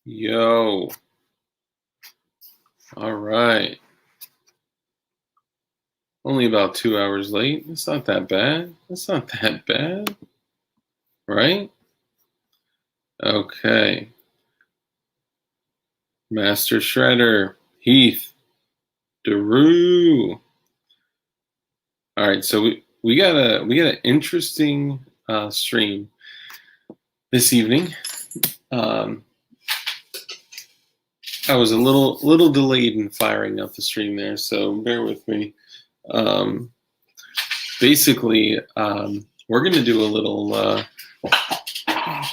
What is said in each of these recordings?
Yo, all right. Only about 2 hours late. It's not that bad. It's not that bad, right? Okay. Master Shredder, Heath, Daru. All right, so we got an interesting stream this evening. I was a little delayed in firing up the stream there, so bear with me. Basically, we're gonna do a little.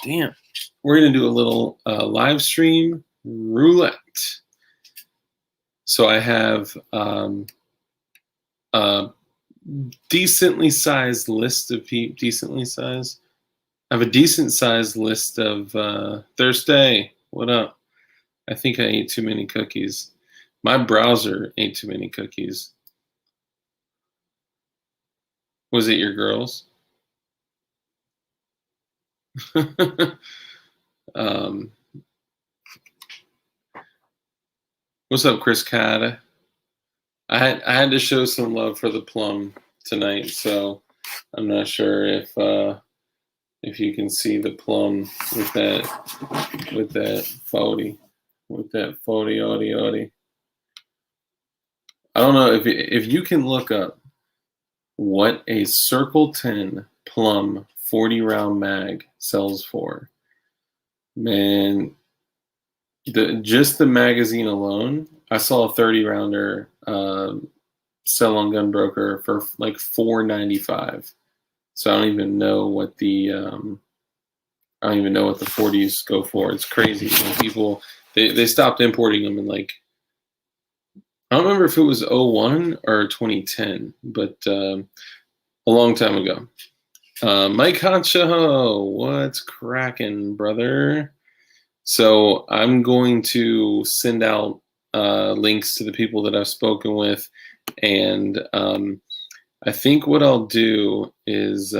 Damn, we're gonna do a little live stream roulette. So I have a decently sized list of people. Decently sized. I have a decent sized list of Thursday. What up? I think I ate too many cookies. My browser ate too many cookies. Was it your girls? What's up, Chris Cad? I had to show some love for the plum tonight, so I'm not sure if you can see the plum with that 40 odi. I don't know if you can look up what a Circle 10 plum 40 round mag sells for. Man, just the magazine alone, I saw a 30 rounder sell on Gunbroker for like $4.95. So I don't even know what the 40s go for. It's crazy. When people they stopped importing them in like, I don't remember if it was 01 or 2010, but a long time ago. Mike Honcho, what's cracking, brother? So I'm going to send out links to the people that I've spoken with, and I think what I'll do is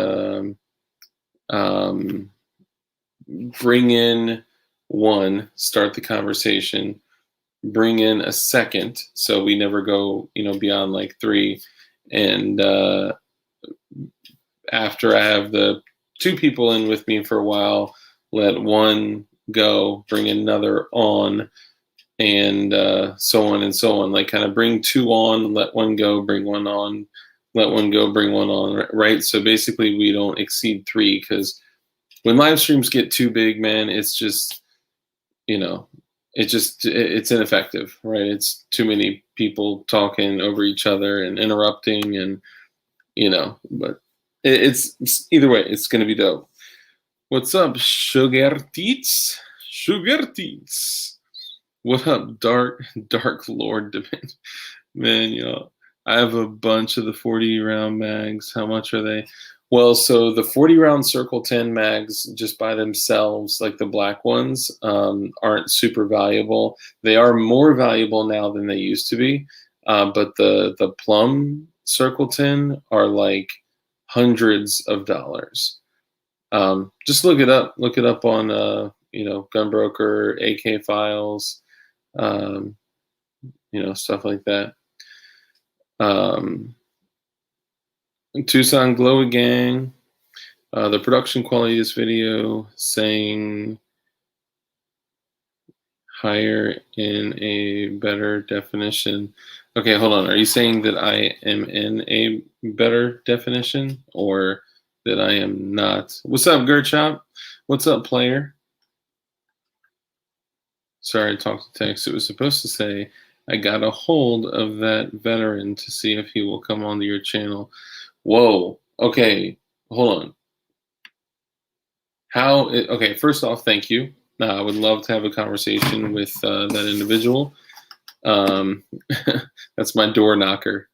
bring in one, start the conversation, bring in a second, so we never go, beyond like three, and after I have the two people in with me for a while, let one go, bring another on, and so on and so on. Like kind of bring two on, let one go, bring one on, let one go, bring one on, right? So basically we don't exceed three, because when live streams get too big, man, it's just, it's ineffective, right? It's too many people talking over each other and interrupting, and, but it's either way, it's going to be dope. What's up, Sugar Teats? Sugar Teats. What up, Dark Lord? Man, I have a bunch of the 40 round mags. How much are they? Well, so the 40 round Circle 10 mags just by themselves, like the black ones, aren't super valuable. They are more valuable now than they used to be. But the plum Circle 10 are like hundreds of dollars. Just look it up. Look it up on Gunbroker, AK Files, stuff like that. Tucson Glowy Gang. The production quality of this video saying higher in a better definition. Okay, hold on. Are you saying that I am in a better definition, or that I am not? What's up, Gertchop? What's up, player? Sorry, I talked to text. It was supposed to say, I got a hold of that veteran to see if he will come onto your channel. Whoa. Okay, hold on. Okay, first off, thank you. I would love to have a conversation with that individual. That's my door knocker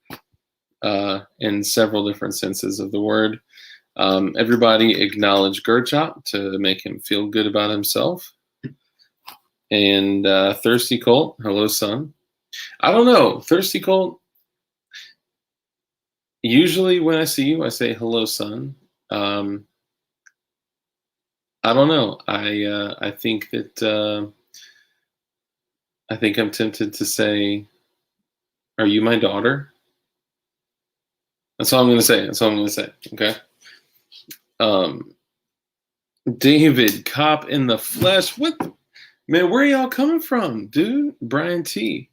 in several different senses of the word. Everybody acknowledge Gertchop to make him feel good about himself. And Thirsty Colt, hello, son. I don't know, Thirsty Colt. Usually when I see you, I say hello, son. I don't know. I think that I think I'm tempted to say, "Are you my daughter?" That's all I'm gonna say. That's all I'm gonna say. Okay. Um, David, cop in the flesh. What, man? Where are y'all coming from, dude? Brian T.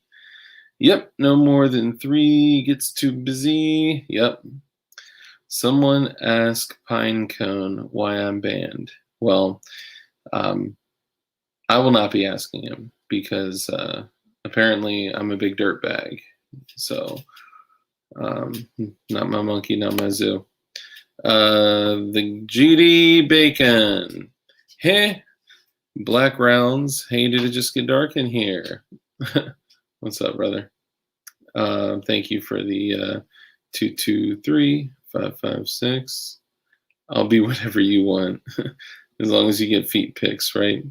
Yep. No more than 3 gets too busy. Yep. Someone ask Pinecone why I'm banned. Well, um, I will not be asking him because apparently I'm a big dirtbag. So, not my monkey, not my zoo. The Judy Bacon. Hey, Black Rounds. Hey, did it just get dark in here? What's up, brother? Thank you for the 223-556. I'll be whatever you want, as long as you get feet pics, right?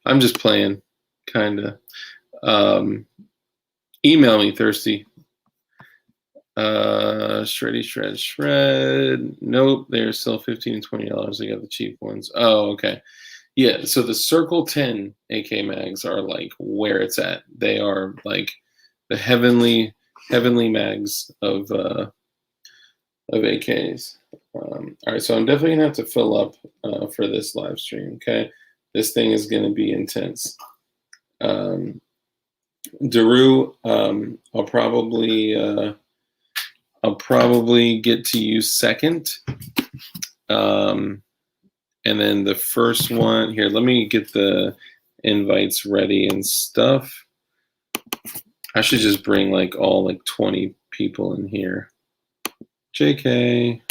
I'm just playing, kinda. Email me, Thirsty. Shreddy Shred. Nope, they're still $15 and $20. I got the cheap ones. Oh, okay. Yeah, so the Circle 10 AK mags are like where it's at. They are like the heavenly mags of AKs. All right, so I'm definitely gonna have to fill up for this live stream. Okay, this thing is gonna be intense. Daru, I'll probably get to you second. And then the first one here, let me get the invites ready and stuff. I should just bring like all like 20 people in here. JK.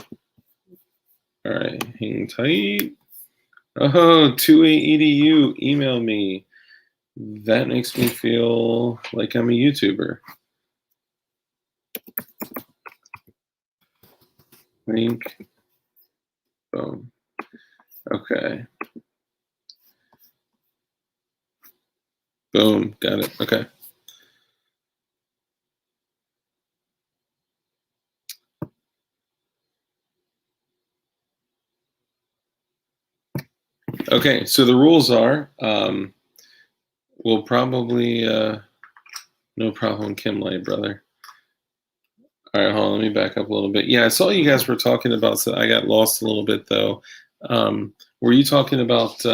All right, hang tight. Oh, 28EDU, email me. That makes me feel like I'm a YouTuber. Link. Boom. Okay. Boom. Got it. Okay. Okay. So the rules are we'll probably, no problem, Kim Light, brother. All right. Hold on. Let me back up a little bit. Yeah. I saw you guys were talking about, so I got lost a little bit though. Were you talking about,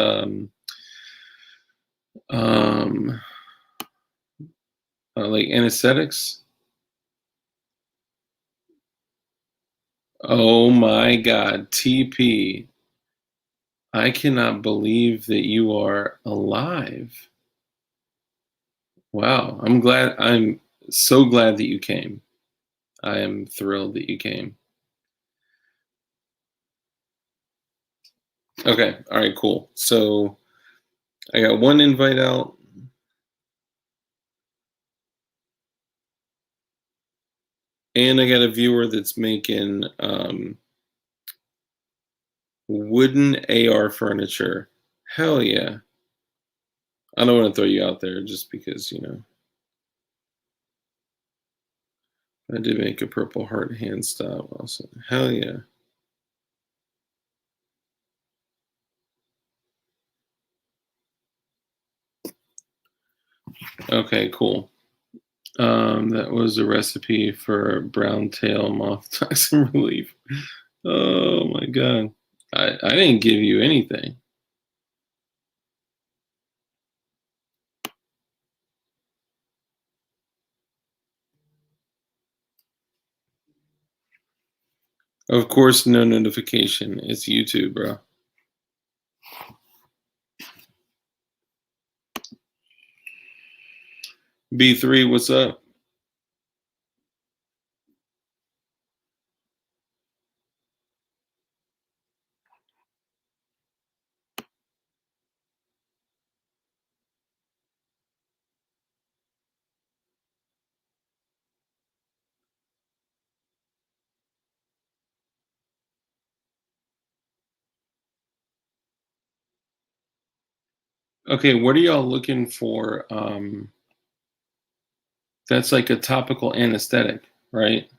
like anesthetics? Oh my God, TP. I cannot believe that you are alive. Wow. I'm so glad that you came. I am thrilled that you came. Okay. All right, cool. So I got one invite out. And I got a viewer that's making wooden AR furniture. Hell yeah. I don't want to throw you out there just because, I did make a Purple Heart hand stop also. Hell yeah. Okay, cool. That was a recipe for brown tail moth toxin relief. Oh my God. I didn't give you anything. Of course, no notification. It's YouTube, bro. B3, what's up? Okay, what are y'all looking for? That's like a topical anesthetic, right?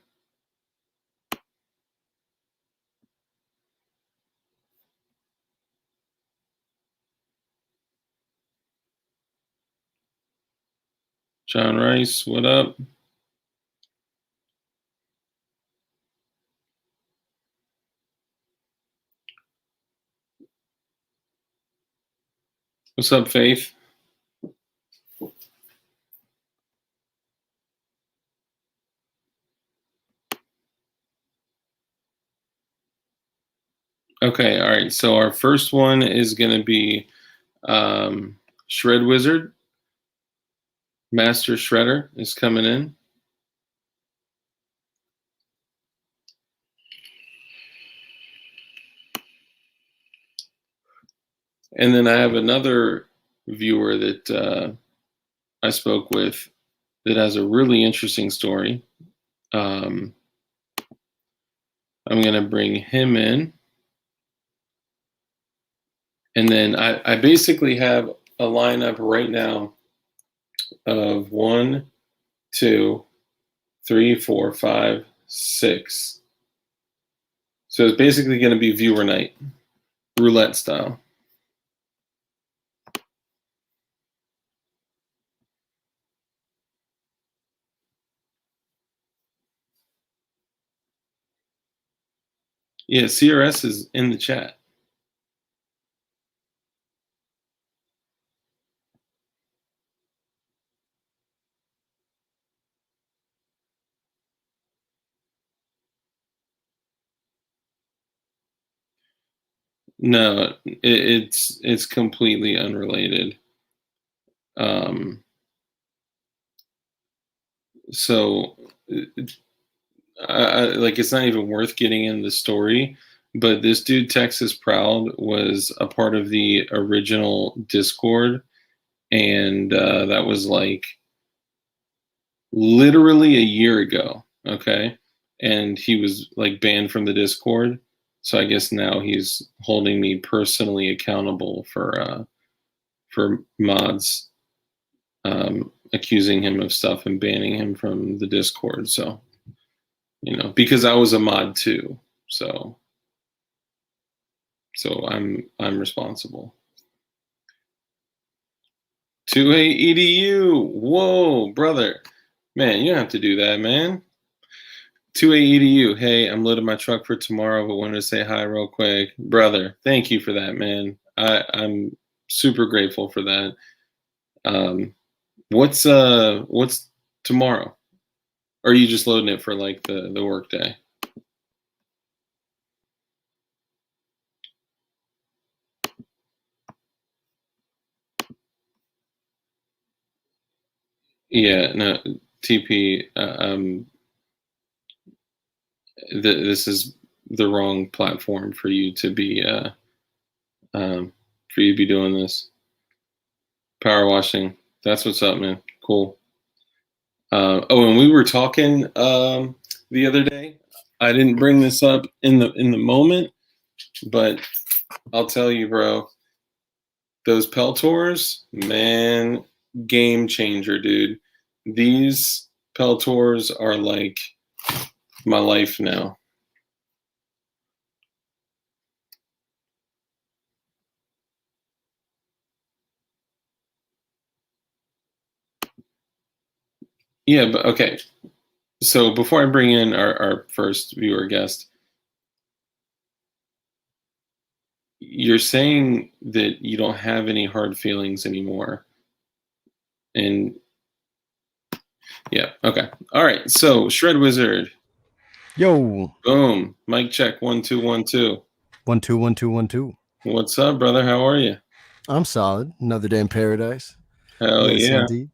John Rice, what up? What's up, Faith? Okay, all right. So our first one is going to be Shred Wizard. Master Shredder is coming in. And then I have another viewer that I spoke with that has a really interesting story. I'm going to bring him in. And then I basically have a lineup right now of 1, 2, 3, 4, 5, 6. So it's basically going to be viewer night, roulette style. Yeah, CRS is in the chat. No, it's completely unrelated. So, like, it's not even worth getting in the story. But this dude, Texas Proud, was a part of the original Discord, and that was like literally a year ago. Okay, and he was like banned from the Discord. So I guess now he's holding me personally accountable for mods accusing him of stuff and banning him from the Discord. So, because I was a mod too, so I'm responsible. 2A EDU, whoa, brother, man, you don't have to do that, man. 2A EDU, hey, I'm loading my truck for tomorrow, but wanted to say hi real quick, brother. Thank you for that, man. I'm super grateful for that. What's tomorrow? Or are you just loading it for like the work day? Yeah, no, TP. This is the wrong platform for you to be doing this. Power washing. That's what's up, man. Cool. And we were talking the other day. I didn't bring this up in the moment, but I'll tell you, bro. Those Peltors, man, game changer, dude. These Peltors are like my life now. Yeah, but okay. So before I bring in our first viewer guest, you're saying that you don't have any hard feelings anymore. And yeah, okay. All right. So Shred Wizard. Yo. Boom. Mic check. 1 2 1 2. 1 2 1 2 1 2. What's up, brother? How are you? I'm solid. Another day in paradise. Hell Yes, yeah. indeed.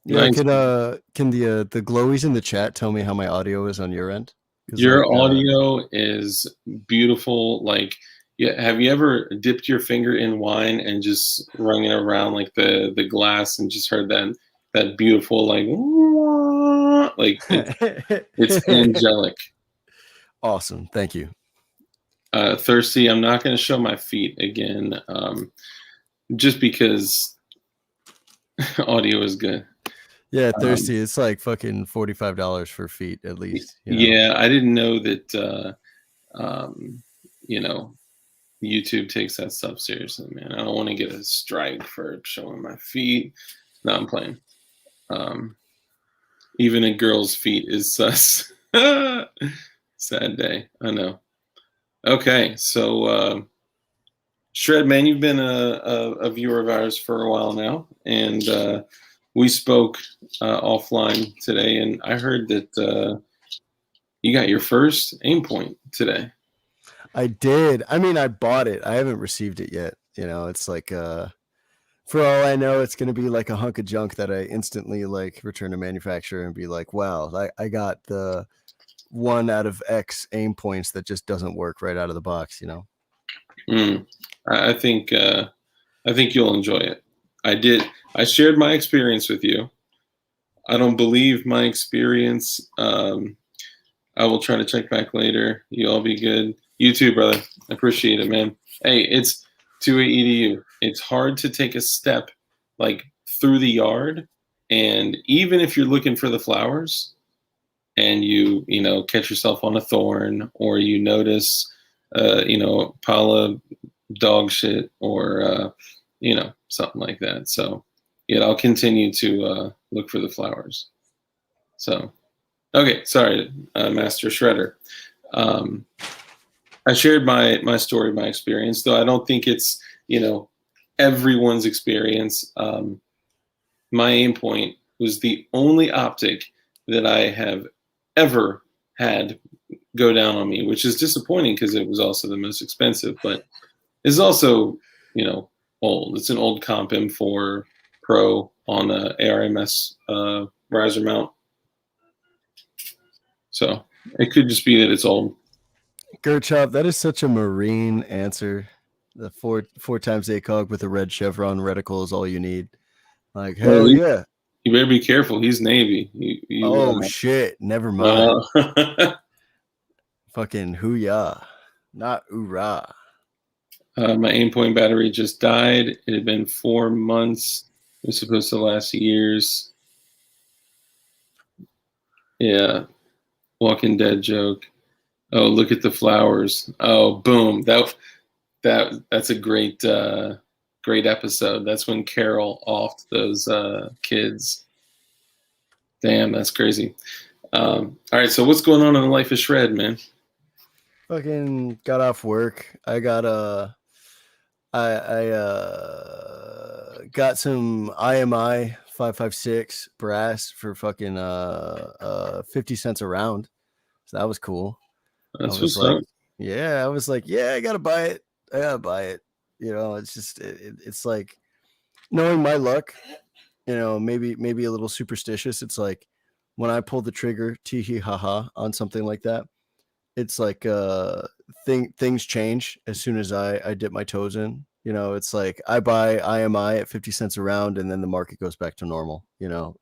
Yeah, Nice. can the glowies in the chat tell me how my audio is on your end? Your audio is beautiful. Like, yeah, have you ever dipped your finger in wine and just rung it around like the glass and just heard that beautiful like it's angelic. Awesome. Thank you. Thirsty. I'm not going to show my feet again, just because audio is good. Yeah, Thirsty. It's like fucking $45 for feet at least. Yeah, I didn't know that. YouTube takes that stuff seriously, man. I don't want to get a strike for showing my feet. No, I'm playing. Um, even a girl's feet is sus. Sad day. I know. Okay, so Shred, man, you've been a viewer of ours for a while now, and we spoke offline today, and I heard that you got your first aim point today. I did. I mean, I bought it. I haven't received it yet. You know, it's like for all I know, it's going to be like a hunk of junk that I instantly like return to manufacturer and be like, wow, I got the 1 out of X aim points that just doesn't work right out of the box, you know? I think you'll enjoy it. I shared my experience with you. I don't believe my experience. I will try to check back later. You all be good. You too, brother. I appreciate it, man. Hey, it's 2AEDU. It's hard to take a step like through the yard, and even if you're looking for the flowers, and you catch yourself on a thorn, or you notice a pile of dog shit, or something like that. So yeah, I'll continue to look for the flowers. So okay, sorry, Master Shredder. I shared my story, my experience, though I don't think it's everyone's experience. My aim point was the only optic that I have ever had go down on me, which is disappointing because it was also the most expensive, but it's also old. It's an old Comp M4 Pro on a ARMS riser mount, so it could just be that it's old. Gerchop, that is such a Marine answer. The four times ACOG with a red chevron reticle is all you need. Like, hell yeah. You better be careful. He's Navy. Shit. Never mind. Fucking hoo-yah. Not oorah. My aim point battery just died. It had been 4 months. It was supposed to last years. Yeah. Walking Dead joke. Oh, look at the flowers. Oh, boom. That's a great great episode. That's when Carol offed those kids. Damn, that's crazy. All right, so what's going on in the life of Shred, man? Fucking got off work. I got I got some IMI 556 brass for fucking 50 cents a round. So that was cool. That's what's up. Yeah, I was like, yeah, I gotta buy it. It's just it's like knowing my luck, maybe a little superstitious. It's like when I pull the trigger, tee hee ha ha, on something like that, it's like things change as soon as I dip my toes in. It's like I buy IMI at 50 cents a round, and then the market goes back to normal.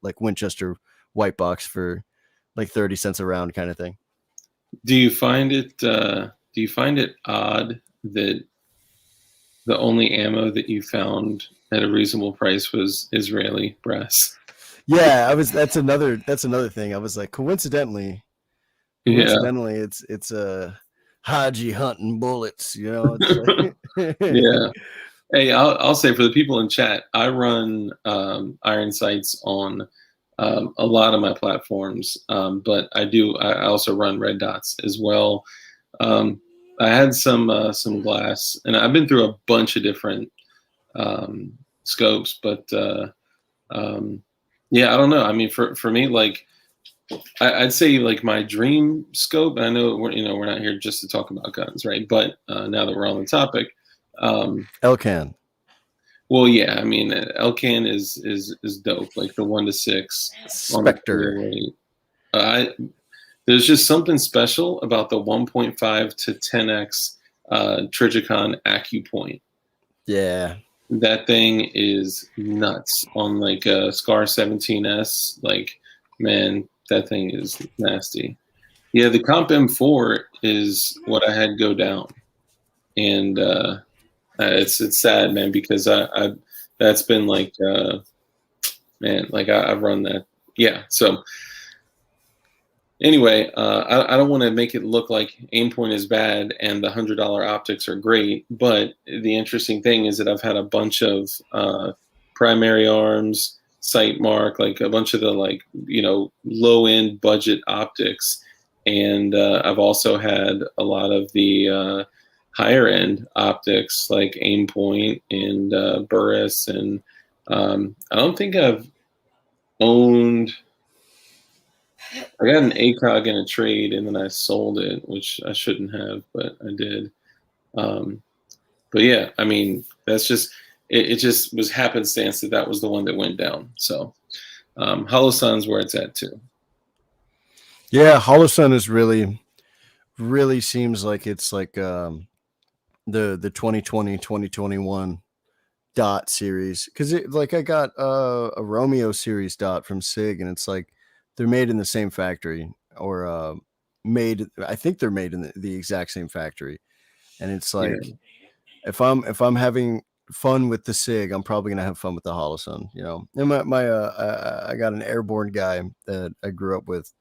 Like Winchester white box for like 30 cents a round kind of thing. Do you find it odd that the only ammo that you found at a reasonable price was Israeli brass? Yeah, that's another thing. I was like, coincidentally, it's a Haji hunting bullets, It's like Yeah. Hey, I'll say for the people in chat, I run iron sights on a lot of my platforms, but I also run red dots as well. I had some glass, and I've been through a bunch of different scopes, but yeah, I don't know. I mean, for me, like I'd say like my dream scope. And I know we're not here just to talk about guns, right? But now that we're on the topic, Elcan. Well, yeah, I mean, Elcan is dope. Like the 1-6 Spectre. There's just something special about the 1.5 to 10x Trijicon AccuPoint. Yeah, that thing is nuts on like a Scar 17S. Like, man, that thing is nasty. Yeah, the Comp M4 is what I had go down, and it's sad, man, because I that's been like man, like I've run that. Yeah, so anyway, I don't want to make it look like Aimpoint is bad and the $100 optics are great, but the interesting thing is that I've had a bunch of primary arms, sight mark, like a bunch of the like low end budget optics, and I've also had a lot of the higher end optics like aim point and Burris, and I don't think I've owned. I got an ACOG in a trade and then I sold it, which I shouldn't have, but I did. Um, but yeah, I mean, that's just it just was happenstance that that was the one that went down. So Hollow Sun's where it's at too. Yeah, Hollow Sun is really seems like it's like the 2020 2021 dot series, because it like I got a Romeo series dot from SIG, and it's like they're made in the same factory, or made, I think they're made in the exact same factory, and it's Yeah, like if I'm having fun with the SIG, I'm probably gonna have fun with the Holosun, you know. And I got an airborne guy that I grew up with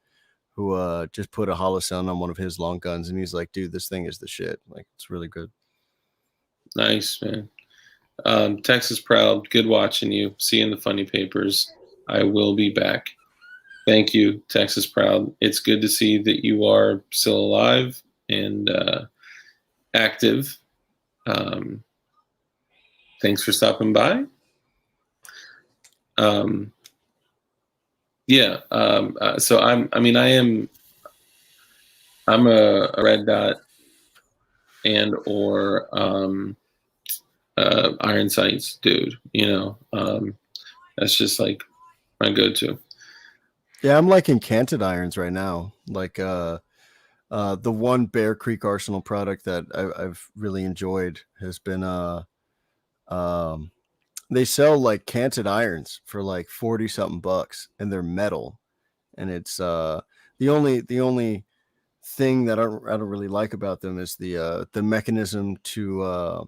who just put a Holosun on one of his long guns, and he's like, dude, this thing is the shit. Like, it's really good. nice man. Texas Proud, good watching you. See you in the funny papers. I will be back. Thank you, Texas Proud. It's good to see that you are still alive and active. Um, thanks for stopping by. Yeah. So I'm a red dot and or iron sights dude. That's just like my go-to. Yeah, I'm liking canted irons right now. Like the one Bear Creek Arsenal product that I've really enjoyed has been um they sell like canted irons for like 40 something bucks, and they're metal, and it's the only thing that I don't really like about them is the mechanism to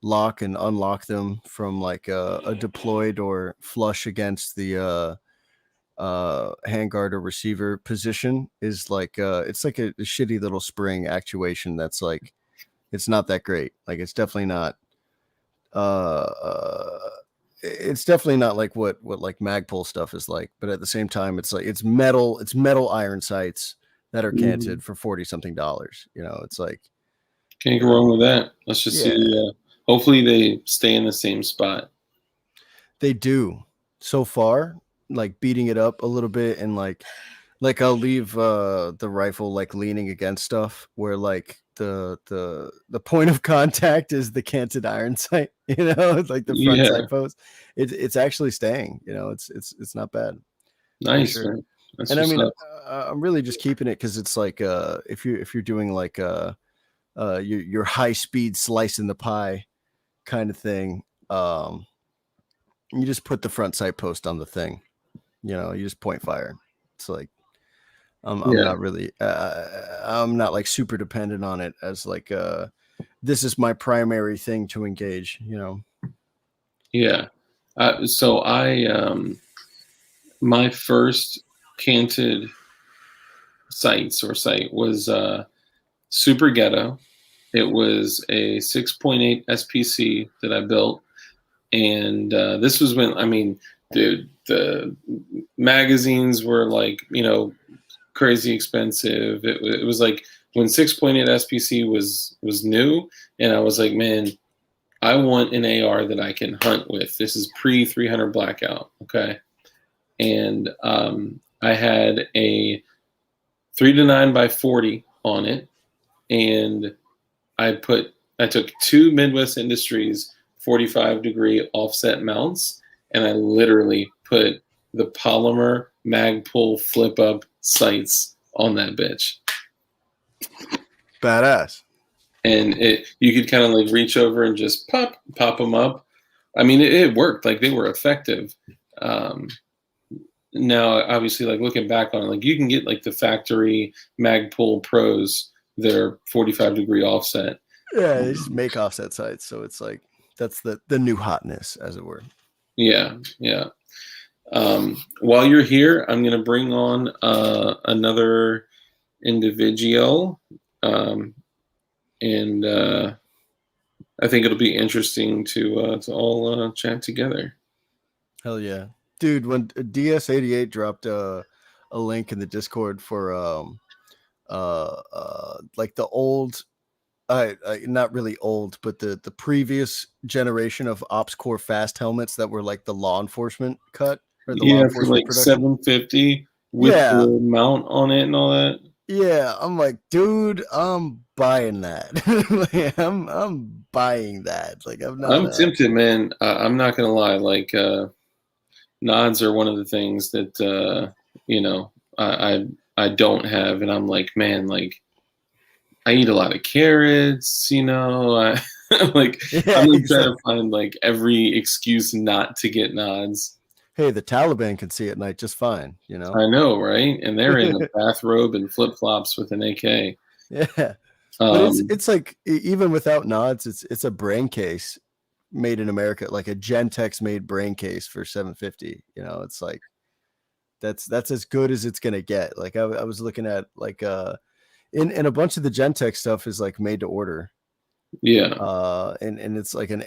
lock and unlock them from like a deployed or flush against the handguard or receiver position is like it's like a shitty little spring actuation that's like, it's not that great. Like, uh it's definitely not like what like Magpul stuff is like, but at the same time it's like it's metal iron sights that are Mm-hmm. canted for 40 something dollars, you know. It's like, Can't go wrong with that. Let's just yeah, see. Hopefully they stay in the same spot. they do so far, like beating it up a little bit, and like I'll leave the rifle like leaning against stuff where like the point of contact is the canted iron sight, you know. It's like the front Yeah, side post. It's actually staying, you know. It's not bad for nice sure. man. That's And I what's mean, up. I'm really just keeping it because it's like if you're doing like your high speed slice in the pie kind of thing, you just put the front sight post on the thing, you know. You just point fire. It's like, I'm Yeah, not really I'm not like super dependent on it as like this is my primary thing to engage, you know. yeah. So I my first canted sights or sight was super ghetto. It was a 6.8 SPC that I built, and this was when, I mean, dude, the magazines were like, crazy expensive. It was like when 6.8 SPC was new, and I was like, man, I want an AR that I can hunt with. This is pre 300 blackout, okay? And I had a 3-9 by 40 on it, and I took two Midwest Industries 45-degree offset mounts, and I literally put the polymer Magpul flip up sights on that bitch. Badass. And you could kind of like reach over and just pop them up. I mean, it worked. Like, they were effective. Um, Now, obviously, like looking back on it, like you can get like the factory Magpul Pros, they're 45-degree offset. Yeah, they just make offset sights, so it's like that's the new hotness, as it were. Yeah, yeah. While you're here, I'm going to bring on another individual, and I think it'll be interesting to all chat together. Hell yeah. Dude, when DS88 dropped a link in the Discord for like the old, not really old, but the previous generation of Ops Core fast helmets that were like the law enforcement cut or the law Yeah, for enforcement like production. 750 with Yeah, the mount on it and all that. yeah. I'm like, dude, I'm buying that. Like, I'm buying that. Like, I'm not I'm tempted, man. I'm not gonna lie. Like, nods are one of the things that you know I don't have, and I'm like, man, like I eat a lot of carrots, you know. Like I'm yeah, gonna try to exactly. find like every excuse not to get nods. Hey, the Taliban can see at night just fine, you know. I know, right? And they're in a bathrobe and flip flops with an AK. Yeah. But Um, it's like even without nods, it's a brain case made in America, like a Gentex made brain case for 750. You know, it's like that's as good as it's gonna get. Like I was looking at like in a bunch of the Gentex stuff is like made to order. yeah, And it's like an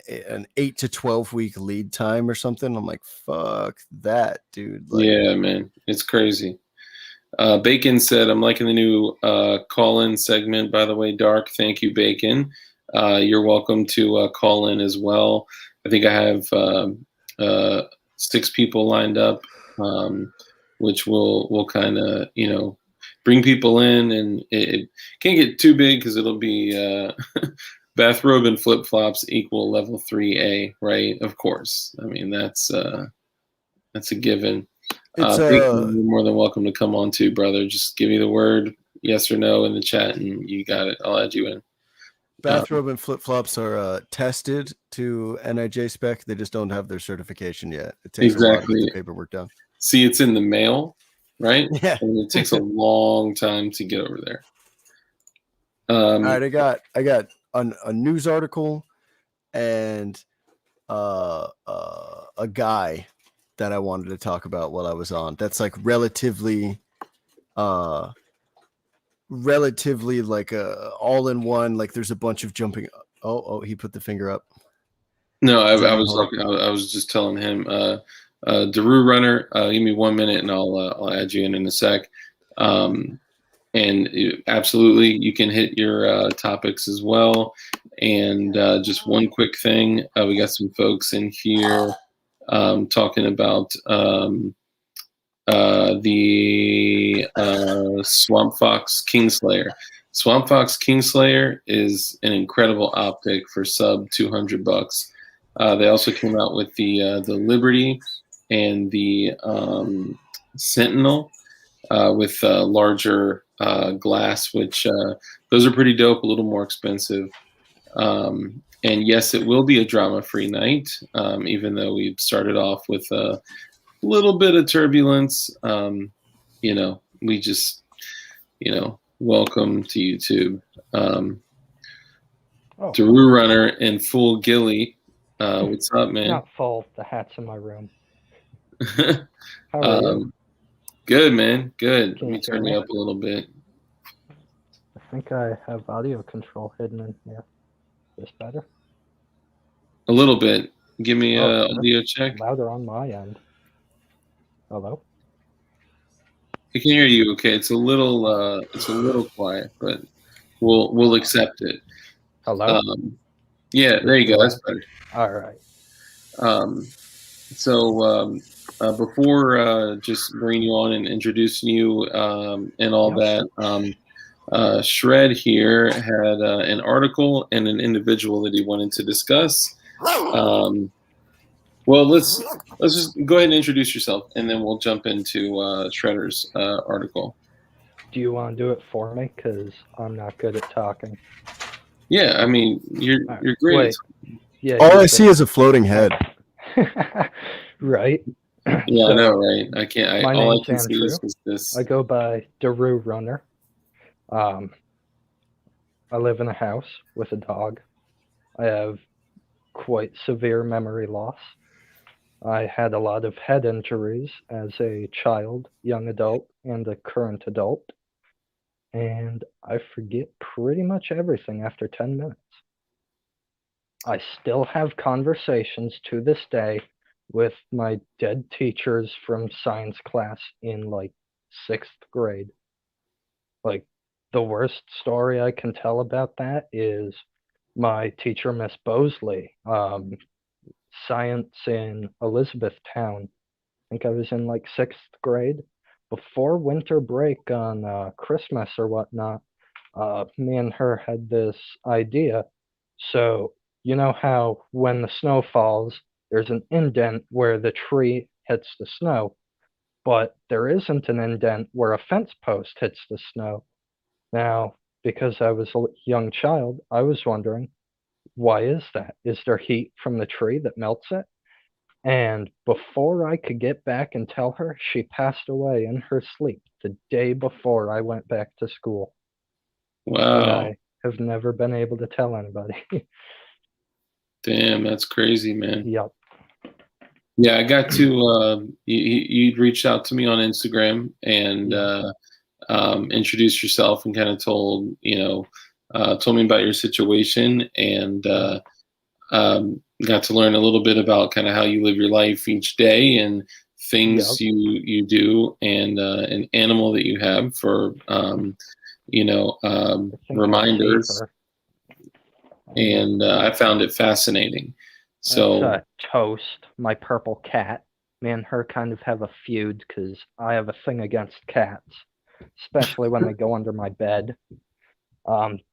8 to 12 week lead time or something. I'm like, fuck that, dude. Like, yeah, man, it's crazy. Bacon said, I'm liking the new call in segment, by the way, Dark. Thank you, Bacon. You're welcome to call in as well. I think I have 6 people lined up, which will kind of, bring people in. And it can't get too big because it'll be bathrobe and flip flops equal level 3A, right? Of course. I mean, that's a given. it's Bacon, you're more than welcome to come on too, brother. Just give me the word, yes or no, in the chat, and you got it. I'll add you in. bathrobe and flip flops are tested to NIJ spec. They just don't have their certification yet. It takes a while to get the Exactly. paperwork done. See, it's in the mail, right? Yeah. And it takes a long time to get over there. All right, I got a news article and a guy that I wanted to talk about while I was on. That's like uh relatively like all in one. Like there's a bunch of jumping. Oh, he put the finger up. No, I Jumping was hole. talking. I was just telling him, Daru Runner. Give me 1 minute, and I'll add you in a sec. And absolutely, you can hit your topics as well. And just one quick thing, we got some folks in here talking about the Swamp Fox Kingslayer. Swamp Fox Kingslayer is an incredible optic for sub $200. They also came out with the Liberty and the Sentinel with larger glass, which those are pretty dope. A little more expensive. And yes, it will be a drama-free night, even though we started off with a little bit of turbulence. We just, welcome to YouTube. Daru Runner and Full Gilly. What's up, man? Not full. The hat's in my room. How are you? Good, man. Good. Can Let me you hear turn me? you up a little bit. I think I have audio control hidden in here. Is this better? A little bit. Give me Oh, a audio check. louder on my end. Hello? I can hear you. Okay, it's a little quiet, but we'll accept it. Hello? Yeah, there you go. That's better. All right. So before just bringing you on and introducing you and all that, Shred here had an article and an individual that he wanted to discuss. Well, let's just go ahead and introduce yourself, and then we'll jump into Shredder's article. Do you want to do it for me? Because I'm not good at talking. Yeah, I mean, you're great. Wait. Yeah. All I see is a floating head. Right. Yeah, So, I know, right? I can't. my All I name's can see Andrew. is this. I go by Daru Runner. I live in a house with a dog. I have quite severe memory loss. I had a lot of head injuries as a child, young adult, and a current adult. And I forget pretty much everything after 10 minutes. I still have conversations to this day with my dead teachers from science class in like 6th grade. Like, the worst story I can tell about that is my teacher, Miss Bosley, science in Elizabethtown. I think I was in like 6th grade. Before winter break on Christmas or whatnot, me and her had this idea. So, you know how when the snow falls, there's an indent where the tree hits the snow, but there isn't an indent where a fence post hits the snow. Now, because I was a young child, I was wondering, why is that? Is there heat from the tree that melts it? And before I could get back and tell her, she passed away in her sleep the day before I went back to school. And Wow. I have never been able to tell anybody. Damn, that's crazy, man. Yep. Yeah, I got to you reached out to me on Instagram and introduced yourself and kind of told told me about your situation and got to learn a little bit about kind of how you live your life each day and things Yep. you do and an animal that you have for I think reminders. fever. And I found it fascinating. So That's Toast, my purple cat. Me and her kind of have a feud because I have a thing against cats, especially when they go under my bed.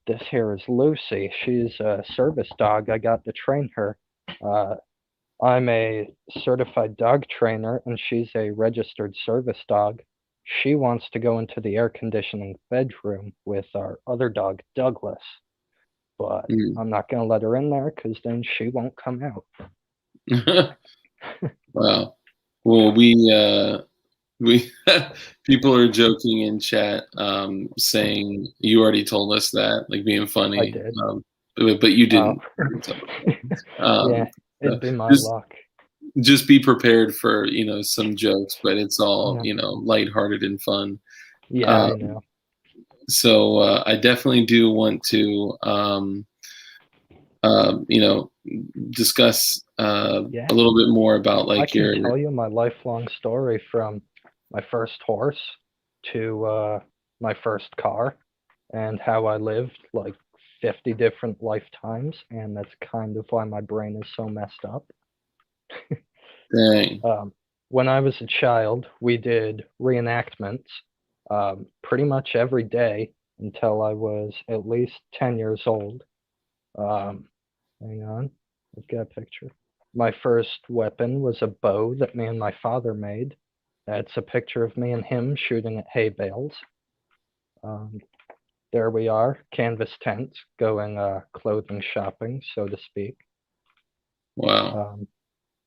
This here is Lucy. She's a service dog. I got to train her. I'm a certified dog trainer, and she's a registered service dog. She wants to go into the air conditioning bedroom with our other dog, Douglas, but I'm not going to let her in there because then she won't come out. Wow. Well, we people are joking in chat, saying you already told us that, like being funny. I did. But you didn't. Yeah, it'd be my luck. Just be prepared for some jokes, but it's all Yeah. lighthearted and fun. Yeah, I know. So I definitely do want to discuss a little bit more about I like can tell you my lifelong story from my first horse to my first car and how I lived like 50 different lifetimes, and that's kind of why my brain is so messed up. Dang. When I was a child, we did reenactments pretty much every day until I was at least 10 years old. Hang on, I've got a picture. My first weapon was a bow that me and my father made. That's a picture of me and him shooting at hay bales. There we are, canvas tent, going clothing shopping, so to speak. Wow.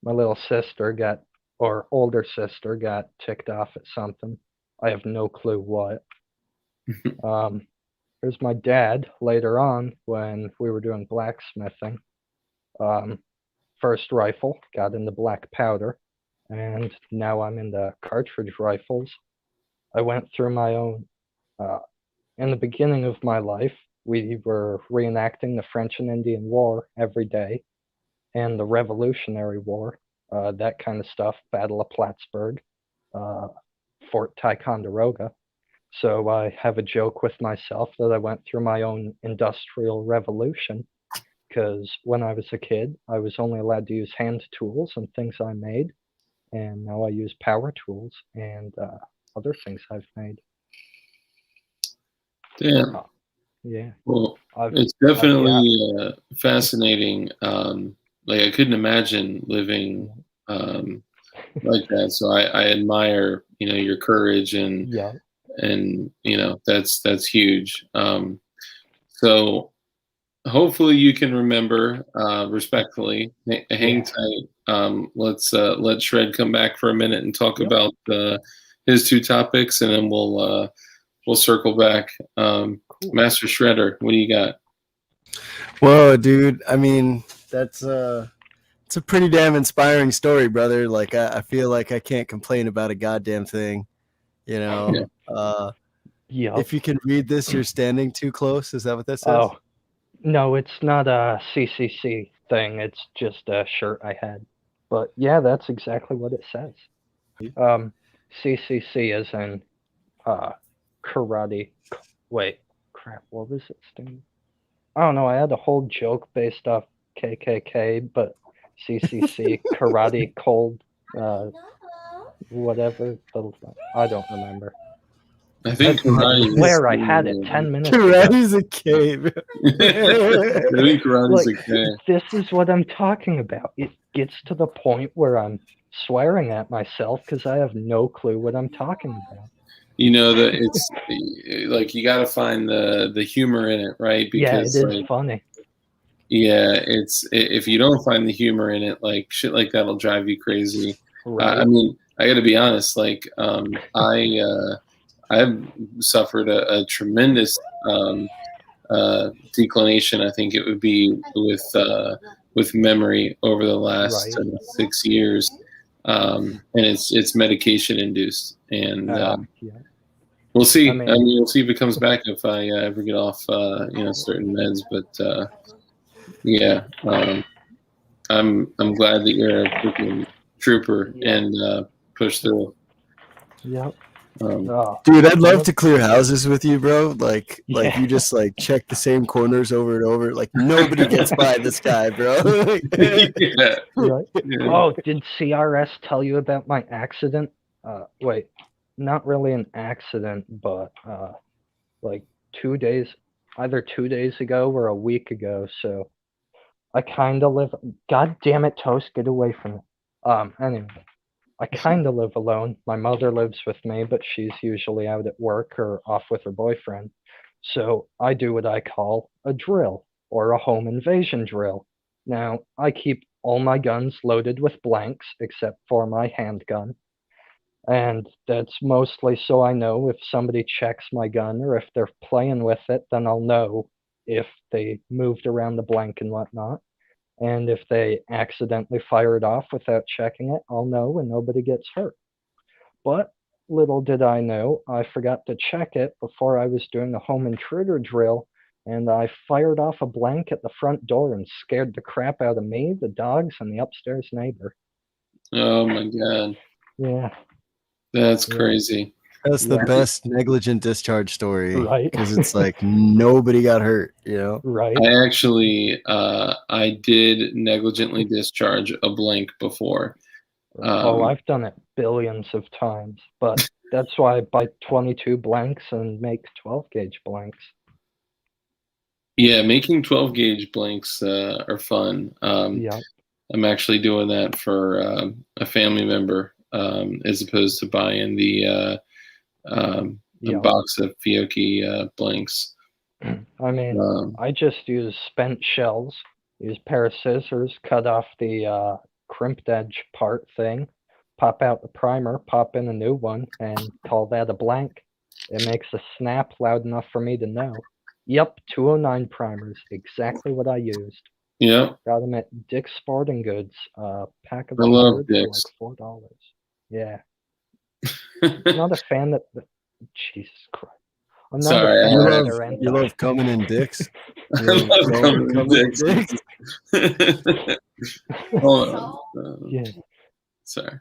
My little sister older sister got ticked off at something. I have no clue what. Here's my dad later on when we were doing blacksmithing. First rifle, got into black powder, and now I'm into cartridge rifles. I went through my own. In the beginning of my life, we were reenacting the French and Indian War every day, and the Revolutionary War, that kind of stuff, Battle of Plattsburgh, Fort Ticonderoga. So I have a joke with myself that I went through my own industrial revolution, because when I was a kid, I was only allowed to use hand tools and things I made, and now I use power tools and other things I've made. Damn. Yeah. Well, it's definitely fascinating. Like I couldn't imagine living like that. So I admire, your courage and that's huge. So hopefully you can remember respectfully. Hang tight. Let's let Shred come back for a minute and talk about his two topics, and then we'll circle back. Cool. Master Shredder, what do you got? Whoa, dude. I mean, it's a pretty damn inspiring story, brother. Like I feel like I can't complain about a goddamn thing. If you can read this, you're standing too close. Is that what that says? Oh, no, it's not a CCC thing. It's just a shirt I had. But yeah, that's exactly what it says. CCC is in karate. Wait, crap, what was it standing? I don't know. I had a whole joke based off KKK, but CCC karate cold, whatever. I don't remember. I think That's I karate. swear I had it 10 minutes ago. Karate's a cave. I think karate's Like, okay. this is what I'm talking about. It gets to the point where I'm swearing at myself because I have no clue what I'm talking about. You know that it's like you got to find the humor in it, right? Yeah, it Because is like, funny. yeah, if you don't find the humor in it, like shit like that'll drive you crazy. Right. I mean, I got to be honest. Like, I've suffered a tremendous declination. I think it would be with memory over the last Right. 6 years, and it's medication induced, and Yeah. we'll see. I I mean- mean, we'll see if it comes back if I ever get off certain meds. But yeah, I'm glad that you're a freaking trooper Yeah. and push through. Yep. Dude, I'd love to clear houses with you, bro. Like Yeah. you just like check the same corners over and over. Like nobody gets by this guy, bro. Yeah. Right. Yeah. Oh, did CRS tell you about my accident? Wait, not really an accident, but like 2 days, either 2 days ago or a week ago. So I kind of live. God damn it, Toast, get away from it. Anyway, I kind of live alone. My mother lives with me, but she's usually out at work or off with her boyfriend. So I do what I call a drill or a home invasion drill. Now, I keep all my guns loaded with blanks except for my handgun. And that's mostly so I know if somebody checks my gun or if they're playing with it, then I'll know if they moved around the blank and whatnot. And if they accidentally fire it off without checking it, I'll know and nobody gets hurt. But little did I know, I forgot to check it before I was doing the home intruder drill, and I fired off a blank at the front door and scared the crap out of me, the dogs, and the upstairs neighbor. Oh my god, Yeah. that's Yeah. crazy. That's the Yeah. best negligent discharge story, Right. because it's like nobody got hurt, you know? Right. I actually I did negligently discharge a blank before. I've done it billions of times, but that's why I buy 22 blanks and make 12 gauge blanks. Yeah, making 12 gauge blanks are fun. Yeah. I'm actually doing that for a family member as opposed to buying the Yeah. box of Fiocchi blanks. I mean, I just use spent shells, use a pair of scissors, cut off the crimped edge part thing, pop out the primer, pop in a new one, and call that a blank. It makes a snap loud enough for me to know. Yep, 209 primers, exactly what I used. Yeah, Got them at Dick's Sporting Goods, pack of I love 100 for Dick's. like $4. Yeah, not a fan that. Jesus Christ. I'm not Sorry, a fan You of love, their you anti. love coming in dicks. I love coming in in dicks. Hold on. Yeah. Sorry.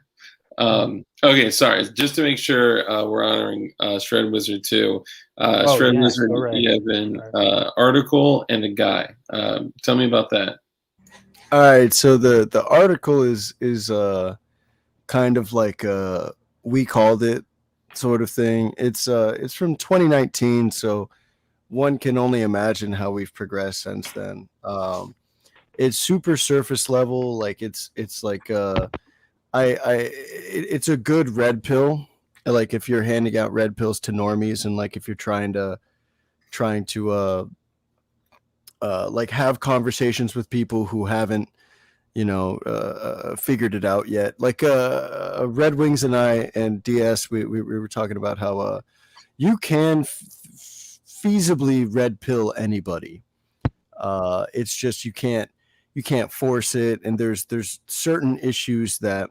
Okay, sorry. Just to make sure we're honoring Shred Wizard too. Shred yeah, Wizard, go right. you have an article and a guy. Tell me about that. All right, so the article is kind of like we called it sort of thing. It's from 2019, so one can only imagine how we've progressed since then. It's super surface level, like it's like it's a good red pill. Like if you're handing out red pills to normies, and like if you're trying to like have conversations with people who haven't figured it out yet. Like Red Wings and I and DS, we were talking about how you can feasibly red pill anybody. It's just you can't force it, and there's certain issues that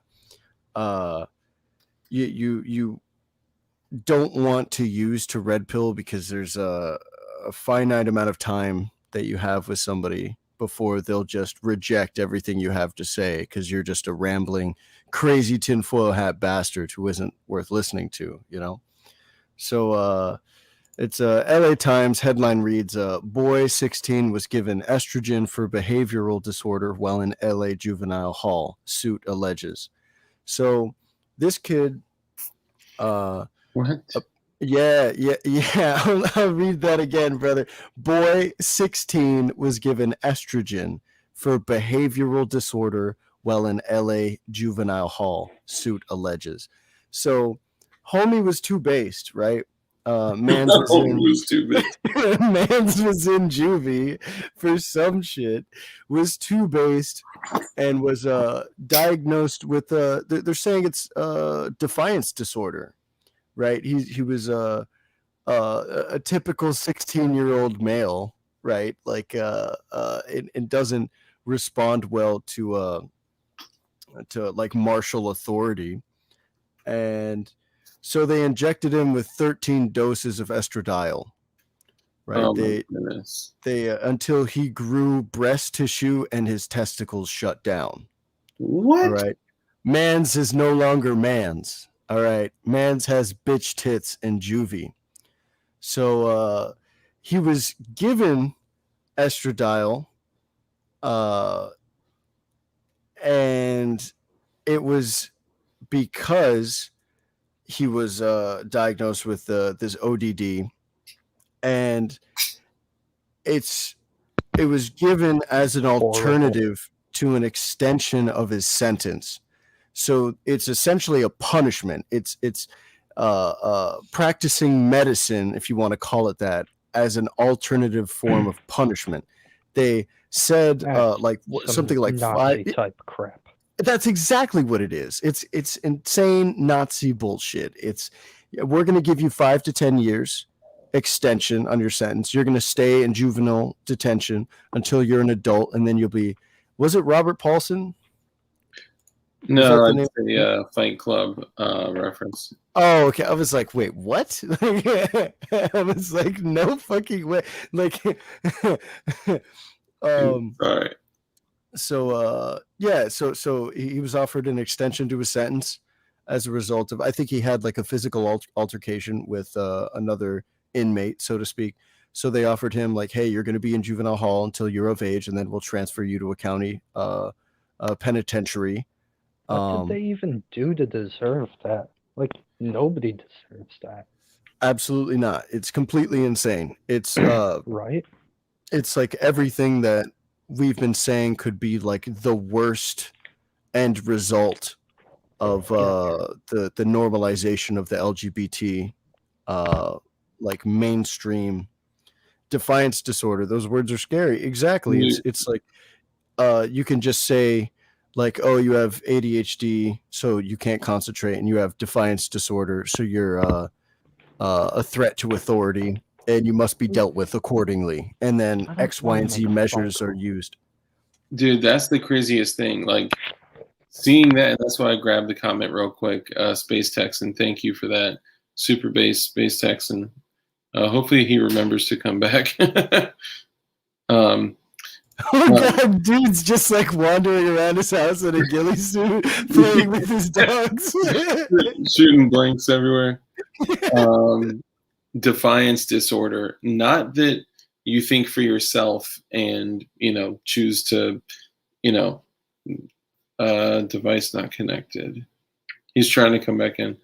you don't want to use to red pill, because there's a finite amount of time that you have with somebody before they'll just reject everything you have to say because you're just a rambling, crazy tinfoil hat bastard who isn't worth listening to, you know? So it's LA Times headline reads, boy 16 was given estrogen for behavioral disorder while in LA juvenile hall, suit alleges. So this kid, What? yeah. I'll read that again, brother. Boy 16 was given estrogen for behavioral disorder while in LA juvenile hall, suit alleges. So homie was too based, right? Mans was in was too big. Mans was in juvie for some shit, was too based, and was diagnosed with they're saying it's defiance disorder, right? He was a typical 16-year-old male, right? Like and doesn't respond well to like martial authority, and so they injected him with 13 doses of estradiol, right? Oh my goodness. They until he grew breast tissue and his testicles shut down. What? All right. Mans is no longer Mans. All right. Mans has bitch tits and juvie. So he was given estradiol, and it was because he was diagnosed with this ODD, and it was given as an alternative to an extension of his sentence. So it's essentially a punishment. It's practicing medicine, if you want to call it that, as an alternative form of punishment. They said like something like Nazi type crap. That's exactly what it is. It's insane Nazi bullshit. We're going to give you 5 to 10 years extension on your sentence. You're going to stay in juvenile detention until you're an adult, and then you'll be. Was it Robert Paulson? No, it's the Fight Club reference. Oh, okay. I was like, wait, what? I was like, no fucking way. Like, Sorry. So so he was offered an extension to his sentence as a result of, I think he had like a physical altercation with another inmate, so to speak. So they offered him like, hey, you're going to be in juvenile hall until you're of age, and then we'll transfer you to a county penitentiary. What did they even do to deserve that? Like, nobody deserves that. Absolutely not. It's completely insane. It's right. It's like everything that we've been saying could be like the worst end result of the normalization of the LGBT like mainstream defiance disorder. Those words are scary. Exactly. It's like you can just say like, oh, you have ADHD, so you can't concentrate, and you have defiance disorder, so you're a threat to authority, and you must be dealt with accordingly. And then X, Y, and Z measures are used. Dude, that's the craziest thing. Like seeing that, and that's why I grabbed the comment real quick. Space Texan, thank you for that. Super bass Space Texan. Hopefully he remembers to come back. Oh god, dude's just like wandering around his house in a ghillie suit, playing with his dogs, shooting blanks everywhere. Defiance disorder. Not that you think for yourself and choose to, device not connected. He's trying to come back in.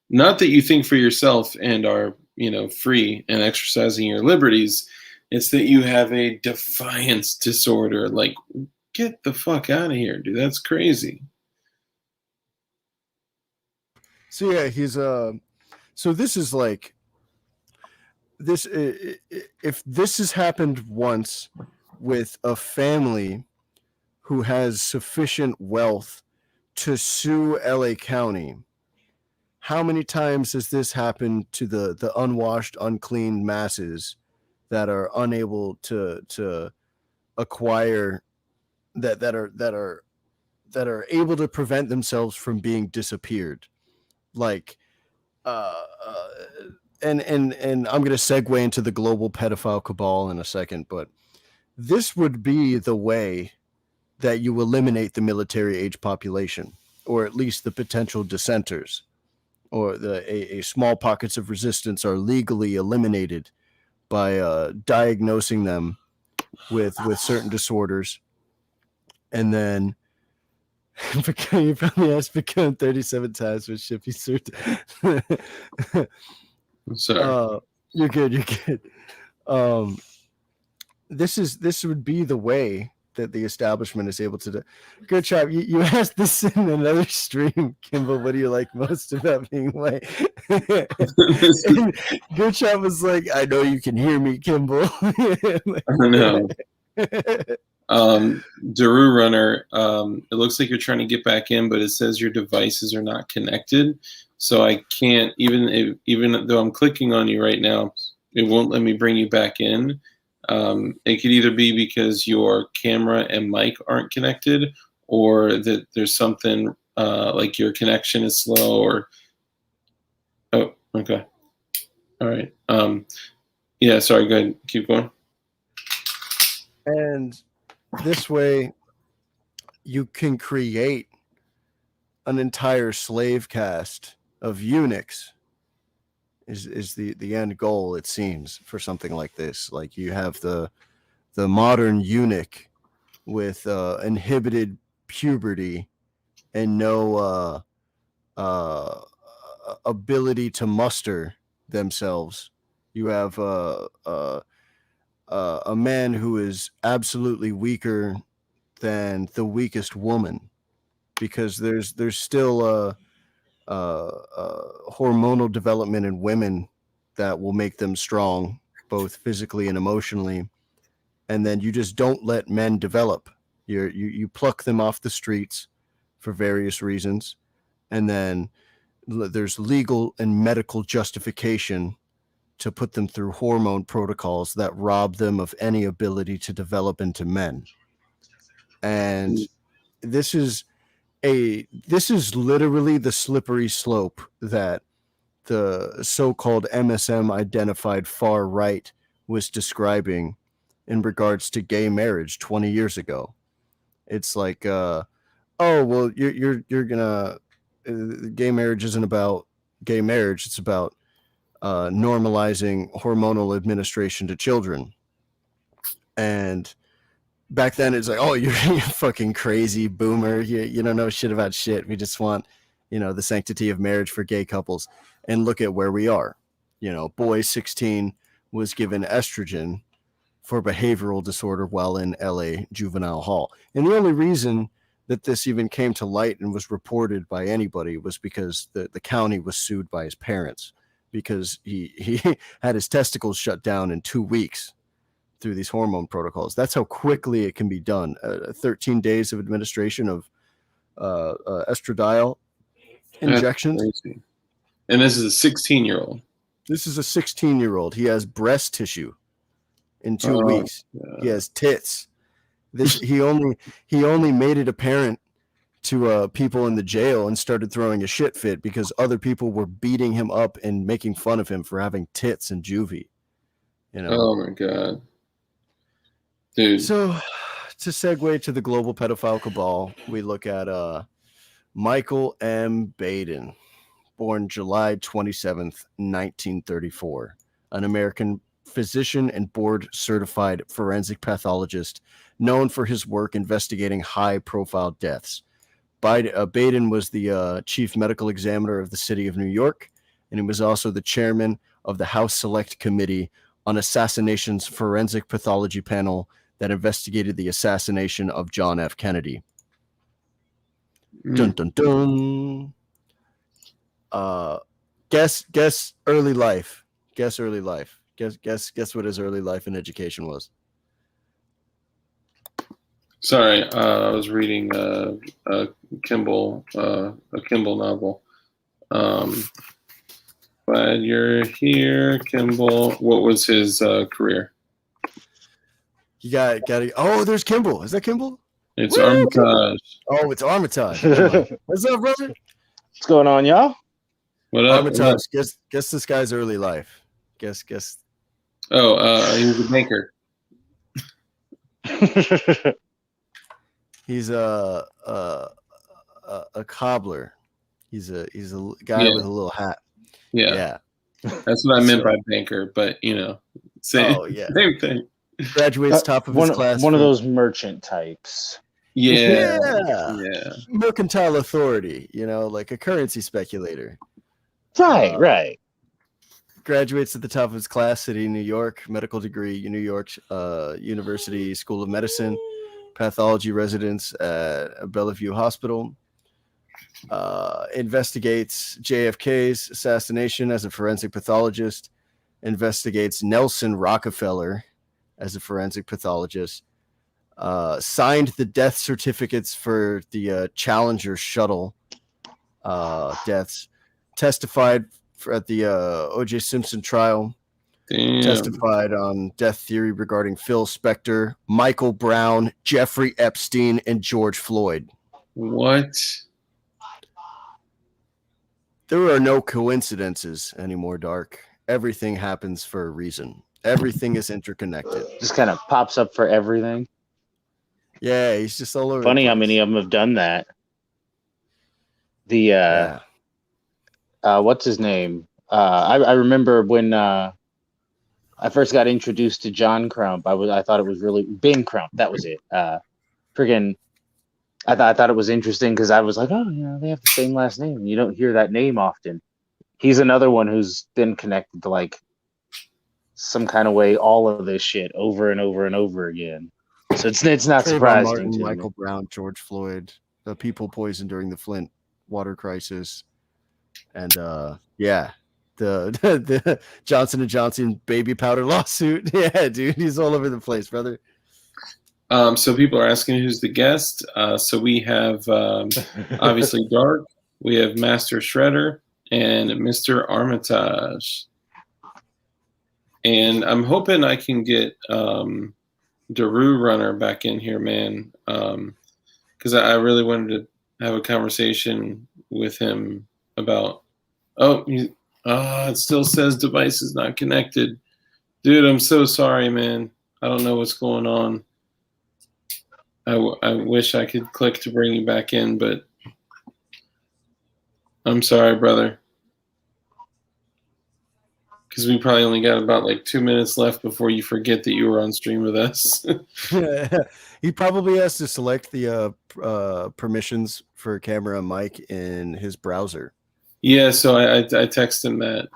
Not that you think for yourself and are free and exercising your liberties. It's that you have a defiance disorder. Like, get the fuck out of here, dude. That's crazy. So yeah, he's so this is like this. If this has happened once with a family who has sufficient wealth to sue LA County, how many times has this happened to the unwashed, unclean masses that are unable to acquire that are able to prevent themselves from being disappeared? Like and I'm going to segue into the global pedophile cabal in a second, but this would be the way that you eliminate the military age population, or at least the potential dissenters, or a small pockets of resistance are legally eliminated by diagnosing them with certain disorders, and then you probably asked become 37 times with Shippy suit. Sorry. You're good. You're good. This would be the way that the establishment is able to do. Good job. You asked this in another stream, Kimball. What do you like most about being white? Good job was like, I know you can hear me, Kimball. No. Daru Runner, it looks like you're trying to get back in, but it says your devices are not connected. So I can't, even though I'm clicking on you right now, it won't let me bring you back in. It could either be because your camera and mic aren't connected, or that there's something like your connection is slow, or oh, okay, all right. Yeah, sorry, go ahead, keep going. And this way you can create an entire slave caste of eunuchs is the end goal, it seems, for something like this. Like, you have the modern eunuch with inhibited puberty and no ability to muster themselves. You have a man who is absolutely weaker than the weakest woman, because there's still hormonal development in women that will make them strong, both physically and emotionally. And then you just don't let men develop. You pluck them off the streets for various reasons, and then there's legal and medical justification to put them through hormone protocols that rob them of any ability to develop into men. And this is literally the slippery slope that the so-called MSM identified far right was describing in regards to gay marriage 20 years ago. It's like, oh, well, you're gonna, gay marriage isn't about gay marriage. It's about normalizing hormonal administration to children. And back then it's like, oh, you're fucking crazy boomer. You don't know shit about shit. We just want, the sanctity of marriage for gay couples. And look at where we are. Boy 16 was given estrogen for behavioral disorder while in LA juvenile hall. And the only reason that this even came to light and was reported by anybody was because the county was sued by his parents, because he had his testicles shut down in 2 weeks through these hormone protocols. That's how quickly it can be done. 13 days of administration of estradiol injections. And this is a 16-year-old. This is a 16-year-old. He has breast tissue in 2 weeks. Yeah. He has tits. He only made it apparent to people in the jail and started throwing a shit fit because other people were beating him up and making fun of him for having tits in juvie. Oh my god. Dude. So, to segue to the global pedophile cabal, we look at Michael M. Baden, born July 27th, 1934, an American physician and board-certified forensic pathologist known for his work investigating high-profile deaths. Baden was the chief medical examiner of the city of New York, and he was also the chairman of the House Select Committee on Assassinations Forensic Pathology Panel that investigated the assassination of John F. Kennedy. Dun dun dun. Guess early life. Guess early life. Guess what his early life and education was. Sorry, I was reading a Kimball novel. Glad you're here, Kimball. What was his career? You got to. Oh, there's Kimball. Is that Kimball? It's Armitage. Oh, it's Armitage. What's up, brother? What's going on, y'all? What up? Armitage. Guess this guy's early life. Guess. Oh, he was a banker. He's a cobbler. He's a guy with a little hat. Yeah. That's what I meant by banker, but same, same thing. Graduates top of his class. One of those merchant types. Yeah. Mercantile authority, like a currency speculator. Right. Graduates at the top of his class, City, New York, medical degree, New York University School of Medicine, pathology residence at Bellevue Hospital. Investigates JFK's assassination as a forensic pathologist. Investigates Nelson Rockefeller as a forensic pathologist. Signed the death certificates for the Challenger shuttle deaths. Testified at the O.J. Simpson trial. Damn. Testified on death theory regarding Phil Spector, Michael Brown, Jeffrey Epstein, and George Floyd. What? There are no coincidences anymore, Dark. Everything happens for a reason. Everything is interconnected. Just kind of pops up for everything. Yeah, he's just all over. Funny how many of them have done that. The what's his name? I remember when I first got introduced to John Crump. I thought it was really Bing Crump. That was it. I thought it was interesting because I was like, oh, they have the same last name. You don't hear that name often. He's another one who's been connected to like some kind of way all of this shit over and over and over again. So it's not surprising. Martin, to Michael me. Brown, George Floyd, the people poisoned during the Flint water crisis, and the Johnson & Johnson baby powder lawsuit. Yeah, dude, he's all over the place, brother. So people are asking who's the guest. So we have obviously Dark. We have Master Shredder and Mr. Armitage. And I'm hoping I can get Daru Runner back in here, man. Because I really wanted to have a conversation with him about. It still says device is not connected. Dude, I'm so sorry, man. I don't know what's going on. I wish I could click to bring you back in, but I'm sorry, brother. Because we probably only got about like 2 minutes left before you forget that you were on stream with us. He probably has to select the permissions for camera and mic in his browser. Yeah, so I texted him that.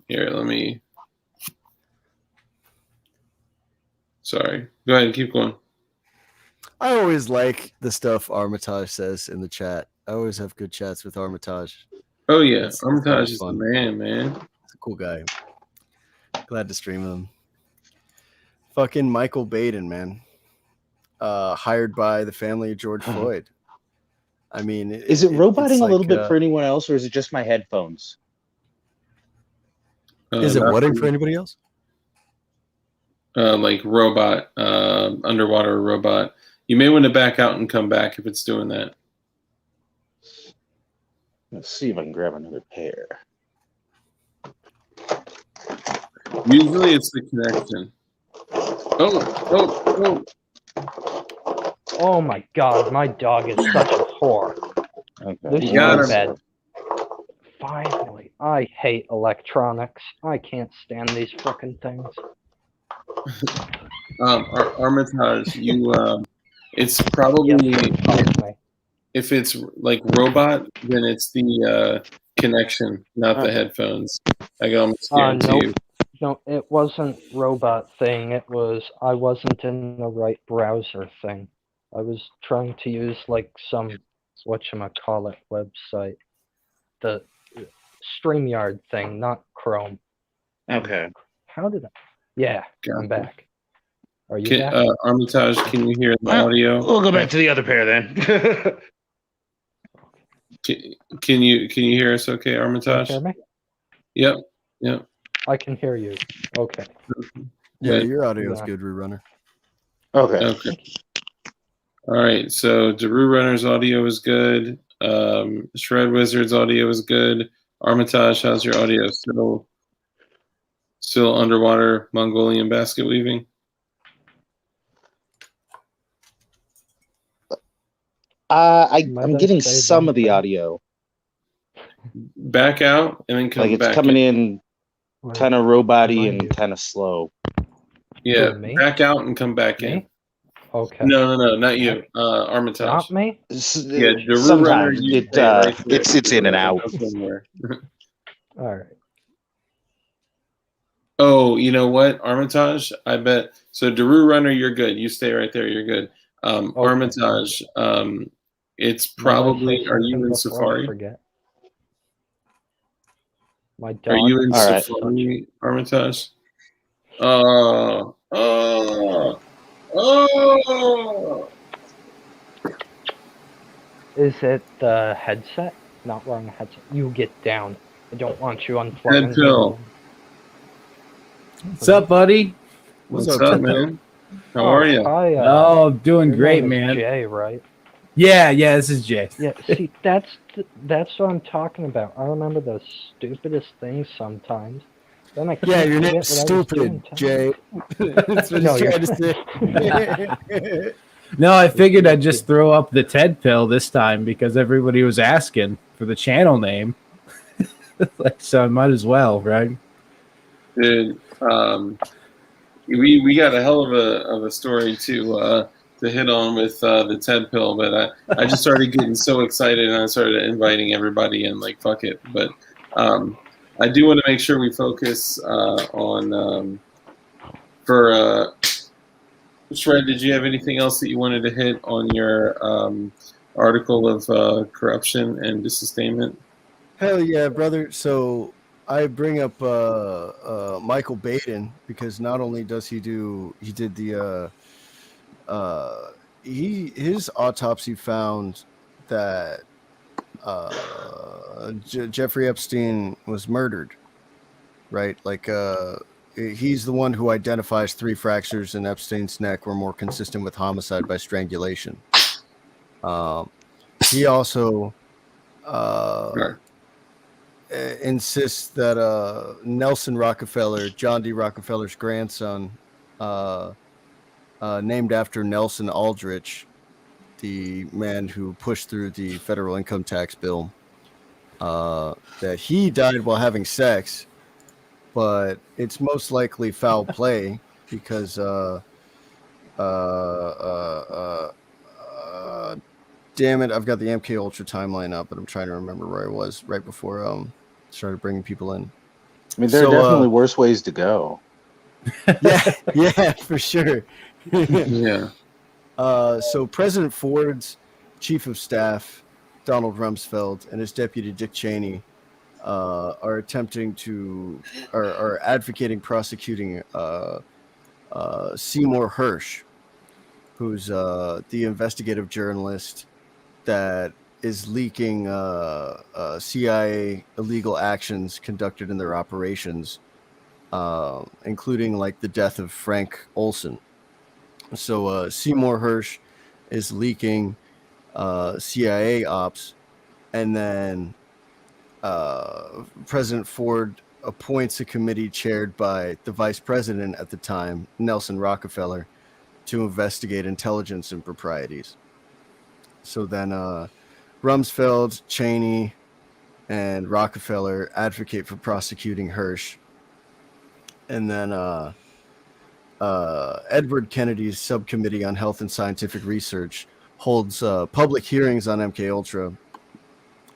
Here, let me. Sorry. Go ahead, keep going. I always like the stuff Armitage says in the chat. I always have good chats with Armitage. Oh, yeah. Armitage is the man. He's a cool guy. Glad to stream him. Fucking Michael Baden, man. Hired by the family of George Floyd. I mean, is it roboting a little bit for anyone else, or is it just my headphones? Is it whatting for anybody else? Like robot, underwater robot. You may want to back out and come back if it's doing that. Let's see if I can grab another pair. Usually it's the connection. Oh. Oh my god, my dog is such a whore. Okay. This is my bed. Finally. I hate electronics. I can't stand these frickin' things. Armitage, you it's probably if it's like robot, then it's the connection, not the headphones. I can almost guarantee you. No, it wasn't robot thing. It was I wasn't in the right browser thing. I was trying to use like some whatchamacallit website. The StreamYard thing, not Chrome. Okay. How did I? Yeah, I'm back. Are you back? Armitage, can you hear the audio? We'll go back to the other pair then. Can you hear us okay, Armitage? Can you Yep. hear me? I can hear you. Okay. Yeah, your audio is good, Runner. Okay. All right, so Daru Runner's audio is good. Shred Wizard's audio is good. Armitage, how's your audio? Still underwater Mongolian basket weaving? I'm I getting say some one of the thing? audio. Back out and then come Like it's back coming in. in Wait, kind of am robot-y I and muted? kind of slow. Yeah, Who, me? back out and come back in. Me? Okay. No, not you. Armitage. Not me? Yeah, Daru Runner, Sometimes you stay right there. it's in and Don't out. go anywhere. All right. Oh, you know what, Armitage? I bet. So Daru Runner, you're good. You stay right there. You're good. Okay. Armitage, it's Might I say probably. Are you something in before I Safari? forget? My dog. Are you in All right. Safari, Armitage? Oh, oh, oh. Is it the headset? Not wearing a headset. You get down. I don't want you Head unplugging. pill. What's up, buddy? What's up, up, Ted? man? How are you? Hi, Oh, doing your great, name is man. Jay, right? Yeah, this is Jay. Yeah. See, that's what I'm talking about. I remember the stupidest things sometimes. Then I can't Yeah, your forget name's what I was stupid, doing. Jay. That's what No, he's you're- trying to say. No, I figured I'd just throw up the Ted pill this time because everybody was asking for the channel name. So I might as well, right? Dude, we got a hell of a story to hit on with the Ted pill, but I just started getting so excited and I started inviting everybody in. Like fuck it, but I do want to make sure we focus on for. Shred, did you have anything else that you wanted to hit on your article of corruption and dissustainment? Hell yeah, brother. So I bring up Michael Baden because not only does he did the his autopsy found that Jeffrey Epstein was murdered, right? Like he's the one who identifies 3 fractures in Epstein's neck were more consistent with homicide by strangulation. He also insists that Nelson Rockefeller, John D. Rockefeller's grandson, named after Nelson Aldrich, the man who pushed through the federal income tax bill, that he died while having sex, but it's most likely foul play because damn it, I've got the MK Ultra timeline up, but I'm trying to remember where I was right before started bringing people in. I mean, there are definitely worse ways to go. Yeah, for sure. Yeah. So President Ford's chief of staff, Donald Rumsfeld, and his deputy Dick Cheney are advocating prosecuting Seymour Hersh, who's the investigative journalist that is leaking CIA illegal actions conducted in their operations, including like the death of Frank Olson. So Seymour Hersh is leaking CIA ops, and then President Ford appoints a committee chaired by the vice president at the time, Nelson Rockefeller, to investigate intelligence improprieties. So then Rumsfeld, Cheney, and Rockefeller advocate for prosecuting Hersh. And then Edward Kennedy's subcommittee on health and scientific research holds public hearings on MKUltra,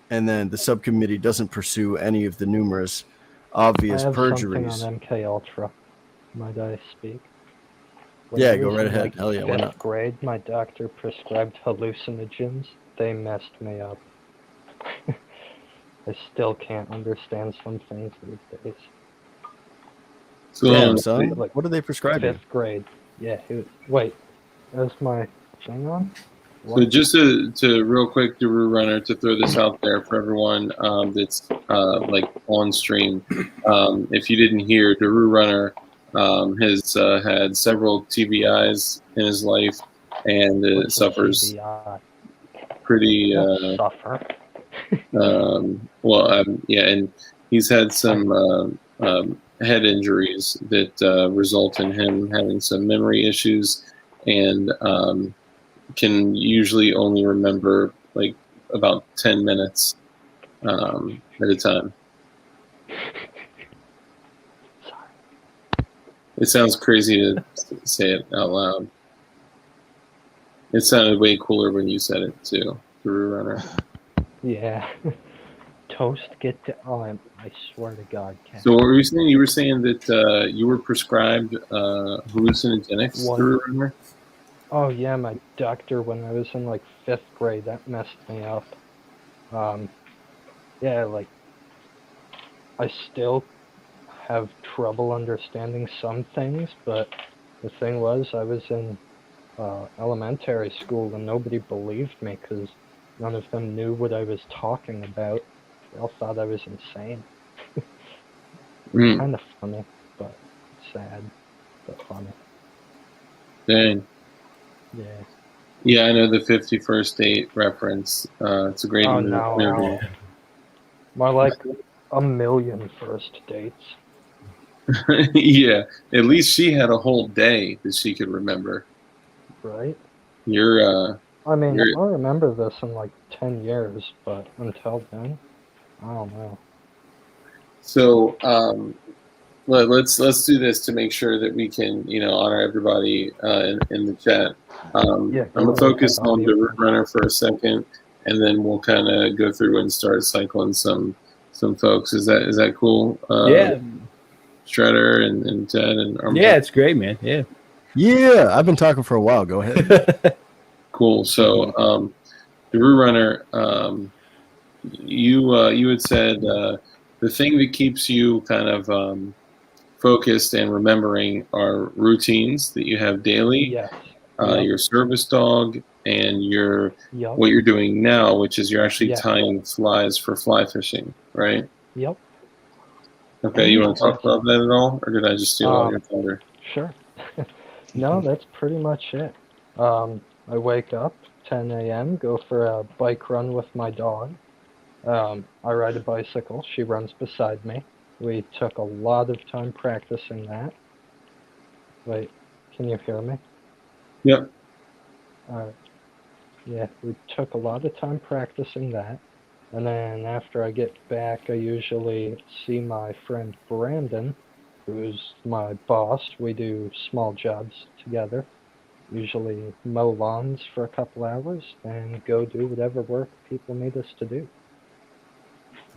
and then the subcommittee doesn't pursue any of the numerous obvious I have perjuries. something on MK Ultra. Might I speak? When Yeah, I go was right in, ahead. like, Hell yeah, why 5th not? grade, my doctor prescribed hallucinogens. They messed me up. I still can't understand some things these days. So, Damn, son. like, What are they prescribing? 5th grade. Yeah. Wait. Is my thing on? So just to real quick, Daru Runner, to throw this out there for everyone that's like on stream. If you didn't hear, Daru Runner has had several TBIs in his life and What's a suffers TBI? pretty Suffer. yeah, and he's had some head injuries that result in him having some memory issues and can usually only remember like about 10 minutes at a time. It sounds crazy to say it out loud. It sounded way cooler when you said it too, the Rue Runner. Yeah. Toast get to. Oh, I swear to God, Ken. So what were you saying? You were saying that you were prescribed hallucinogenics, the Rue Runner? Oh yeah, my doctor when I was in like 5th grade, that messed me up. Yeah, like I still have trouble understanding some things, but the thing was I was in elementary school and nobody believed me because none of them knew what I was talking about. They all thought I was insane. It's kind of funny, but sad, but funny. Dang. Yeah. Yeah, I know the 51st Date reference. It's a great Oh movie. no. More like a million first dates. Yeah, at least she had a whole day that she could remember. Right? You're I mean, you're I'll remember this in like 10 years, but until then, I don't know. so let's do this to make sure that we can honor everybody in the chat. Yeah, I'm gonna go focus ahead, on the audio. Root Runner for a second, and then we'll kind of go through and start cycling some folks. Is that cool? Yeah. Shredder and Ted and Armstrong? Yeah, it's great, man. Yeah. Yeah, I've been talking for a while. Go ahead. Cool. So the Root Runner, you had said the thing that keeps you kind of focused and remembering are routines that you have daily, Yes. your service dog, and Yup. what you're doing now, which is you're actually Yeah. tying flies for fly fishing, right? Yep. Okay, you want to talk about that at all, or did I just steal all your thunder? Sure. No, that's pretty much it. I wake up 10 a.m., go for a bike run with my dog. I ride a bicycle. She runs beside me. We took a lot of time practicing that. Wait, can you hear me? Yep. Yeah, we took a lot of time practicing that. And then after I get back, I usually see my friend Brandon, who's my boss. We do small jobs together. Usually mow lawns for a couple hours and go do whatever work people need us to do.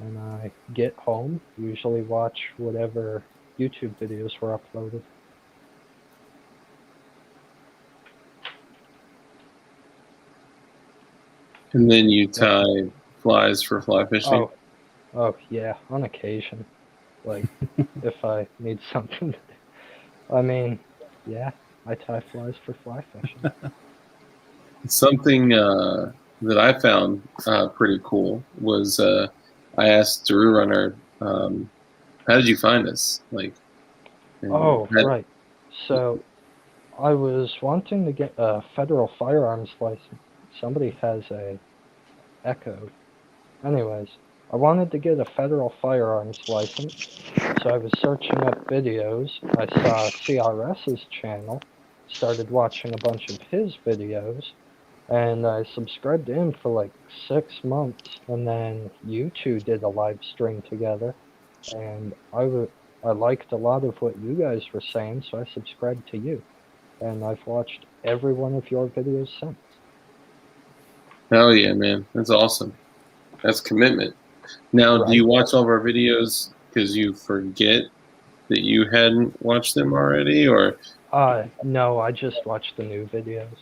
And I get home, usually watch whatever YouTube videos were uploaded. And then you tie flies for fly fishing. Oh yeah, on occasion. Like, if I need something to do. I mean, yeah, I tie flies for fly fishing. Something that I found pretty cool was I asked Drew Runner, "How did you find us?" Like, Right. So, I was wanting to get a federal firearms license. Somebody has a Echo. Anyways, I wanted to get a federal firearms license, so I was searching up videos. I saw CRS's channel, started watching a bunch of his videos, and I subscribed to him for like 6 months, and then you two did a live stream together, and I liked a lot of what you guys were saying, so I subscribed to you, and I've watched every one of your videos since. hell yeah, man, that's awesome. That's commitment. Now, do you watch all of our videos because you forget that you hadn't watched them already, or? No, I just watch the new videos.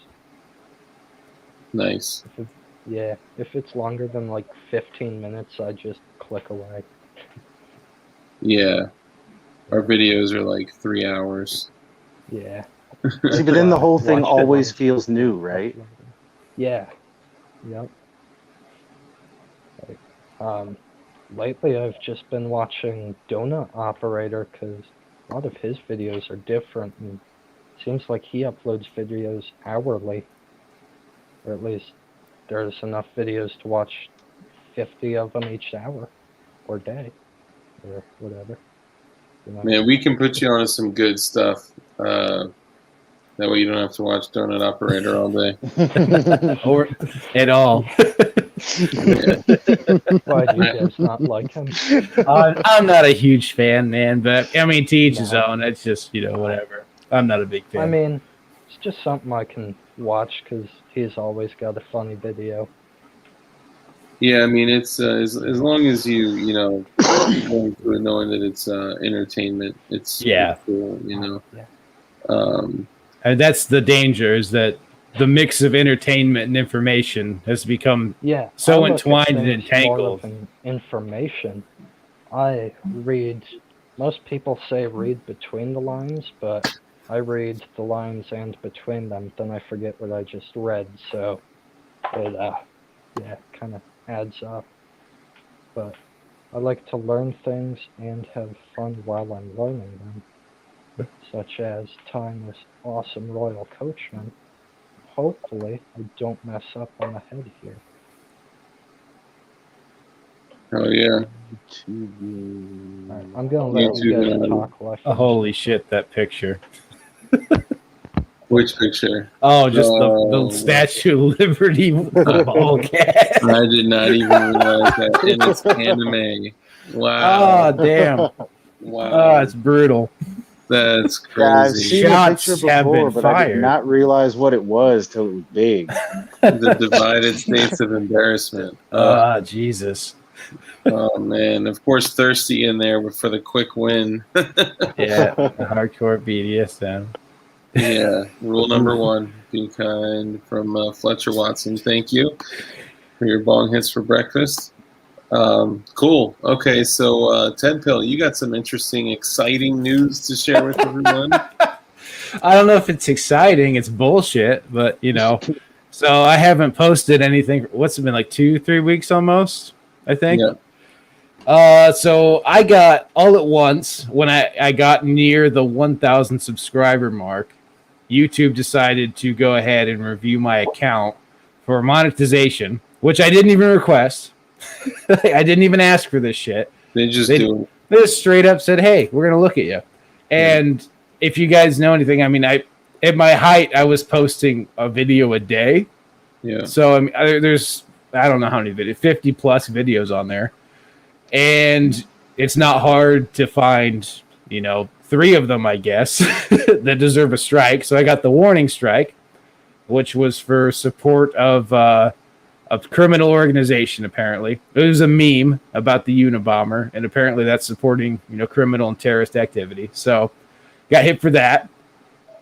Nice. If it's longer than like 15 minutes, I just click away. Yeah, our videos are like 3 hours. Yeah. See, but then the whole thing always feels new, right? Yeah. Yep. Lately I've just been watching Donut Operator because a lot of his videos are different, and it seems like he uploads videos hourly, or at least there's enough videos to watch 50 of them each hour or day or whatever. Man, we can put you on some good stuff. That way you don't have to watch Donut Operator all day. Or at all. Why do you guys not like him? I'm not a huge fan, man, but I mean, to each his No. own. It's just, whatever. I'm not a big fan. I mean, it's just something I can watch because he's always got a funny video. Yeah, I mean, it's as long as you know, going through it knowing that it's entertainment. It's cool, Yeah. And that's the danger, is that the mix of entertainment and information has become so I look at entwined and things entangled. more of an information. I read. Most people say read between the lines, but I read the lines and between them. Then I forget what I just read. So it kind of adds up. But I like to learn things and have fun while I'm learning them. Such as tying this awesome royal coachman. Hopefully, I don't mess up on the head here. Oh yeah. Right, I'm gonna let you guys talk. While I Holy shit, that picture. Which picture? Oh, just the Statue of Liberty ball cat. I did not even realize that. And it's anime. Wow. Oh, damn. Wow. Oh, it's brutal. That's Yeah, I've crazy. seen the Shots picture have before, been but I did fired. not realize what it was till it was big. The divided states of embarrassment. Jesus. Oh man! Of course, Thirsty in there for the quick win. Yeah, hardcore BDSM. Yeah. Rule number 1: be kind. From Fletcher Watson. Thank you for your bong hits for breakfast. Cool. Okay, so Ted Pill, you got some interesting, exciting news to share with everyone. I don't know if it's exciting. It's bullshit, but So I haven't posted anything. What's it been, like 2-3 weeks almost? I think. Yeah. So I got all at once when I got near the 1,000 subscriber mark. YouTube decided to go ahead and review my account for monetization, which I didn't even request. I didn't even ask for this shit. They just They just straight up said, "Hey, we're gonna look at you." And if you guys know anything, I mean, at my height, I was posting a video a day. Yeah. So I mean, there's I don't know how many videos, 50 plus videos on there, and it's not hard to find, 3 of them, I guess, that deserve a strike. So I got the warning strike, which was for support of a criminal organization. Apparently, it was a meme about the Unabomber, and apparently that's supporting criminal and terrorist activity. So got hit for that.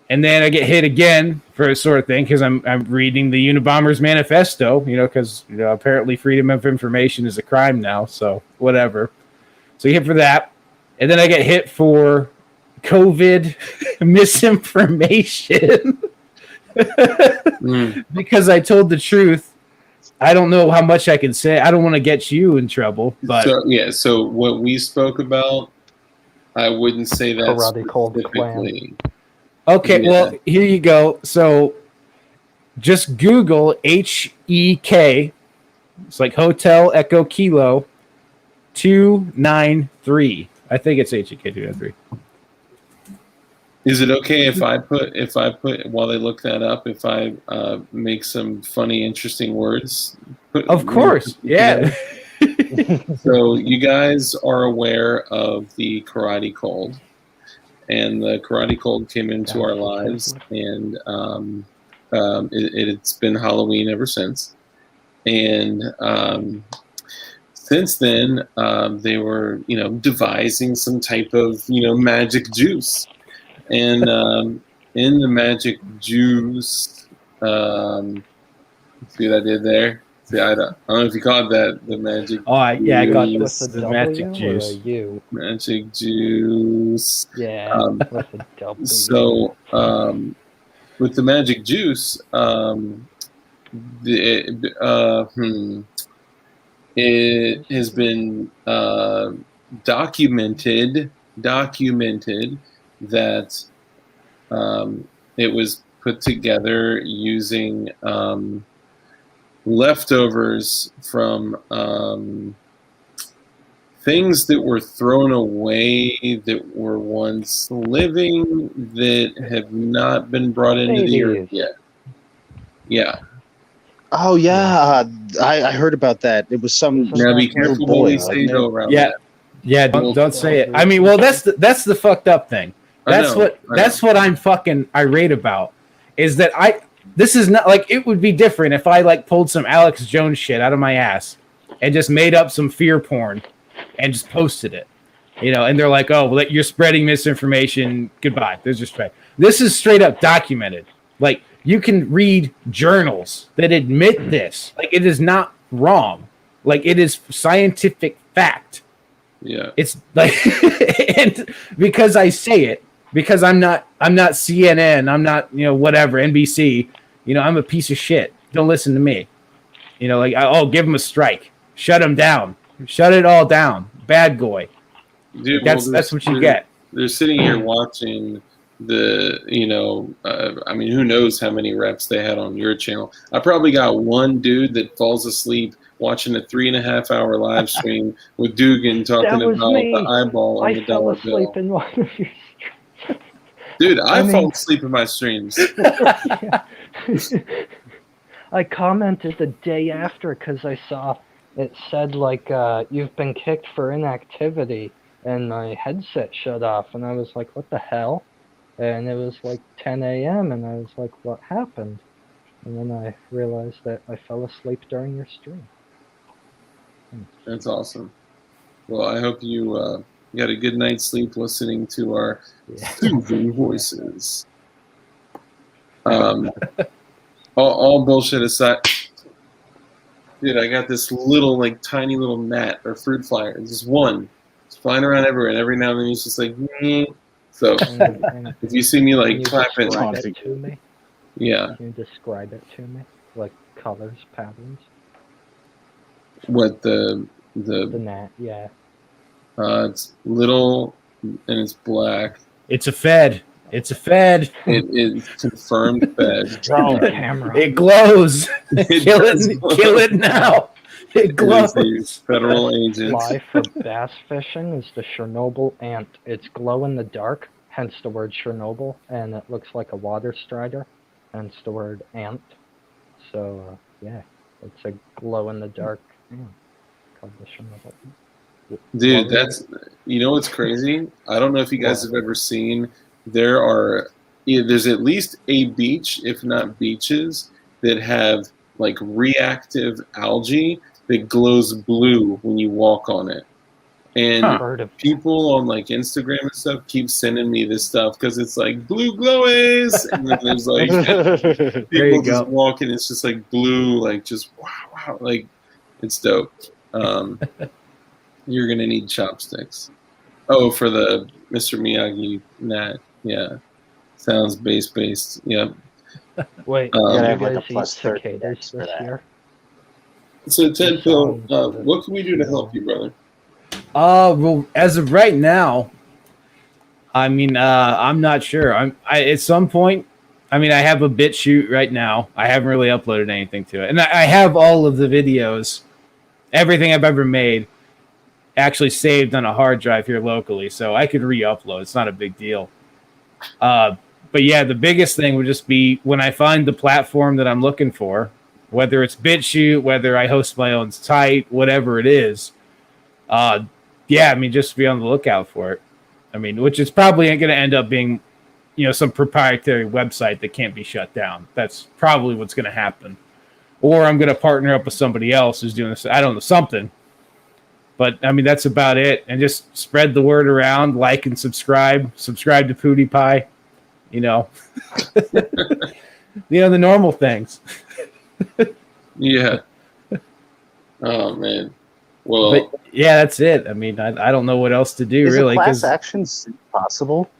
And then I get hit again for a sort of thing because I'm reading the Unabomber's manifesto, because apparently freedom of information is a crime now, so whatever. So you hit for that, and then I get hit for COVID misinformation because I told the truth. I don't know how much I can say. I don't want to get you in trouble, but So what we spoke about, I wouldn't say that Karate Cold specifically. Okay, well, here you go. So just Google HEK. It's like Hotel Echo Kilo 293. I think it's HEK 293. Is it okay if I put while they look that up, if I make some funny, interesting words? Of course, yeah. So you guys are aware of the Karate Cold, and the Karate Cold came into our lives, and it's been Halloween ever since. And since then, they were devising some type of magic juice. And in the magic juice, see what I did there? See, I don't know if you caught that, the magic. Oh, I got with the magic juice. Magic juice. Yeah, with a W. So, with the magic juice, it has been documented that it was put together using leftovers from things that were thrown away that were once living that have not been brought into the earth Babies. yet. Yeah. Oh yeah, I heard about that. It was some Isn't Now be that careful boy, what we wasn't say it? though around Yeah. that. Yeah, don't say it. I mean, well, that's the fucked up thing. That's what I'm fucking irate about. Is that this is not like, it would be different if I like pulled some Alex Jones shit out of my ass and just made up some fear porn and just posted it. You know, and they're like, oh, well, you're spreading misinformation. Goodbye. There's just straight. This is straight up documented. Like, you can read journals that admit this. Like, it is not wrong. Like, it is scientific fact. Yeah. It's like, and because I say it, because I'm not CNN, I'm not, whatever, NBC, I'm a piece of shit. Don't listen to me. Like, give him a strike. Shut him down. Shut it all down. Bad boy. Dude, That's what you get. They're sitting here watching the, I mean, who knows how many reps they had on your channel. I probably got one dude that falls asleep watching a 3.5 hour live stream with Dugan talking That was about me. the eyeball on the I fell dollar asleep bill. in one of your Dude, I mean- fall asleep in my streams. I commented the day after because I saw it said like you've been kicked for inactivity, and my headset shut off, and I was like, what the hell? And it was like 10 a.m. and I was like, what happened? And then I realized that I fell asleep during your stream. That's awesome. Well, I hope you got a good night's sleep listening to our soothing voices. All bullshit aside, dude, I got this little, like, tiny little gnat or fruit fly. It's just one. It's flying around everywhere, and every now and then it's just like, So, And if you see me, can like, you clapping, describe it to me? yeah. Can you describe it to me? Like colors, patterns? What The gnat, yeah. it's little and it's black. It's a Fed. It's a Fed. It is confirmed fed. Camera. It glows. It Kill does it. glow. Kill it now. It glows. It is a federal agent. Fly for bass fishing is the Chernobyl ant. It's glow in the dark, hence the word Chernobyl, and it looks like a water strider, hence the word ant. So, yeah, it's a glow in the dark ant called the Chernobyl ant. Dude, that's, what's crazy? I don't know if you guys have ever seen, there's at least a beach, if not beaches, that have like reactive algae that glows blue when you walk on it. And Bird of people on like Instagram and stuff keep sending me this stuff because it's like blue glowies, and then there's like There people you just go. walking. It's just like blue, like just wow, like it's dope. You're gonna need chopsticks. Oh, for the Mr. Miyagi gnat, yeah, sounds based. Yep. Wait, You gotta you have, like, a guys eat plus 30 cicadas for this that. year? So Ted Phil, sounds- what can we do to help you, brother? Well, as of right now, I mean, I'm not sure. At some point, I mean, I have a BitChute right now. I haven't really uploaded anything to it, and I have all of the videos, everything I've ever made, actually saved on a hard drive here locally, so I could re-upload. It's not a big deal. But yeah, the biggest thing would just be when I find the platform that I'm looking for, whether it's BitChute, whether I host my own site, whatever it is. Yeah, I mean, just be on the lookout for it. I mean, which is probably going to end up being, some proprietary website that can't be shut down. That's probably what's going to happen. Or I'm going to partner up with somebody else who's doing this. I don't know, something. But, I mean, that's about it. And just spread the word around, like and subscribe. Subscribe to PewDiePie. The normal things. Yeah. Oh man. Well, But yeah, that's it. I mean, I don't know what else to do Is really. a class 'Cause action suit possible?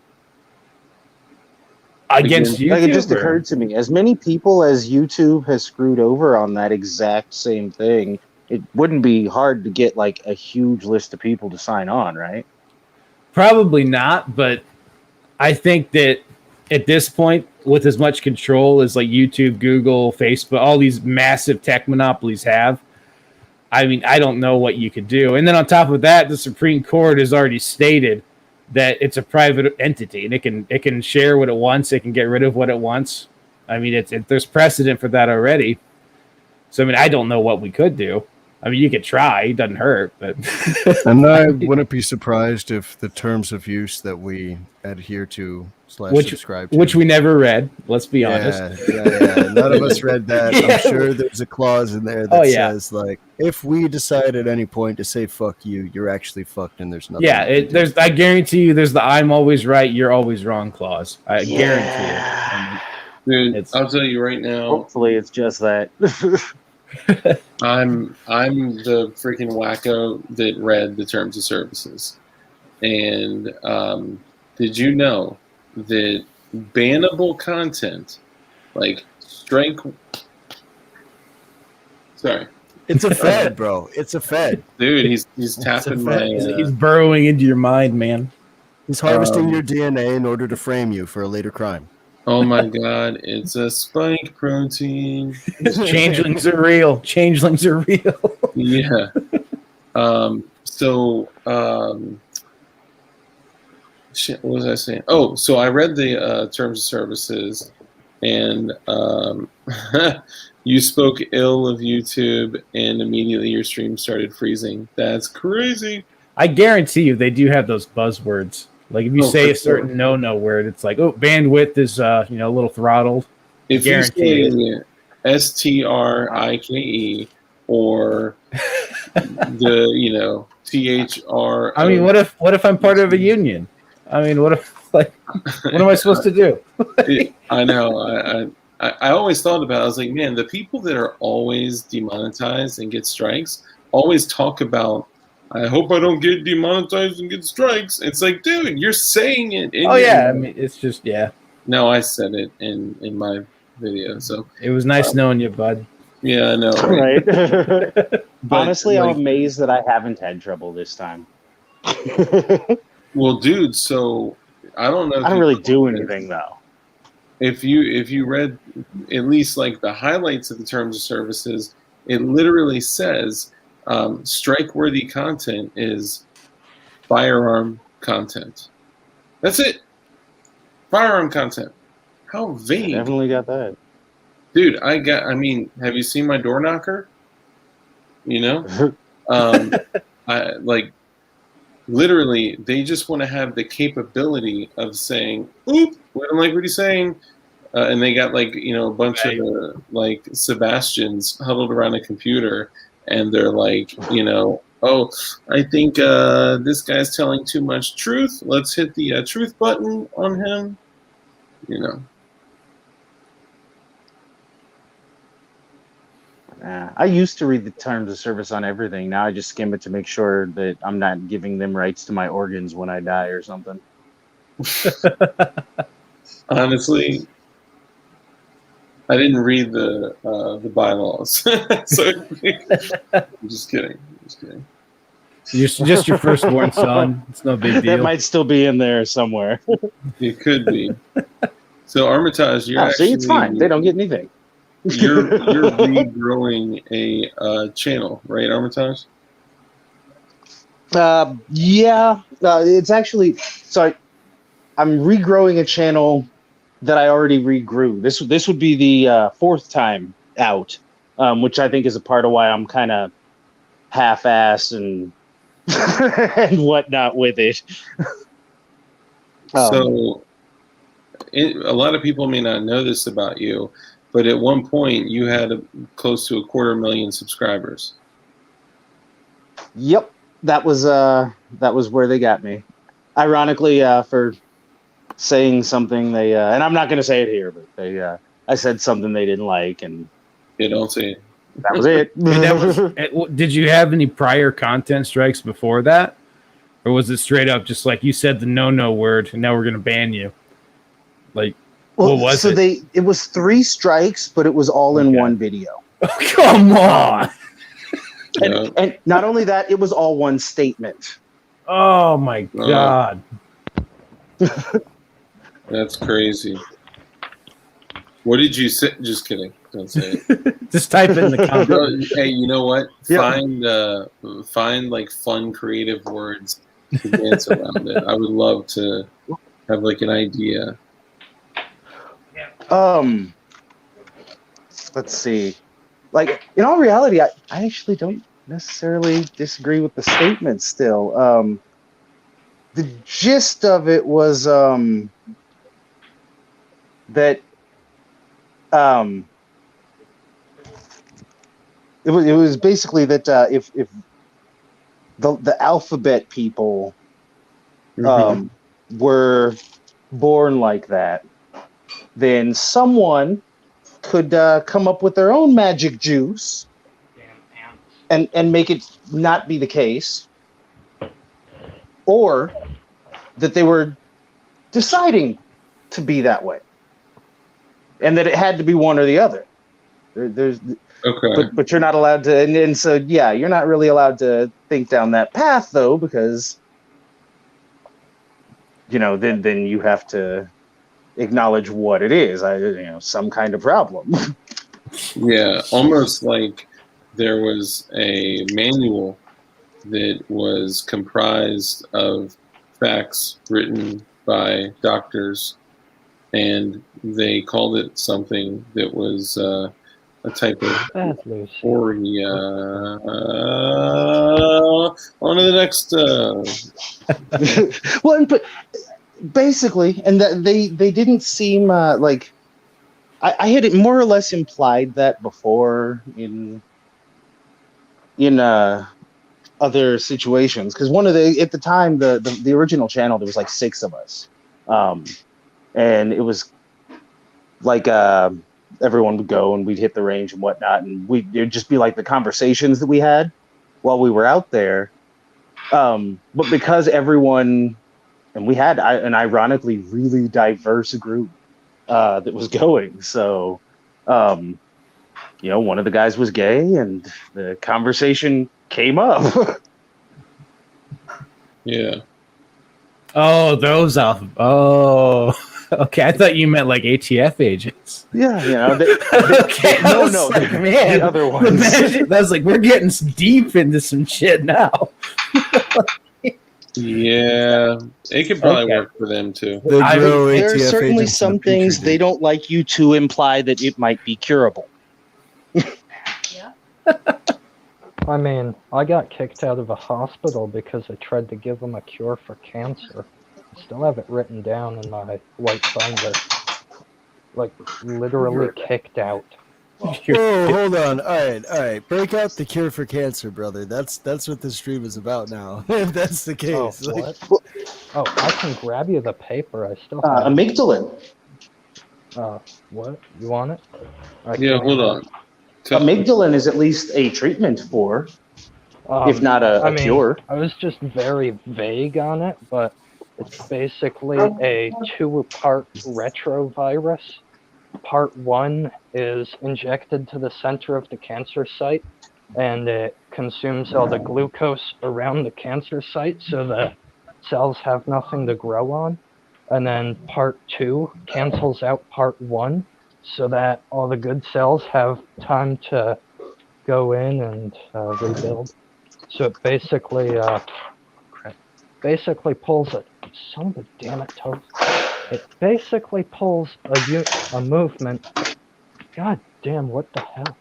against YouTube, Like, it just or- occurred to me, as many people as YouTube has screwed over on that exact same thing, it wouldn't be hard to get like a huge list of people to sign on, right? Probably not, but I think that at this point, with as much control as like YouTube, Google, Facebook, all these massive tech monopolies have, I mean, I don't know what you could do. And then on top of that, the Supreme Court has already stated that it's a private entity and it can share what it wants. It can get rid of what it wants. I mean, there's precedent for that already. So, I mean, I don't know what we could do. I mean, you could try. It doesn't hurt. But And I wouldn't be surprised if the terms of use that we adhere to / subscribe to, which we never read. Let's be honest. Yeah. None of us read that. I'm sure there's a clause in there that says, like, if we decide at any point to say "fuck you," you're actually fucked, and there's nothing. Yeah, I guarantee you, there's the "I'm always right, you're always wrong" clause. I guarantee it. I mean, Dude, I'll tell you right now. Hopefully, it's just that. I'm the freaking wacko that read the terms of services, and did you know that bannable content, like strike? Sorry, it's a Fed, bro. It's a Fed, dude. He's tapping my. He's burrowing into your mind, man. He's harvesting your DNA in order to frame you for a later crime. Oh my God! It's a spike protein. Changelings are real. Changelings are real. Yeah. Shit. What was I saying? Oh, so I read the terms of services, and you spoke ill of YouTube, and immediately your stream started freezing. That's crazy. I guarantee you, they do have those buzzwords. Like if you say a certain no word, it's like, oh, bandwidth is a little throttled. If you say STRIKE or the THR. I mean, what if I'm part of a union? I mean, what am I supposed to do? I know. I always thought about it. I was like, man, the people that are always demonetized and get strikes always talk about, I hope I don't get demonetized and get strikes. It's like, dude, you're saying it. I mean, it's just, No, I said it in my video. So it was nice knowing you, bud. Yeah, I know. Right. Honestly, I'm amazed that I haven't had trouble this time. Well, dude, so I don't know. I don't really do anything though. If you read at least like the highlights of the terms of services, it literally says strike-worthy content is firearm content. That's it. Firearm content. How vague. I definitely got that. Dude, I mean, have you seen my door knocker? I like literally they just want to have the capability of saying, oop, we don't like what he's saying. And they got like, a bunch of like Sebastians huddled around a computer, and they're like, oh, I think this guy's telling too much truth. Let's hit the truth button on him. I used to read the terms of service on everything. Now I just skim it to make sure that I'm not giving them rights to my organs when I die or something. Honestly, I didn't read the bylaws, so I'm just kidding. Just your firstborn son. It's no big deal. That might still be in there somewhere. It could be. So Armitage, you're actually. See, it's fine. They don't get anything. You're regrowing a channel, right, Armitage? It's actually I'm regrowing a channel that I already regrew. This would be the fourth time out, which I think is a part of why I'm kind of half-assed and and whatnot with it. So, a lot of people may not know this about you, but at one point you had close to 250,000 subscribers. Yep, that was where they got me. Ironically, for saying something they and I'm not going to say it here, but I said something they didn't like, and don't say it. That was it. Did you have any prior content strikes before that, or was it straight up just like you said the no word, and now we're going to ban you? Like, what was it? It was 3 strikes, but it was all in one video. Oh, come on. And not only that, it was all one statement. Oh my God. That's crazy. What did you say? Just kidding. Don't say it. Just type in the comment. Hey, you know what? Yeah. Find like fun, creative words to dance around it. I would love to have like an idea. Let's see. Like, in all reality, I actually don't necessarily disagree with the statement still. The gist of it was that it was basically that if the alphabet people were born like that, then someone could come up with their own magic juice and make it not be the case, or that they were deciding to be that way, and that it had to be one or the other. There's Okay. but you're not allowed to, and so yeah, you're not really allowed to think down that path though, because then you have to acknowledge what it is. Some kind of problem. Yeah, almost like there was a manual that was comprised of facts written by doctors, and they called it something that was a type of theory. On to the next. Well, but basically, and that they didn't seem like I had it more or less implied that before in other situations, because at the time the original channel, there was like 6 of us, and it was like everyone would go and we'd hit the range and whatnot, and it'd just be like the conversations that we had while we were out there, but because everyone, and we had an ironically really diverse group that was going, so one of the guys was gay and the conversation came up. Yeah. Oh, those off. Oh, okay. I thought you meant like ATF agents. Yeah, Okay, no, like, man, the other ones. I was like, we're getting deep into some shit now. Yeah, it could probably work for them too. There are certainly some things they don't like you to imply that it might be curable. I mean, I got kicked out of a hospital because I tried to give them a cure for cancer. I still have it written down in my white binder. Like, literally kicked out. Oh, hold on. All right. Break out the cure for cancer, brother. That's what this stream is about now. If that's the case. Oh, what? Oh, I can grab you the paper. I still have amygdalin. What? You want it? Yeah, hold on. Amygdalin is at least a treatment for, if not a cure. I was just very vague on it, but it's basically a 2-part retrovirus. Part 1 is injected to the center of the cancer site, and it consumes all the glucose around the cancer site, so the cells have nothing to grow on. And then Part 2 cancels out Part 1, so that all the good cells have time to go in and rebuild. So it basically pulls it. Son of a damn it, Toast. It basically pulls a movement. God damn, what the hell?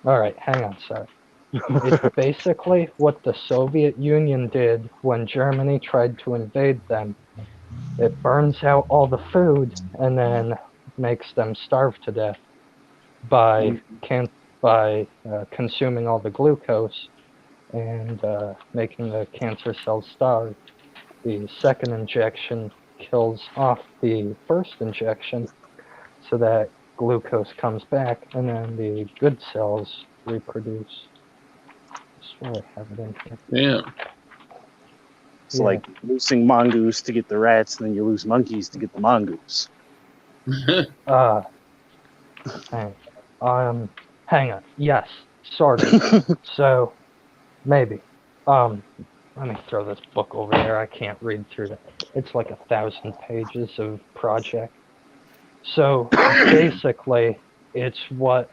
All right, hang on, sorry. It's basically what the Soviet Union did when Germany tried to invade them. It burns out all the food and then makes them starve to death by consuming all the glucose and making the cancer cells starve. The second injection kills off the first injection so that glucose comes back and then the good cells reproduce. I swear I have it in here. Yeah. It's like losing mongoose to get the rats, and then you lose monkeys to get the mongoose. Hang on. Yes, sort of. So, maybe. Let me throw this book over there. I can't read through it. It's like 1,000 pages of project. So basically, it's what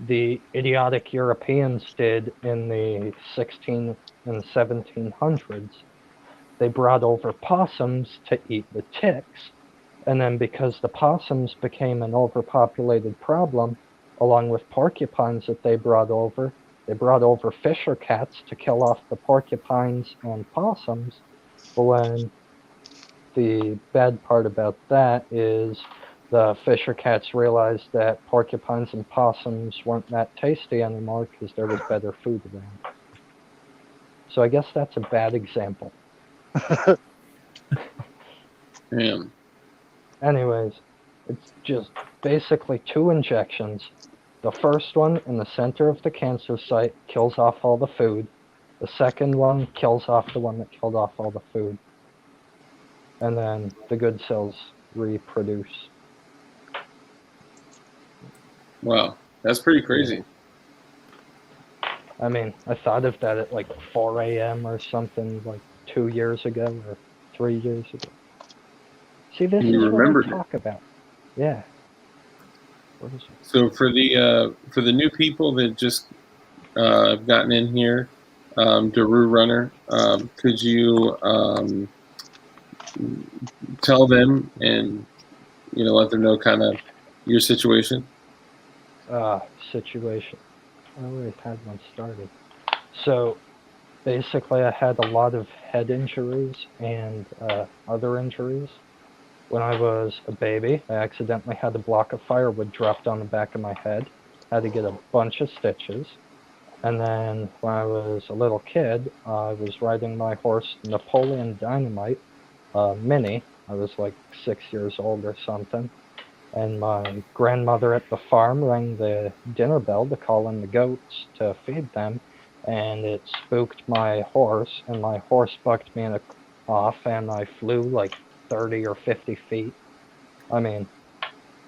the idiotic Europeans did in the 16 and 1700s. They brought over possums to eat the ticks, and then because the possums became an overpopulated problem, along with porcupines that they brought over fisher cats to kill off the porcupines and possums. But when the bad part about that is the fisher cats realized that porcupines and possums weren't that tasty anymore because there was better food around. So I guess that's a bad example. Damn. Anyways, it's just basically 2 injections. The first one in the center of the cancer site kills off all the food. The second one kills off the one that killed off all the food. And then the good cells reproduce. Wow, that's pretty crazy. I mean, I thought of that at like 4 a.m. or something like 2 years ago or 3 years ago. See, this You is what I remembered it. talk about. Yeah. What is it? So for the new people that just have gotten in here, Daru Runner, could you tell them and let them know kind of your situation? Situation. I already had one started. So basically, I had a lot of head injuries and other injuries. When I was a baby, I accidentally had a block of firewood dropped on the back of my head. Had to get a bunch of stitches. And then when I was a little kid, I was riding my horse Napoleon Dynamite Mini. I was like 6 years old or something. And my grandmother at the farm rang the dinner bell to call in the goats to feed them. And it spooked my horse, and my horse bucked me off, and I flew like 30 or 50 feet. I mean,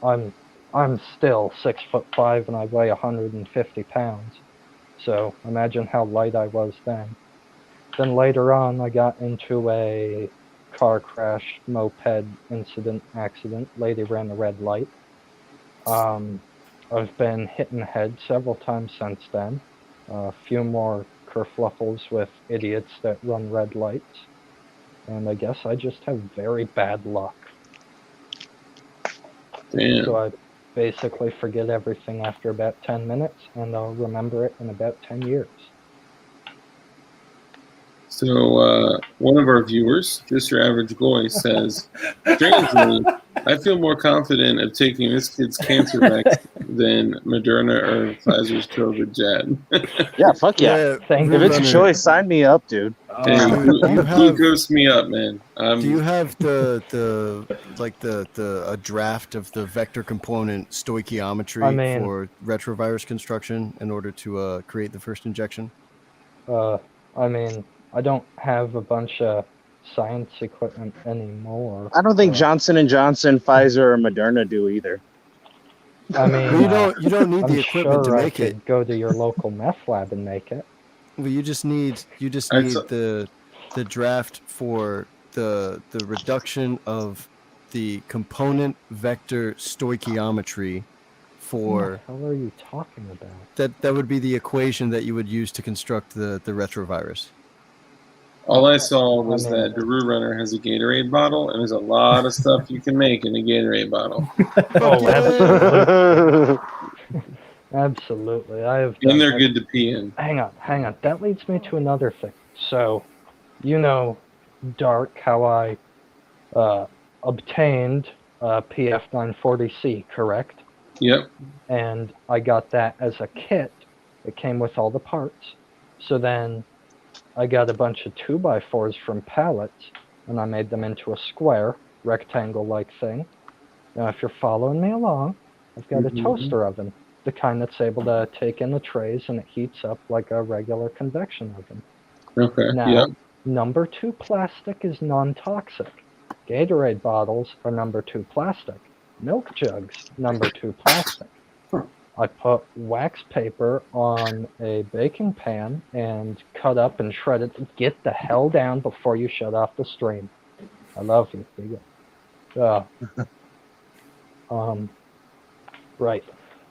I'm still 6'5" and I weigh 150 pounds. So imagine how light I was then. Then later on, I got into a car crash, moped accident. Lady ran a red light. I've been hit in the head several times since then. A few more kerfluffles with idiots that run red lights. And I guess I just have very bad luck. Damn. So I basically forget everything after about 10 minutes, and I'll remember it in about 10 years. So one of our viewers, Just Your Average Goy, says, strangely, I feel more confident of taking this kid's cancer vaccine than Moderna or Pfizer's COVID jab. Yeah, fuck yeah. Thank If you. it's a choice, sign me up, dude. Hey, you have- ghost me up, man. Do you have a draft of the vector component stoichiometry for retrovirus construction in order to create the first injection? I mean, I don't have a bunch of science equipment anymore. I don't think Johnson & Johnson, Pfizer, or Moderna do either. I mean, you don't need I'm the equipment sure to make I could go to your local meth lab and make it. Well, you just need the draft for the reduction of the component vector stoichiometry for. What the hell are you talking about? That would be the equation that you would use to construct the retrovirus. All I saw was that Daru Runner has a Gatorade bottle, and there's a lot of stuff you can make in a Gatorade bottle. Oh, absolutely. I have. And they're good to pee in. Hang on. That leads me to another thing. So, Dark, how I obtained PF940C, correct? Yep. And I got that as a kit. It came with all the parts. So then I got a bunch of 2x4s from pallets, and I made them into a square, rectangle-like thing. Now, if you're following me along, I've got a toaster oven, the kind that's able to take in the trays, and it heats up like a regular convection oven. Okay. Now, number 2 plastic is non-toxic. Gatorade bottles are number 2 plastic. Milk jugs, number 2 plastic. I put wax paper on a baking pan and cut up and shredded. Get the hell down before you shut off the stream. I love you. There you go. Right.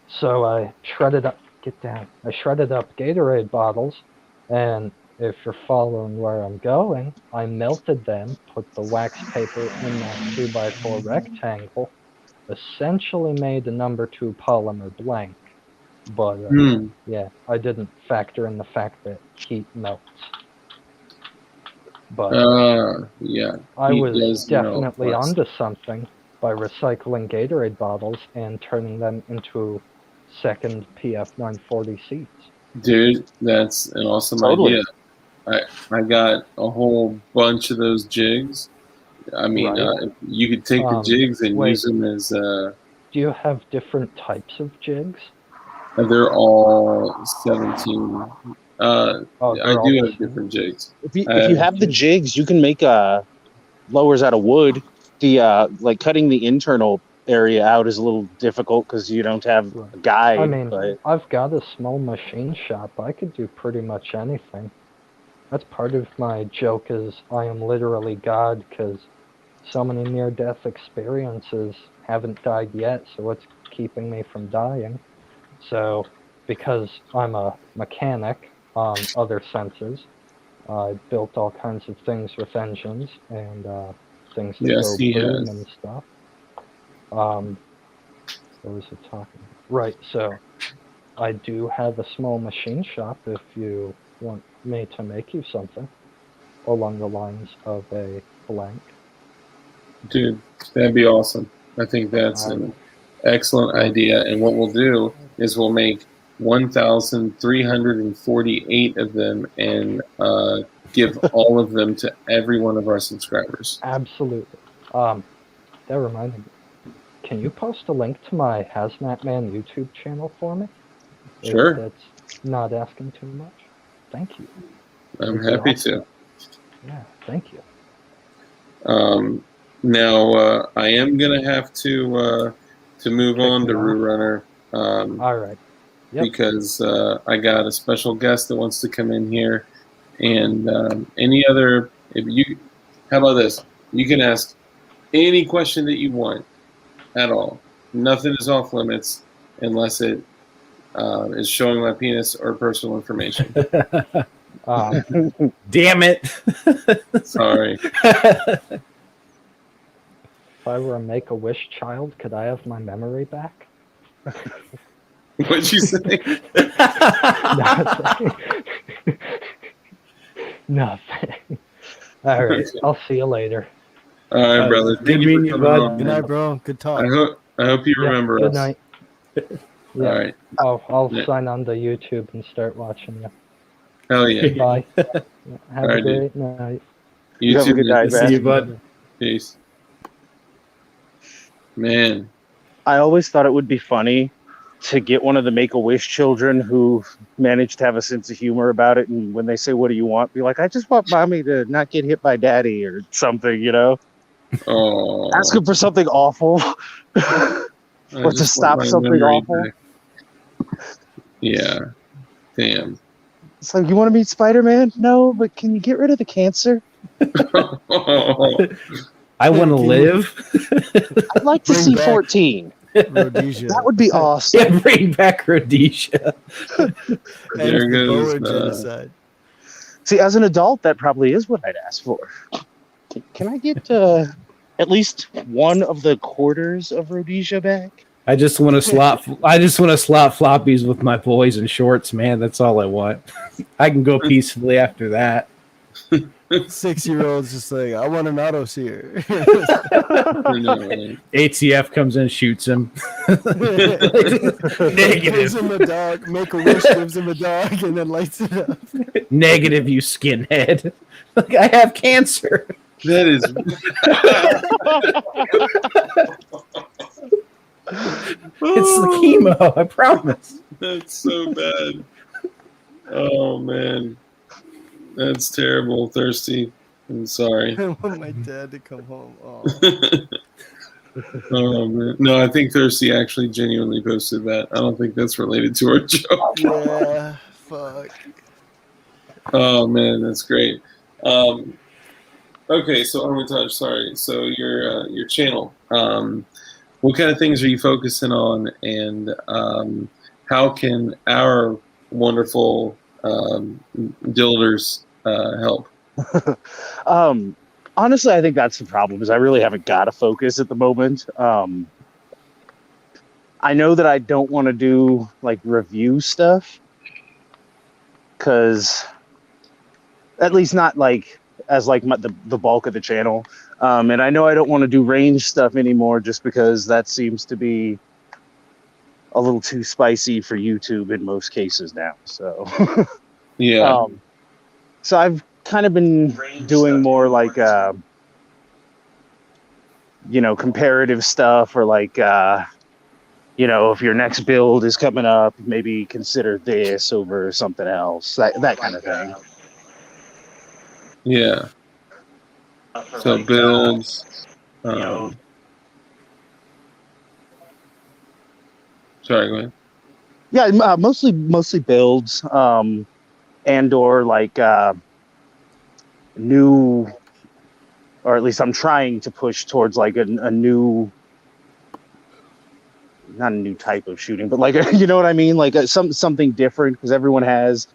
So I shredded up get down. I shredded up Gatorade bottles, and if you're following where I'm going, I melted them, put the wax paper in that 2x4 rectangle, essentially made a number 2 polymer blank. But yeah, I didn't factor in the fact that heat melts. But yeah. I Heat was does melt definitely plastic. onto something by recycling Gatorade bottles and turning them into second PF 940 seats. Dude, that's an awesome Totally. idea. I got a whole bunch of those jigs. I mean, Right. you could take the jigs and wait. use them as. Do you have different types of jigs? They're all 17. Oh, I they're all do the have same? different jigs. If you have the jigs, you can make lowers out of wood. The like cutting the internal area out is a little difficult because you don't have a guide. I mean, but I've got a small machine shop. I could do pretty much anything. That's part of my joke is I am literally God because so many near-death experiences haven't died yet, so what's keeping me from dying? So, because I'm a mechanic on other senses, I built all kinds of things with engines and things that Yes, go he boom has. and stuff. What was it talking about? Right, so I do have a small machine shop if you want me to make you something along the lines of a blank. Dude, that'd be awesome. I think that's an excellent idea. And what we'll do is we'll make 1,348 of them and give all of them to every one of our subscribers. Absolutely. That reminded me. Can you post a link to my Hazmat Man YouTube channel for me? Sure. If that's not asking too much. Thank you. I'm happy to. Yeah, thank you. Now, I am going to have to move on to Roo Runner. All right. Yep. Because I got a special guest that wants to come in here. And any other, how about this? You can ask any question that you want at all. Nothing is off limits unless it is showing my penis or personal information. Damn it. Sorry. If I were a Make-A-Wish child, could I have my memory back? What'd you say? Nothing. Nothing. All right. I'll see you later. All right, brother. Good meeting you, bud. Good night, bro. Good talk. I hope you remember good us. night. Yeah. All right. I'll sign on to YouTube and start watching you. Hell yeah. Bye. Have All a right, great dude. night. You have a good night, man. See you, bud. Peace. Man. I always thought it would be funny to get one of the Make-A-Wish children who managed to have a sense of humor about it, and when they say, "What do you want?" be like, "I just want mommy to not get hit by daddy," or something, you know? Oh. Ask him for something awful. Or to stop something awful. Back. Yeah. Damn. It's like, you want to meet Spider-Man? No, but can you get rid of the cancer? I want to live. I'd like to see 14. Rhodesia. That would be awesome. Yeah, bring back Rhodesia. There goes genocide. See, as an adult, that probably is what I'd ask for. Can I get at least one of the quarters of Rhodesia back? I just want to slot floppies with my boys in shorts, man. That's all I want. I can go peacefully after that. 6-year-old's just like, I want an auto sear. ATF comes in, shoots him. Negative. Gives him a dog. Make-A-Wish gives him a dog and then lights it up. Negative, you skinhead. Look, I have cancer. That is. It's the chemo, I promise. That's so bad. Oh man, that's terrible. Thirsty. I'm sorry. I want my dad to come home. Oh. Oh man, no, I think Thirsty actually genuinely posted that. I don't think that's related to our joke. Yeah, fuck. Oh man, that's great. Okay, so Armitage, sorry. So your channel. What kind of things are you focusing on, and how can our wonderful builders help? Honestly, I think that's the problem, is I really haven't got a focus at the moment. I know that I don't want to do like review stuff, because at least not like as like the bulk of the channel. And I know I don't want to do range stuff anymore, just because that seems to be a little too spicy for YouTube in most cases now. So Yeah. so I've kind of been doing more like comparative stuff, or like if your next build is coming up, maybe consider this over something else, that kind of thing. Yeah. So builds. Sorry, go ahead. Yeah, mostly builds, and or like new, or at least I'm trying to push towards like a new, not a new type of shooting, but like you know what I mean, like something different, because everyone has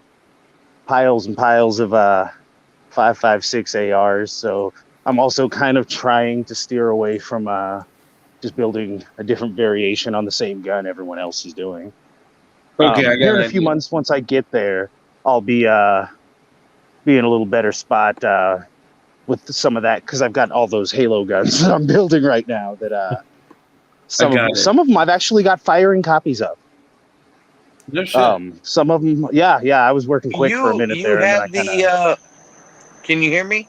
piles and piles of 5.56 ARs. So I'm also kind of trying to steer away from just building a different variation on the same gun everyone else is doing. Okay, I got here in an a few idea. months, once I get there, I'll be in a little better spot with some of that, because I've got all those Halo guns that I'm building right now. That some of them I've actually got firing copies of. No shit. Some of them, yeah. I was working quick for a minute You there, and then I have kind of. Can you hear me?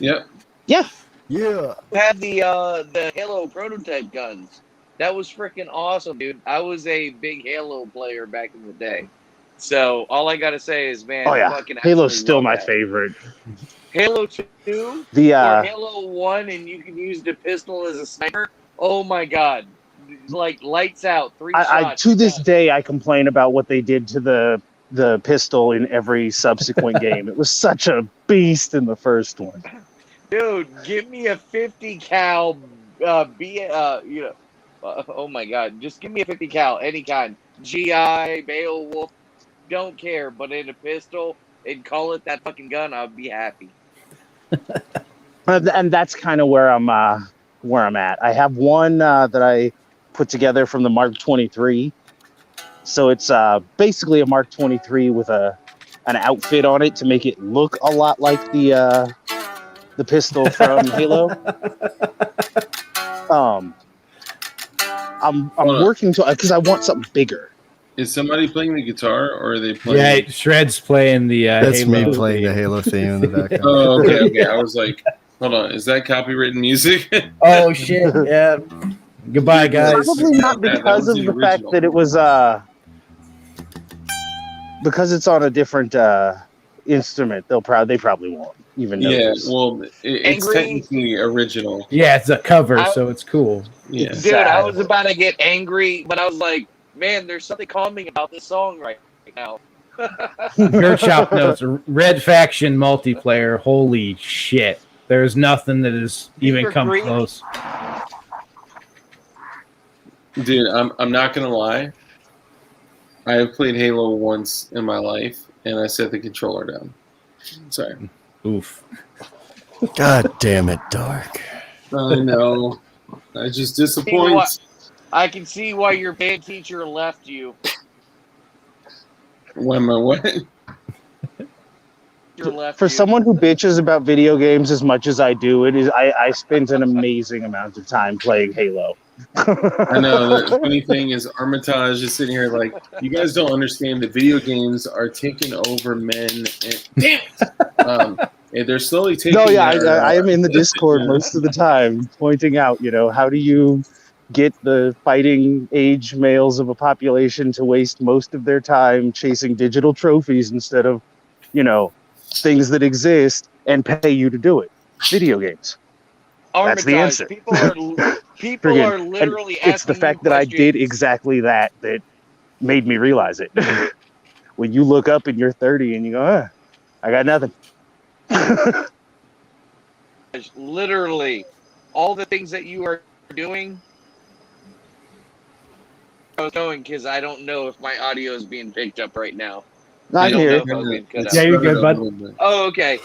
Yep. Yeah. Yeah. You have the Halo prototype guns. That was freaking awesome, dude. I was a big Halo player back in the day. So all I gotta say is, man, Oh yeah, fucking Halo's still love my that. favorite. Halo 2 The or Halo 1, and you can use the pistol as a sniper. Oh my god. Like lights out, 3 I shots. to this day I complain about what they did to the pistol in every subsequent game. It was such a beast in the first one. Dude, give me a 50 cal oh my god, just give me a 50 cal, any kind. GI, Beowulf, don't care, but in a pistol and call it that fucking gun, I'll be happy. And that's kind of where I'm at. I have one that I put together from the Mark 23. So it's basically a Mark 23 with an outfit on it to make it look a lot like the pistol from Halo. I'm working to, because I want something bigger. Is somebody playing the guitar, or are they playing? Yeah, Shred's playing the That's Halo me playing theme. the Halo theme in the background. Oh, okay. I was like, hold on, is that copywritten music? Oh shit! Yeah. Goodbye, guys. Probably not because of the fact that it was because it's on a different instrument. They probably won't even notice. Yeah, well, it's technically original. Yeah, it's a cover, so it's cool. Yeah, dude, I was about to get angry, but I was like, man, there's something calming about this song right now. Gertshop notes, Red Faction multiplayer. Holy shit! There's nothing that has even come close. Dude, I'm not gonna lie. I have played Halo once in my life, and I set the controller down. Sorry. Oof. God damn it, Dark. I know. I just disappoint. I can see why your band teacher left you. Why am I what? For someone who bitches about video games as much as I do, I spent an amazing amount of time playing Halo. I know. The funny thing is, Armitage is sitting here like, you guys don't understand that video games are taking over men. And, damn it! And they're slowly taking. No, yeah, I am in the Discord most of the time, pointing out, how do you get the fighting age males of a population to waste most of their time chasing digital trophies instead of, things that exist and pay you to do it? Video games. That's the answer. People are literally asking. It's the fact that I did exactly that made me realize it. When you look up and you're 30 and you go, I got nothing. Literally, all the things that you are doing, I was going because I don't know if my audio is being picked up right now. I don't hear know it. if I was being cut Yeah, out. you're good, bud. Oh, okay.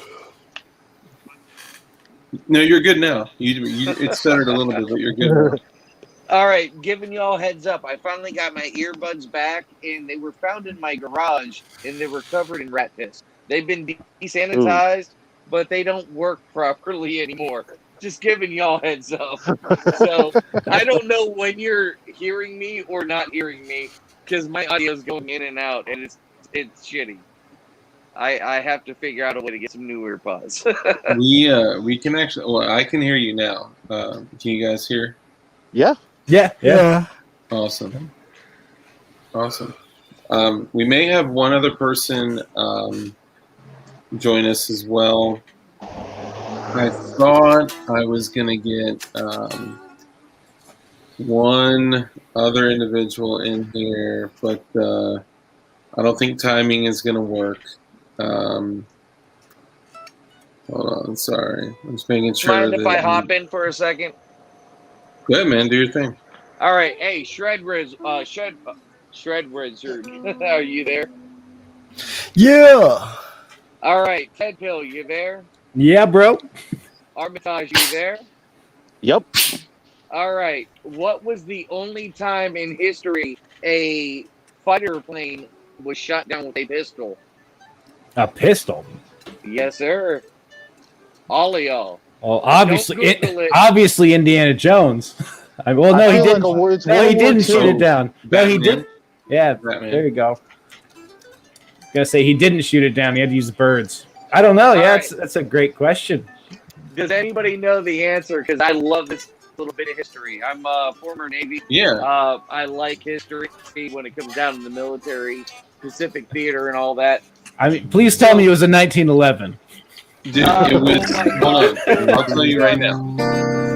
No, you're good now. It stuttered a little bit, but you're good now. All right, giving you all heads up. I finally got my earbuds back, and they were found in my garage, and they were covered in rat piss. They've been desanitized, but they don't work properly anymore. Just giving y'all heads up. So I don't know when you're hearing me or not hearing me, because my audio is going in and out, and it's shitty. I have to figure out a way to get some new earbuds. We can actually. Well, I can hear you now. Can you guys hear? Yeah. Yeah. Awesome. We may have one other person join us as well. I thought I was gonna get one other individual in here, but I don't think timing is gonna work. Hold on, sorry. I'm just making sure Mind that. if I hop in for a second? Good, man. Do your thing. All right, hey, Shred Wizard, are you there? Yeah. All right, Ted Pill, you there? Yeah, bro. Armitage, you there? Yep. All right, what was the only time in history a fighter plane was shot down with a pistol? A pistol. Yes, sir. All of y'all. Well, obviously, Don't Google it. obviously Indiana Jones. Well, no, I he feel didn't. like it's No, he World War didn't shoot II. it down. No, he Batman. did. Yeah, Batman. there you go. Gotta say he didn't shoot it down. He had to use the birds. I don't know. All Yeah, right. that's a great question. Does anybody know the answer? Because I love this little bit of history. I'm a former Navy. Yeah. I like history when it comes down to the military, Pacific Theater, and all that. I mean, please tell me it was in 1911. Dude, it was. Oh my Hold God. on. I'll tell you right now.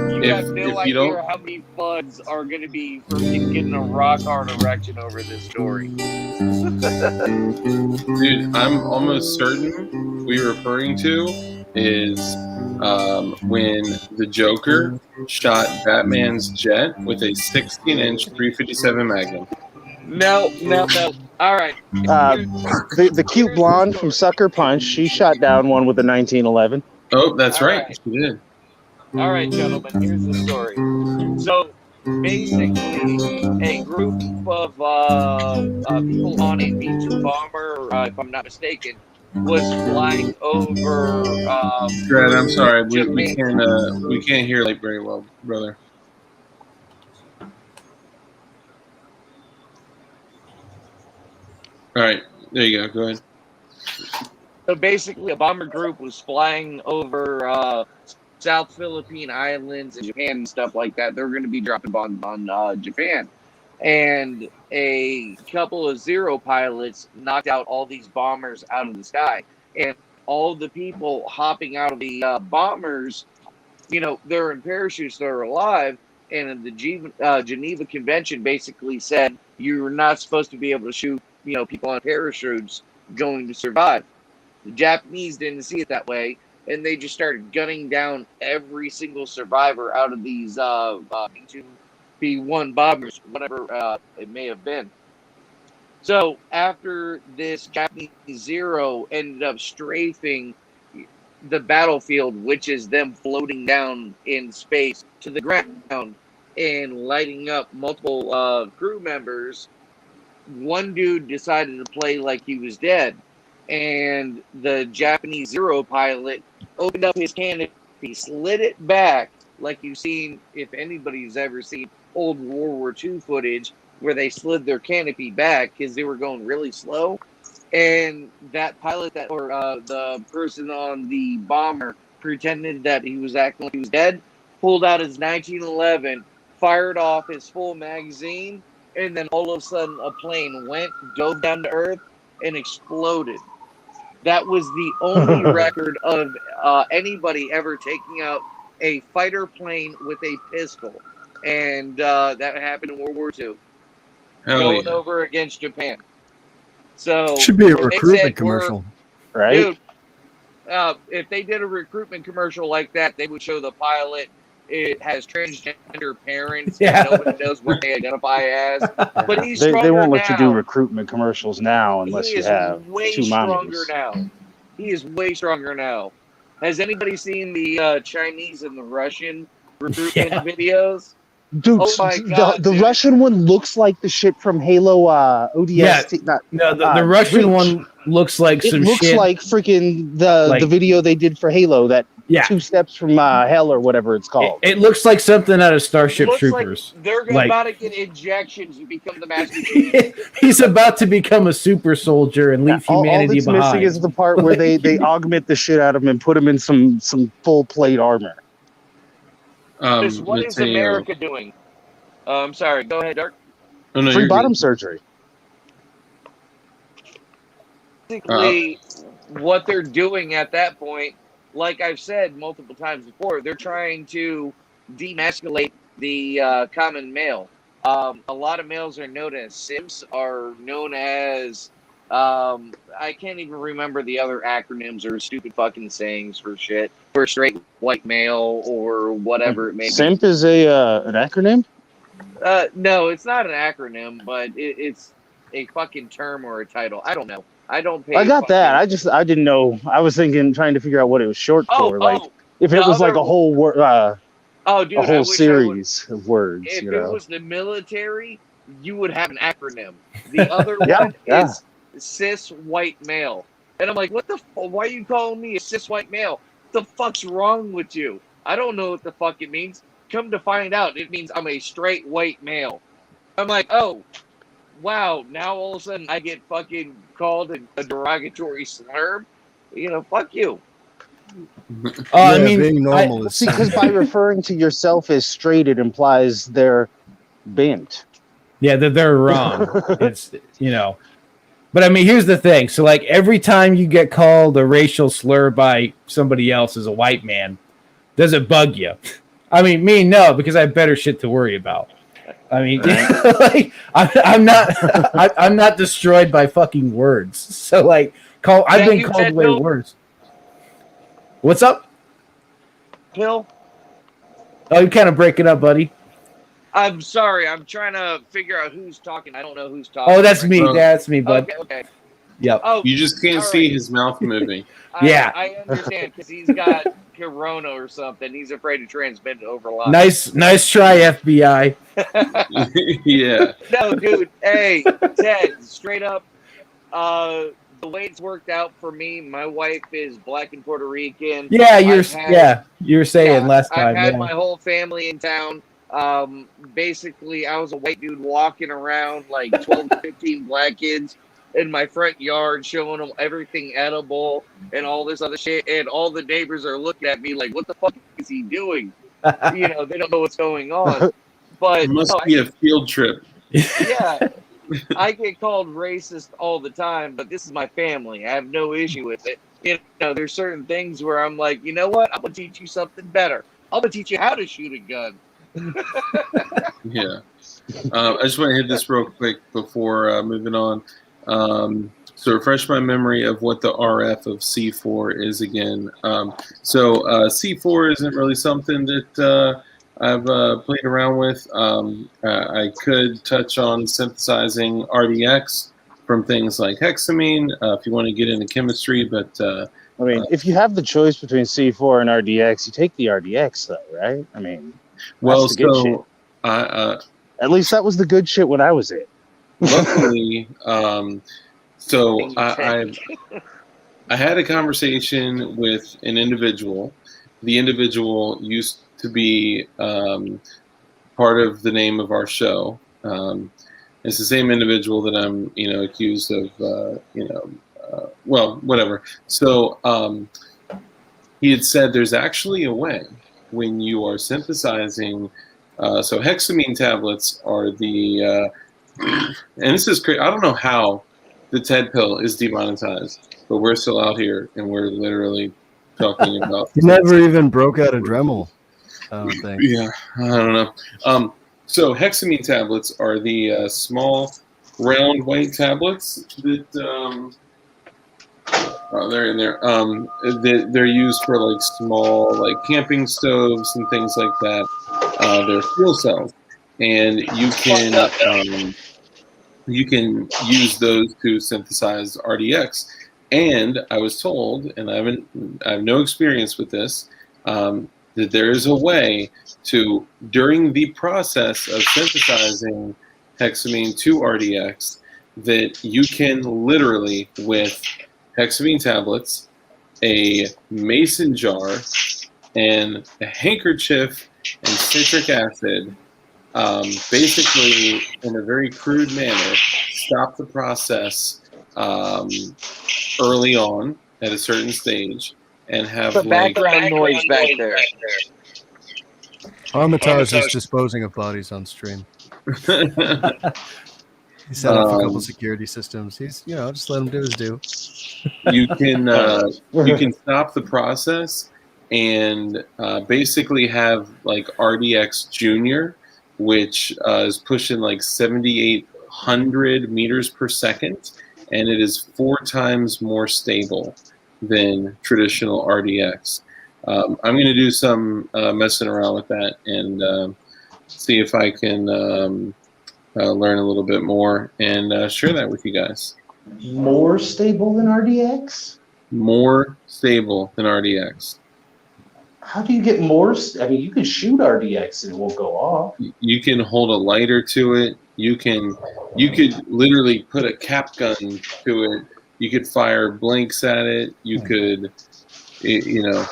You If- have no if you idea don't- how many floods are going to be freaking getting a rock hard erection over this story. Dude, I'm almost certain we're referring to is when the Joker shot Batman's jet with a 16-inch 357 Magnum. No. All right. The cute blonde from Sucker Punch, she shot down one with a 1911. Oh, that's All right. right. She did. All right, gentlemen, here's the story. So, basically, a group of people on a B-2 bomber, if I'm not mistaken, was flying over. Brad, I'm sorry. We Japan. can't hear like very well, brother. All right, there you go. Go ahead. So basically, a bomber group was flying over South Philippine Islands and Japan and stuff like that. They're going to be dropping bombs on Japan. And a couple of Zero pilots knocked out all these bombers out of the sky. And all the people hopping out of the bombers, they're in parachutes, they're alive. And the Geneva Convention basically said you're not supposed to be able to shoot, people on parachutes going to survive. The Japanese didn't see it that way, and they just started gunning down every single survivor out of these B-1 bombers, whatever it may have been. So after this, Japanese Zero ended up strafing the battlefield, which is them floating down in space to the ground and lighting up multiple crew members. One dude decided to play like he was dead, and the Japanese Zero pilot opened up his canopy, slid it back like you've seen, if anybody's ever seen old World War II footage where they slid their canopy back because they were going really slow. And that pilot the person on the bomber pretended that he was acting like he was dead, pulled out his 1911, fired off his full magazine, and then all of a sudden a plane dove down to earth, and exploded. That was the only record of anybody ever taking out a fighter plane with a pistol. And that happened in World War II. Hell Going yeah. over against Japan. So Should be a they said recruitment commercial. Right? Dude, if they did a recruitment commercial like that, they would show the pilot it has transgender parents. Yeah. And nobody knows what they identify as. But he's They stronger won't let you do now. recruitment commercials now unless He you is have way 2 stronger mommies. now. He is way stronger now. Has anybody seen the Chinese and the Russian recruitment Yeah. videos? Dude, Oh my God, the dude. Russian one looks like the shit from Halo ODST. Not, No, the Russian Reach. one looks like It some looks shit. like freaking the Like- video they did for Halo, that Yeah. 2 steps from hell or whatever it's called. It looks like something out of Starship Looks Troopers. like they're Like- about to get injections and become the Master Chief. He's about to become a super soldier and leave all humanity that's behind. missing is the part where they augment the shit out of him and put him in some full plate armor. What is Mateo. America doing? I'm sorry. Go ahead, Dark. Oh, no, Free you're bottom good. surgery. Basically, what they're doing at that point, like I've said multiple times before, they're trying to demasculate the common male. A lot of males are known as simps, are known as I can't even remember the other acronyms or stupid fucking sayings for shit for straight white male or whatever it may be. Simp is an acronym? No, it's not an acronym, but it's a fucking term or a title. I don't know. I don't pay. I got that. fucking- I didn't know. I was trying to figure out what it was short for. Like, if the it was like other- a whole word, oh, dude, a I whole wish I would- series of words. If You it know. was the military, you would have an acronym. The other Yeah, one yeah. is cis white male, and I'm like, what the? Why are you calling me a cis white male? What the fuck's wrong with you? I don't know what the fuck it means. Come to find out, it means I'm a straight white male. I'm like, oh, wow. Now all of a sudden I get fucking called a derogatory slur. You know, fuck you. I Yeah, mean, being normal is See, because by referring to yourself as straight, it implies they're bent. yeah, they're wrong. It's but I mean, here's the thing. So, like, every time you get called a racial slur by somebody else as a white man, does it bug you? I mean, me, no, because I have better shit to worry about. I mean, like, I'm not destroyed by fucking words. So, like, I've been you called said way no. worse. What's up? Pill. Oh, you kind of breaking up, buddy. I'm sorry. I'm trying to figure out who's talking. I don't know who's talking. Oh, that's right me. now. That's me, bud. Okay. Yep. Oh, You just can't all see right. his mouth moving. Yeah. I understand because he's got corona or something. He's afraid to transmit it over line. Nice try, FBI. Yeah. No, dude. Hey, Ted. Straight up. The way it's worked out for me, my wife is black and Puerto Rican. Yeah, you were saying Yeah, last time. I've had yeah. my whole family in town. Basically, I was a white dude walking around like 12 to 15 black kids in my front yard, showing them everything edible and all this other shit. And all the neighbors are looking at me like, what the fuck is he doing? You know, they don't know what's going on. But It must no, be a field trip. yeah, I get called racist all the time, but this is my family. I have no issue with it. You know, there's certain things where I'm like, you know what? I'm gonna teach you something better. I'm gonna teach you how to shoot a gun. Yeah. I just want to hit this real quick before moving on. So refresh my memory of what the RF of C4 is again. So C4 isn't really something that I've played around with. I could touch on synthesizing RDX from things like hexamine if you want to get into chemistry, but I mean, if you have the choice between C4 and RDX, you take the RDX, though, right? I mean, well, that's the good shit. so At least that was the good shit when I was in. luckily, so I had a conversation with an individual. The individual used to be part of the name of our show. It's the same individual that I'm, accused of, well, whatever. So he had said there's actually a way when you are synthesizing. So hexamine tablets are the, and this is crazy. I don't know how the TED pill is demonetized, but we're still out here and we're literally talking about. You never even broke out a Dremel, I don't think. Yeah, I don't know. So hexamine tablets are the small, round white tablets that. Oh, they're in there. They're used for like small, like camping stoves and things like that. They're fuel cells, and you can use those to synthesize RDX. And I was told, and I have no experience with this, that there is a way to, during the process of synthesizing hexamine to RDX, that you can literally, with hexamine tablets, a mason jar, and a handkerchief and citric acid, basically in a very crude manner, stop the process early on at a certain stage and have The background noise back there. Armitage is disposing of bodies on stream. He set off a couple security systems. He's, just let him do his due. you can stop the process and basically have like RDX Junior, which is pushing like 7,800 meters per second, and it is 4 times more stable than traditional RDX. I'm going to do some messing around with that and see if I can learn a little bit more and share that with you guys. More stable than RDX? More stable than RDX. How do you get more? I mean, you can shoot RDX and it won't go off. You can hold a lighter to it. You could literally put a cap gun to it. You could fire blanks at it. You could, yeah.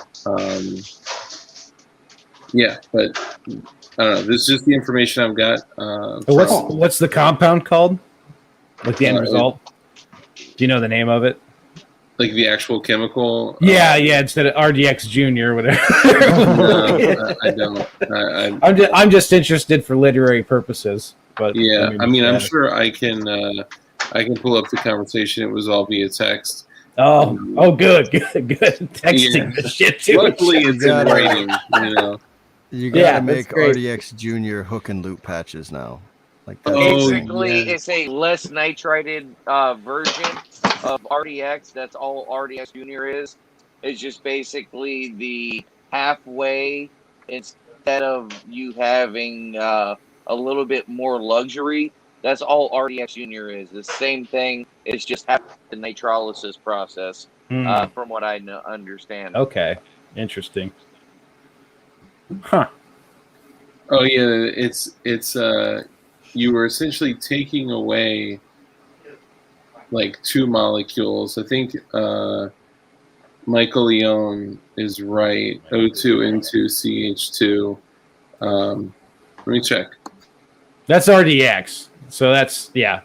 But I don't know. This is just the information I've got. What's the compound called? Like the end result? Do you know the name of it? Like the actual chemical? Yeah. Instead of RDX Junior, whatever. No, I don't. I'm just interested for literary purposes. But yeah, I'm sure I can pull up the conversation. It was all via text. Oh, good. Texting the shit too. Luckily, it's in writing. You gotta make RDX Junior hook and loop patches now. Like basically, it's a less nitrated version of RDX. That's all RDX Junior is. It's just basically the halfway. Instead of you having a little bit more luxury, that's all RDX Junior is. The same thing. It's just the nitrolysis process, from what I understand. Okay, interesting. Huh. Oh yeah, it's you were essentially taking away like 2 molecules. I think Michael Leone is right. O2 into CH2. Let me check. That's RDX. So that's Yeah,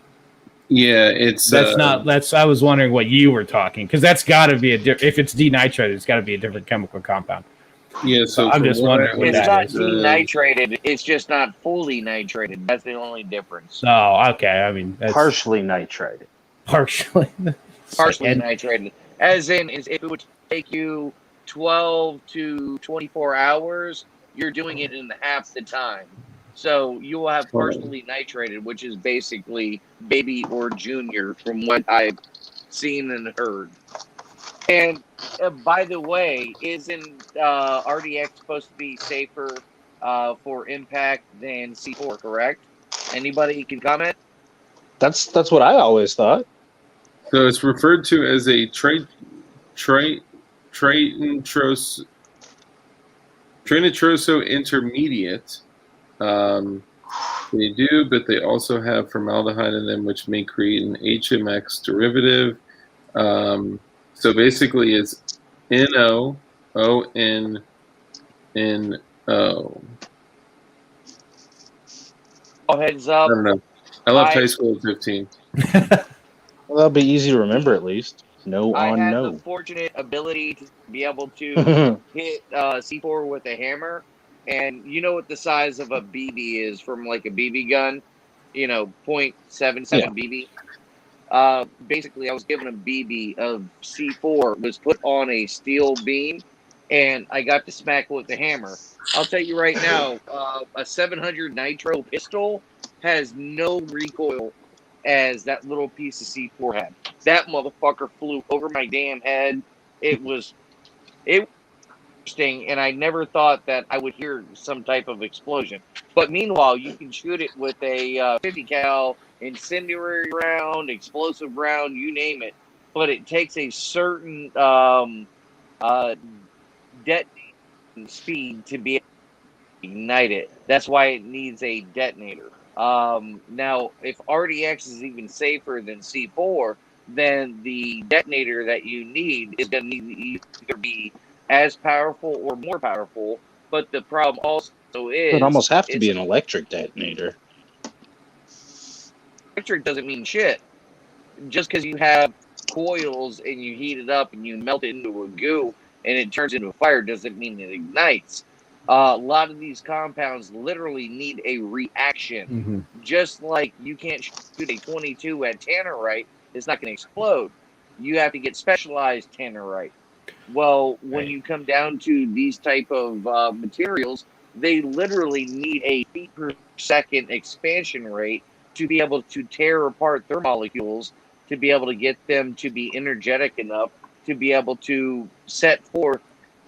it's that's I was wondering what you were talking, because that's got to be if it's denitrated, it's got to be a different chemical compound. Yeah, so I'm just wondering what it's that not is. denitrated. It's just not fully nitrated. That's the only difference. Oh, okay. I mean, that's Partially nitrated. partially Nitrated. As in, if it would take you 12 to 24 hours, you're doing it in half the time. So you will have partially nitrated, which is basically baby or junior, from what I've seen and heard. And by the way, isn't RDX supposed to be safer for impact than C4? Correct? Anybody can comment. That's what I always thought. So it's referred to as a trinitroso intermediate. They do, but they also have formaldehyde in them, which may create an HMX derivative. So basically, it's NO, ON, NO. Oh, heads up. I don't know. I left high school at 15. Well, that'll be easy to remember at least. No I on had no. the fortunate ability to be able to hit C4 with a hammer. And you know what the size of a BB is from like a BB gun? .77 BB. Basically, I was given a BB of C4, was put on a steel beam, and I got to smack with the hammer. I'll tell you right now, a 700 nitro pistol has no recoil as that little piece of C4 had. That motherfucker flew over my damn head. It was interesting, and I never thought that I would hear some type of explosion. But meanwhile, you can shoot it with a 50 cal incendiary round, explosive round, you name it. But it takes a certain detonating speed to be able to ignite it. That's why it needs a detonator. Now, if RDX is even safer than C4, then the detonator that you need is going to need to either be as powerful or more powerful. But the problem also is... It would almost have to be an electric detonator. Electric doesn't mean shit. Just because you have coils and you heat it up and you melt it into a goo and it turns into a fire doesn't mean it ignites. A lot of these compounds literally need a reaction. Just like you can't shoot a 22 at tannerite, it's not going to explode. You have to get specialized tannerite. Well, when you come down to these type of materials, they literally need a feet per second expansion rate to be able to tear apart their molecules, to be able to get them to be energetic enough to be able to set forth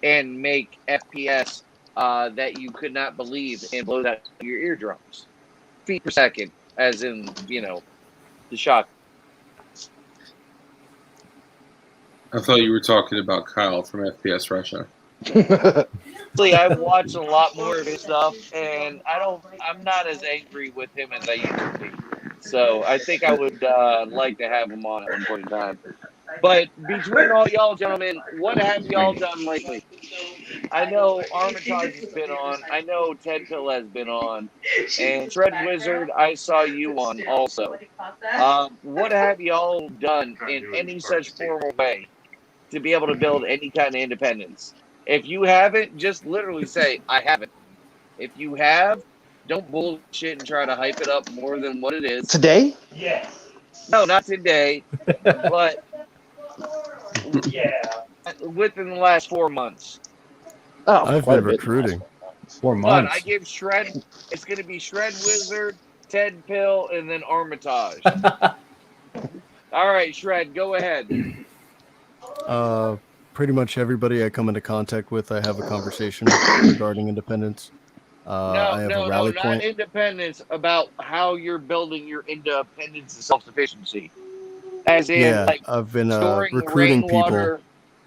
and make FPS that you could not believe and blow out your eardrums. Feet per second, as in, you know, the shock. I thought you were talking about Kyle from FPS Russia. Actually, I've watched a lot more of his stuff, and I'm not as angry with him as I used to be. So I think I would like to have him on at one point in time. But between all y'all gentlemen, what have y'all done lately? I know Armitage has been on. I know Ted Pill has been on. And Shred Wizard, I saw you on also. What have y'all done in any such formal way to be able to build any kind of independence? If you haven't, just literally say, I haven't. If you have, don't bullshit and try to hype it up more than what it is. Today? No, not today, but within the last 4 months. Oh, I've quite been a bit. recruiting. 4 But months. I give Shred, it's going to be Shred Wizard, Ted Pill, and then Armitage. All right, Shred, go ahead. Pretty much everybody I come into contact with, I have a conversation regarding independence. I have a rally not point. independence, about how you're building your independence and self-sufficiency. As in, Yeah, like, I've been storing recruiting rainwater.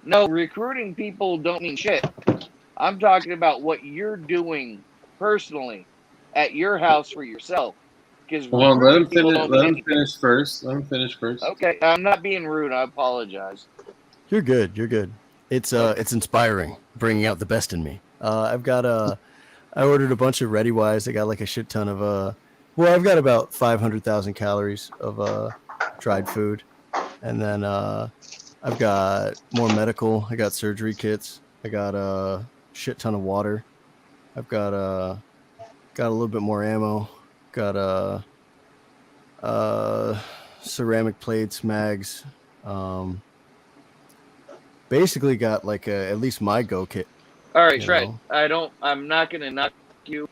No, recruiting people don't mean shit. I'm talking about what you're doing personally at your house for yourself. Because Well, let him finish first. Let him finish first. Okay, I'm not being rude. I apologize. You're good. You're good. It's inspiring, bringing out the best in me. I ordered a bunch of ReadyWise. I got like a shit ton of I've got about 500,000 calories of dried food, and then I've got more medical. I got surgery kits. I got a shit ton of water. I've got a little bit more ammo. Got ceramic plates, mags. Basically got like at least my go kit. All right, Shred. I'm not gonna knock you,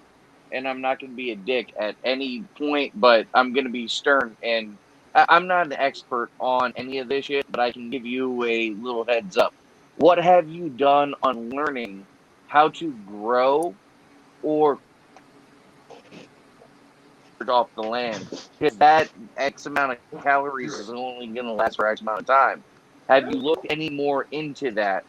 and I'm not gonna be a dick at any point, but I'm gonna be stern. And I'm not an expert on any of this shit, but I can give you a little heads up. What have you done on learning how to grow or off the land? Because that X amount of calories is only gonna last for X amount of time. Have you looked any more into that?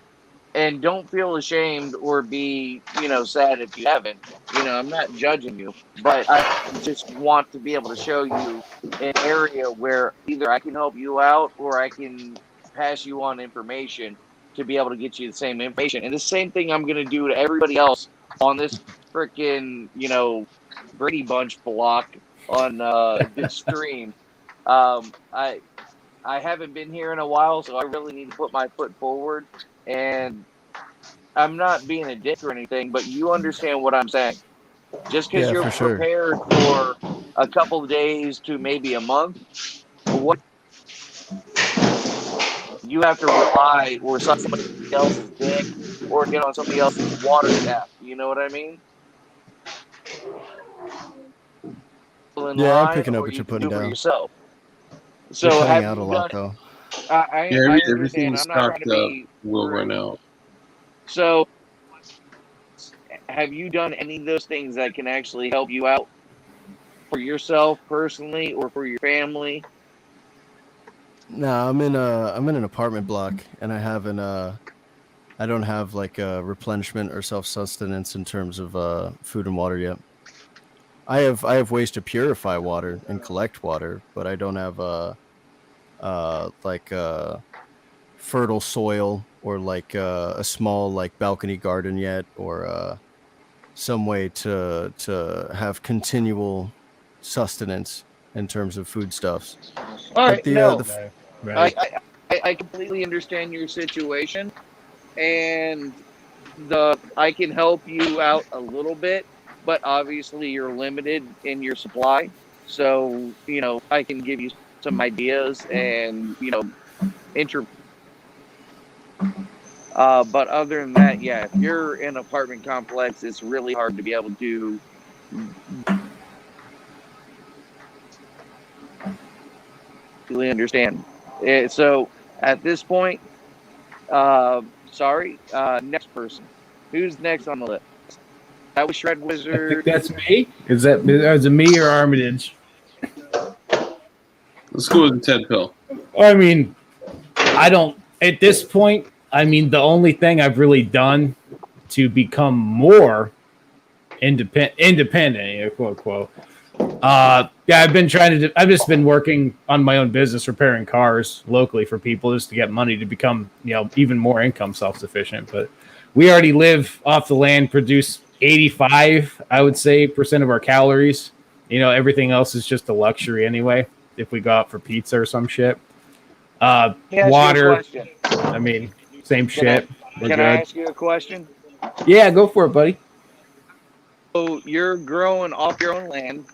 And don't feel ashamed or be, sad if you haven't. I'm not judging you, but I just want to be able to show you an area where either I can help you out or I can pass you on information to be able to get you the same information. And the same thing I'm going to do to everybody else on this freaking, Brady Bunch block on this stream. I haven't been here in a while, so I really need to put my foot forward. And I'm not being a dick or anything, but you understand what I'm saying. Just because you're prepared for a couple of days to maybe a month, what you have to rely or suck somebody else's dick or get on somebody else's water tap. You know what I mean? Yeah, I'm picking up what you're putting down. Yourself. So You're cutting have out a you lot, done? though. I Yeah, everything understand. is I'm not trying stocked to up be will rude. run out. So have you done any of those things that can actually help you out for yourself personally or for your family? No, I'm in an apartment block, and I don't have like a replenishment or self sustenance in terms of food and water yet. I have ways to purify water and collect water, but I don't have like fertile soil or like a small like balcony garden yet, or some way to have continual sustenance in terms of foodstuffs. All But right, no, Right. I completely understand your situation, and I can help you out a little bit, but obviously you're limited in your supply. So I can give you some ideas and inter. But other than that, yeah, if you're in an apartment complex, it's really hard to be able to really understand. So at this point, sorry, next person. Who's next on the list? That was Shred I think Wizard. that's me. Is it me or Armitage? Let's go with the Ted Pill. I mean, I don't. At this point, I mean, the only thing I've really done to become more independent, quote unquote. Yeah, I've been trying to. I've just been working on my own business, repairing cars locally for people, just to get money to become, even more income self-sufficient. But we already live off the land, produce 85, I would say, % of our calories. Everything else is just a luxury anyway. If we go out for pizza or some shit, Let me ask you a water. question. I mean, same Can I- shit. We're Can I good. ask you a question? Yeah, go for it, buddy. So you're growing off your own land.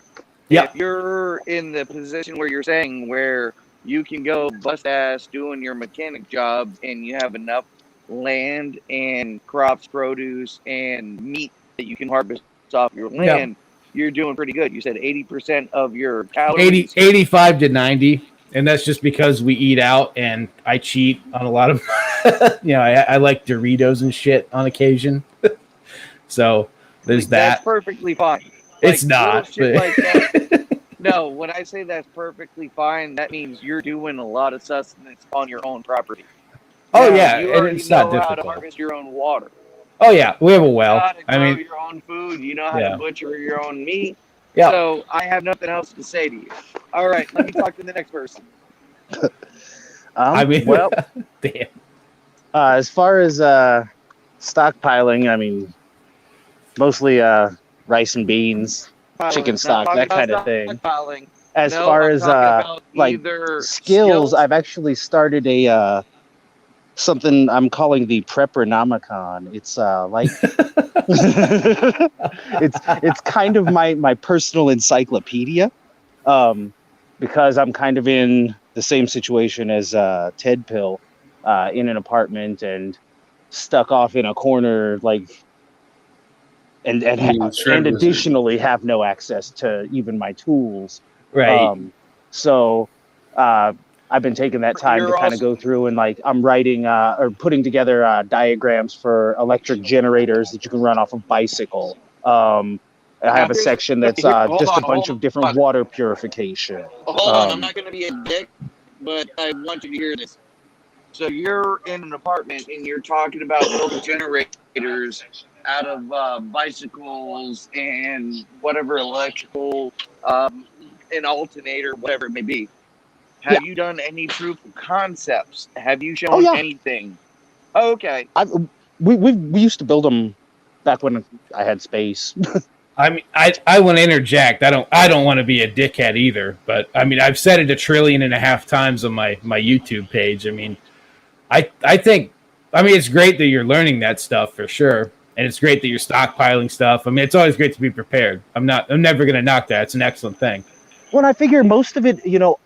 Yep. If you're in the position where you're saying where you can go bust ass doing your mechanic job and you have enough land and crops, produce, and meat that you can harvest off your land, you're doing pretty good. You said 80% of your calories. 85 to 90. And that's just because we eat out and I cheat on a lot of, I like Doritos and shit on occasion. So there's That's that. perfectly fine. It's Like, little not. shit But like that. No, when I say that's perfectly fine, that means you're doing a lot of sustenance on your own property. oh, Now, yeah. you And already it's not know how to difficult. harvest your own water. Oh, yeah. We have a You know well. how to I grow mean, your own food. You know how yeah. to butcher your own meat. Yeah. So I have nothing else to say to you. All right, let me talk to the next person. I mean, well, damn. as far as stockpiling, I mean, mostly rice and beans, chicken Not stock, talking that kind about of thing. stockpiling. As No, far I'm as talking about like either skills, I've actually started a something I'm calling the Preparednomicon. It's like it's kind of my personal encyclopedia, because I'm kind of in the same situation as Ted Pill, in an apartment and stuck off in a corner, like and Shred Wizard. additionally have no access to even my tools. Right. So I've been taking that time You're to kind of also- go through and like I'm writing or putting together diagrams for electric generators that you can run off a bicycle. I have a section that's just a bunch of different water purification. Hold on, I'm not going to be a dick, but I want you to hear this. So you're in an apartment and you're talking about building generators out of bicycles and whatever electrical, an alternator, whatever it may be. Have you done any proof of concepts? Have you shown yeah. anything? Okay. We used to build them back when I had space. I mean, I want to interject. I don't want to be a dickhead either, but I mean, I've said it 1.5 trillion times on my YouTube page. I mean, I think, I mean, it's great that you're learning that stuff for sure, and it's great that you're stockpiling stuff. I mean, it's always great to be prepared. I'm never going to knock that. It's an excellent thing. Well, I figure most of it,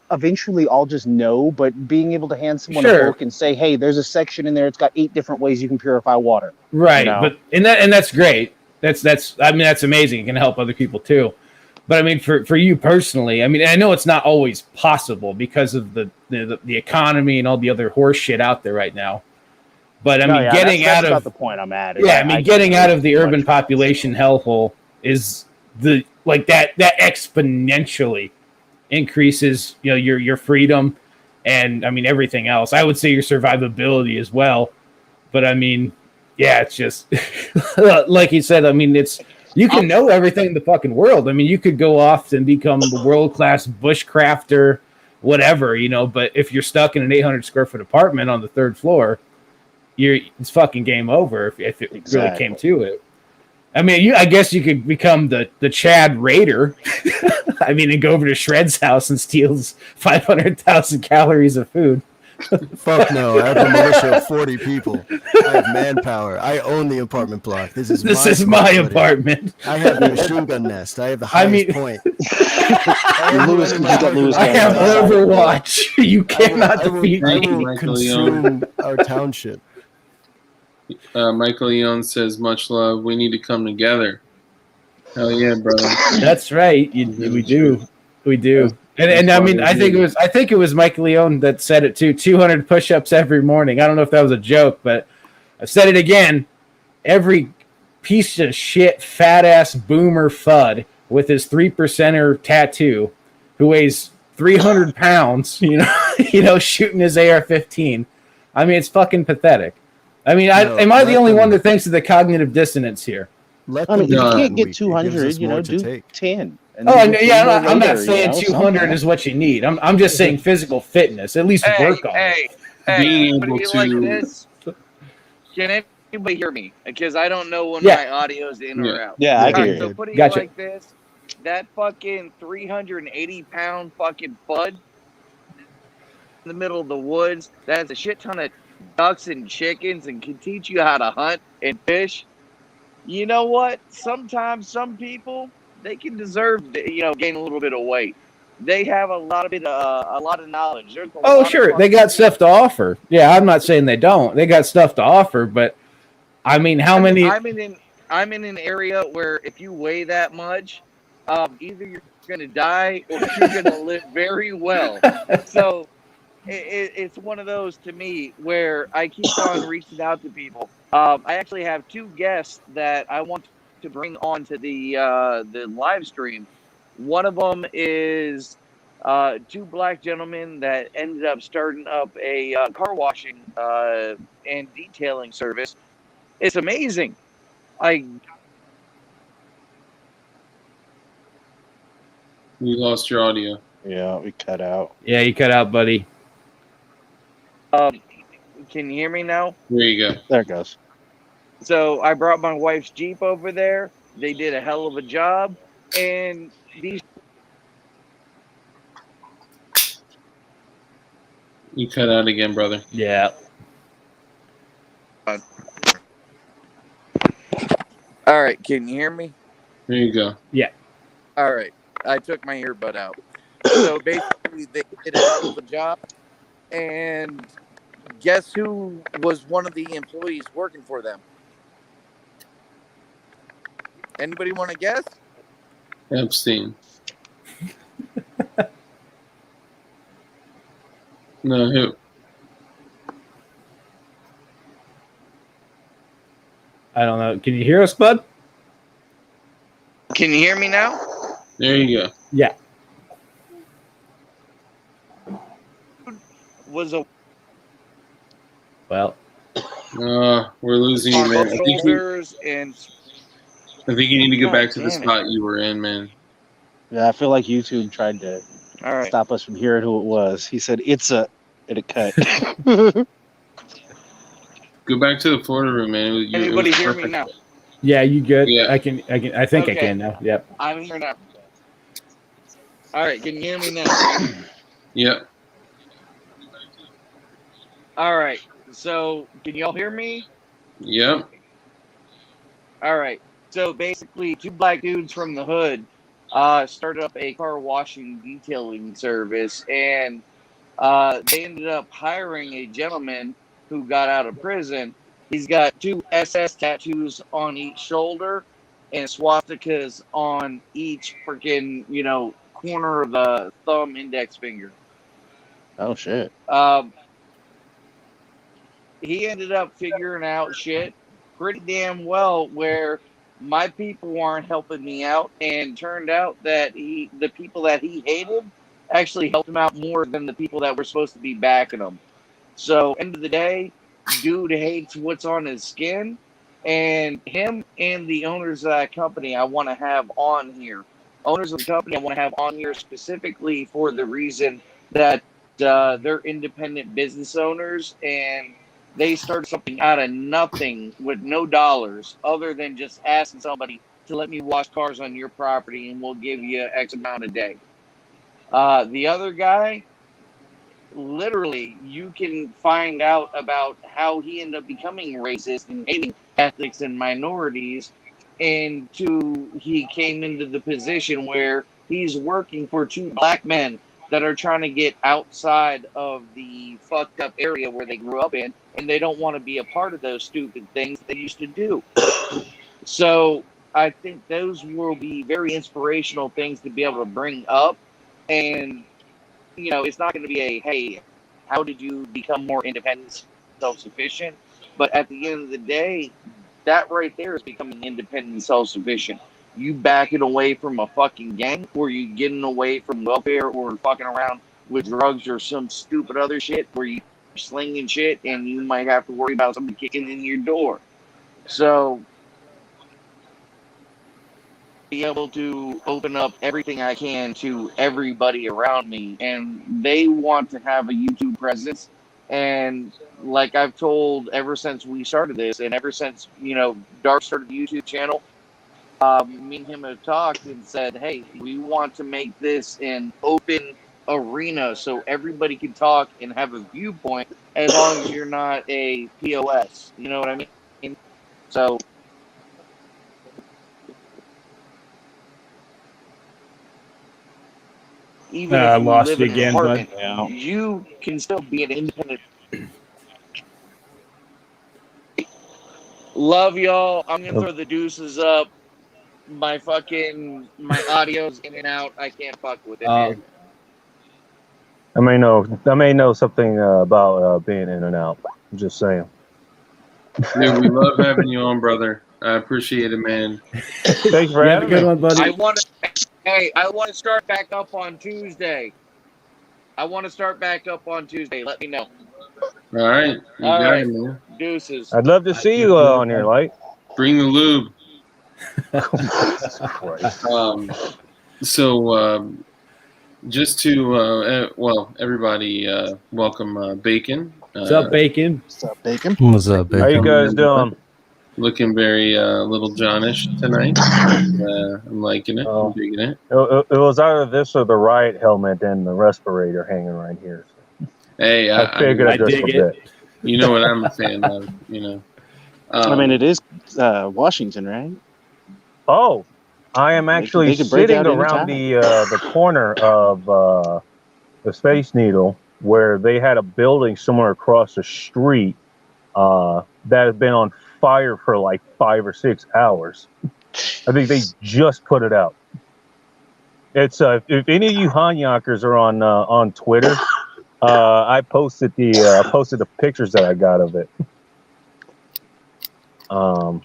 eventually I'll just know, but being able to hand someone a book and say, hey, there's a section in there, it's got 8 different ways you can purify water. Right. But and that's great. That's I mean, that's amazing. It can help other people too. But I mean, for you personally, I mean, I know it's not always possible because of the economy and all the other horse shit out there right now. But I mean, getting that's out about of the point I'm at. is I mean, can't getting out of the much urban for population hellhole is that exponentially increases, you know, your freedom and I mean everything else. I would say your survivability as well. But I mean, yeah, it's just like you said. I mean, you can know everything in the fucking world. I mean, you could go off and become a world-class bushcrafter, whatever, you know. But if you're stuck in an 800 square foot apartment on the third floor, it's fucking game over if it really came to it. I mean, I guess you could become the Chad Raider. I mean, and go over to Shred's house and steals 500,000 calories of food. Fuck no! I have a militia of 40 people. I have manpower. I own the apartment block. This is my apartment. I have the machine gun nest. I have the highest point. Lewis can get Lewis. I have Overwatch. You cannot defeat me. I will consume our township. Michael Leon says, "Much love. We need to come together." Hell yeah, brother. That's right. We do. And I mean, I think it was Mike Leone that said it too. 200 push-ups every morning. I don't know if that was a joke, but I've said it again. Every piece of shit, fat ass boomer fud with his 3%er tattoo, who weighs 300 pounds, you know, shooting his AR-15. I mean, it's fucking pathetic. I mean, am I the only one that thinks of the cognitive dissonance here? You can't get 200. You know, do 10. I'm not saying 200 is what you need. I'm just saying physical fitness. At least work on it. Being able to. Like this, can anybody hear me? Because I don't know when my audio is in or out. Yeah, I can hear you. So putting it like this, that fucking 380-pound fucking bud in the middle of the woods that has a shit ton of ducks and chickens and can teach you how to hunt and fish. You know what? Sometimes some people, they can deserve to, you know, gain a little bit of weight. They have a lot of knowledge. Sure, they got stuff to offer. Yeah, I'm not saying they don't. They got stuff to offer, but I mean, many? I'm in an area where if you weigh that much, either you're going to die or you're going to live very well. So it's one of those to me where I keep on reaching out to people. I actually have two guests that I want to bring on to the live stream. One of them is two black gentlemen that ended up starting up a car washing and detailing service. It's amazing. We lost your audio. Yeah, we cut out. Yeah, you cut out, buddy. Can you hear me now? There you go. There it goes. So I brought my wife's Jeep over there. They did a hell of a job. And these... You cut out again, brother. Yeah. All right, can you hear me? There you go. Yeah. All right, I took my earbud out. So basically, they did a hell of a job. And guess who was one of the employees working for them? Anybody want to guess? Epstein. No, who? I don't know. Can you hear us, bud? Can you hear me now? There you go. Yeah. Was a well. We're losing you, man. I think you need to go back to the spot you were in, man. Yeah, I feel like YouTube tried to stop us from hearing who it was. He said and it cut. Go back to the Florida room, man. Anybody hear me now? Yeah, you good? Yeah. I think I can now. Yep. I'm here now. All right, can you hear me now? Yep. All right. So, can y'all hear me? Yep. All right. So basically, two black dudes from the hood started up a car washing detailing service, and they ended up hiring a gentleman who got out of prison. He's got two SS tattoos on each shoulder, and swastikas on each freaking, corner of the thumb index finger. Oh shit. He ended up figuring out shit pretty damn well where my people aren't helping me out, and turned out that the people that he hated actually helped him out more than the people that were supposed to be backing him. So, end of the day, dude hates what's on his skin, and him and the owners of that company I want to have on here. Owners of the company I want to have on here specifically for the reason that they're independent business owners, and they started something out of nothing with no dollars other than just asking somebody to let me wash cars on your property and we'll give you X amount a day. The other guy, literally, you can find out about how he ended up becoming racist and hating Catholics and minorities, and he came into the position where he's working for two black men that are trying to get outside of the fucked up area where they grew up in, and they don't want to be a part of those stupid things they used to do. So I think those will be very inspirational things to be able to bring up. And it's not going to be hey, how did you become more independent, self-sufficient? But at the end of the day, that right there is becoming independent and self-sufficient. You backing away from a fucking gang, or you getting away from welfare, or fucking around with drugs or some stupid other shit where you're slinging shit and you might have to worry about somebody kicking in your door. So, be able to open up everything I can to everybody around me, and they want to have a YouTube presence. And like I've told ever since we started this, and ever since Dark started the YouTube channel, me and him have talked and said, hey, we want to make this an open arena so everybody can talk and have a viewpoint, as long as you're not a POS. You know what I mean? So even I if you lost live you in an again, bud. apartment, you can still be an independent. Love y'all. I'm gonna throw the deuces up. My audio's in and out. I can't fuck with it. I may know something about being in and out. I'm just saying. Dude, we love having you on, brother. I appreciate it, man. Thanks for Have a having good me. one, buddy. I want to start back up on Tuesday. Let me know. All right. You All got right. it, man. Deuces. I'd love to see you on here, Light. Bring the lube. Jesus Christ. So just to, everybody, welcome Bacon. What's up, Bacon? What's up, Bacon? What's up, How you Bacon? guys doing? Looking very Little Johnish tonight. I'm liking it. Oh. I'm digging it. It was either this or the riot helmet and the respirator hanging right here. Hey, I figured I I'd just dig a it. bit. You know what I'm a fan of, I mean, it is Washington, right? Oh, I am actually they could break sitting out any around time. the corner of the Space Needle, where they had a building somewhere across the street that has been on fire for like 5 or 6 hours. I think they just put it out. It's if any of you Hanyockers are on Twitter, I posted the pictures that I got of it.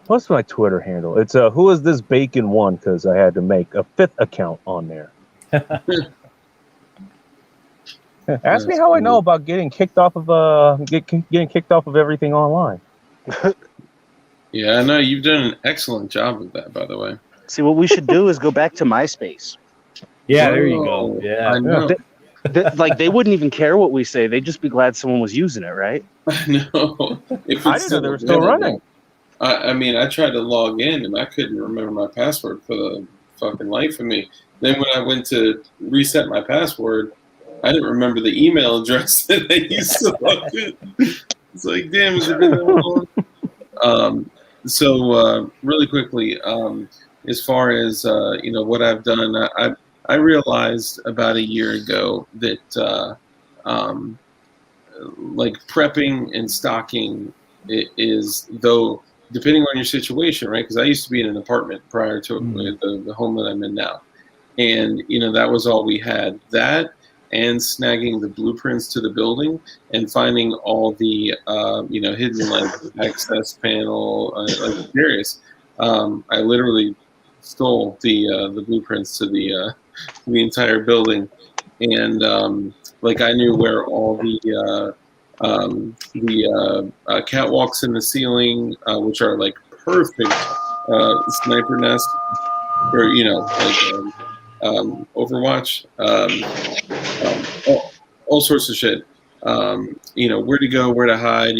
What's my Twitter handle? It's who is this Bacon one? Because I had to make a 5th account on there. Ask me how I know about getting kicked off of getting kicked off of everything online. Yeah, I know you've done an excellent job with that, by the way. See, what we should do is go back to MySpace. Yeah, there you go. Oh, Yeah. I know. They wouldn't even care what we say. They'd just be glad someone was using it, right? I know. If I it's didn't know they were still available. running. I mean, I tried to log in and I couldn't remember my password for the fucking life of me. Then when I went to reset my password, I didn't remember the email address that I used to log in. It's like, damn, has it been that long? So really quickly, as far as what I've done, I realized about a year ago that like prepping and stocking is, though depending on your situation, right? Because I used to be in an apartment prior to the home that I'm in now, and that was all we had. That and snagging the blueprints to the building and finding all the hidden like access panel. Like serious, I literally stole the blueprints to the entire building, and like I knew where all the catwalks in the ceiling, which are like perfect sniper nest for Overwatch, all sorts of shit. Where to go, where to hide,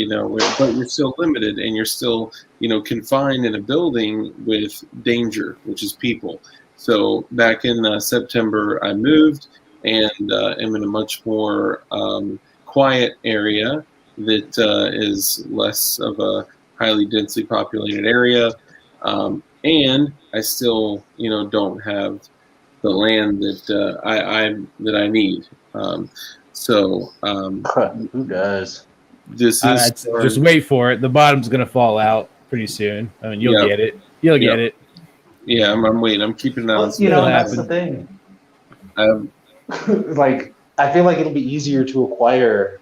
but you're still limited and you're still, confined in a building with danger, which is people. So back in September, I moved and am in a much more quiet area that is less of a highly densely populated area. And I still, don't have the land that I need. Who does? This is just wait for it. The bottom's gonna fall out pretty soon. I mean, you'll get it. You'll get it. Yeah, I'm waiting. I'm keeping an eye on. That's the thing. Like, I feel like it'll be easier to acquire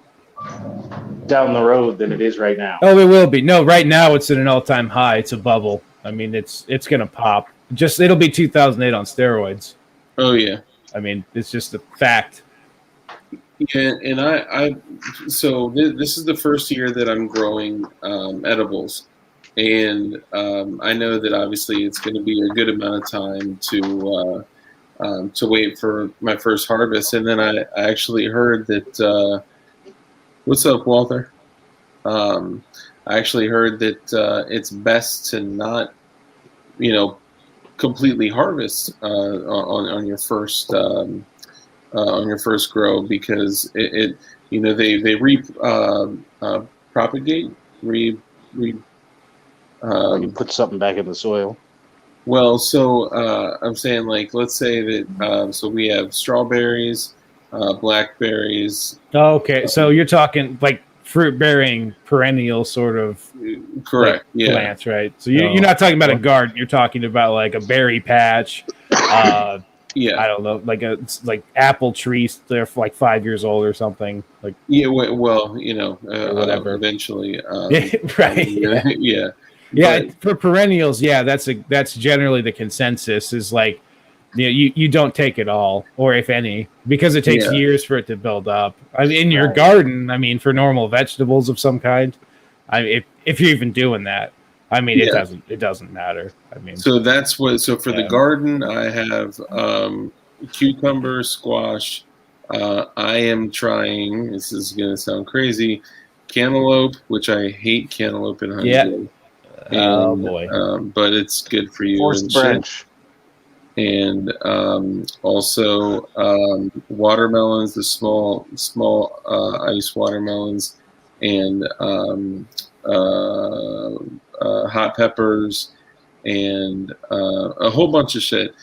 down the road than it is right now. Oh, it will be. No, right now it's at an all-time high. It's a bubble. I mean, it's gonna pop. It'll be 2008 on steroids. Oh yeah. I mean, it's just a fact. Yeah, and so this is the first year that I'm growing edibles, and I know that obviously it's going to be a good amount of time to wait for my first harvest. And then I actually heard that what's up, Walter? I actually heard that it's best to not, completely harvest on your first grow, because they propagate. You put something back in the soil. Well, so I'm saying, like, let's say that so we have strawberries, blackberries. Oh, okay, so you're talking like fruit-bearing perennial sort of correct, plants, right? So you're not talking about a garden. You're talking about like a berry patch. Yeah, I don't know, like apple trees. They're like 5 years old or something. Like well, whatever. Eventually, right? Yeah. But for perennials, that's generally the consensus. Is like, you don't take it all, or if any, because it takes years for it to build up. I mean, in your garden, I mean, for normal vegetables of some kind, if you're even doing that. I mean, it doesn't matter. I mean, so that's what. So for the garden, I have cucumber, squash. I am trying. This is gonna sound crazy. Cantaloupe, which I hate cantaloupe and honey. Yeah. Oh boy. But it's good for you. Forced branch. And also watermelons, the small ice watermelons, and hot peppers, and a whole bunch of shit.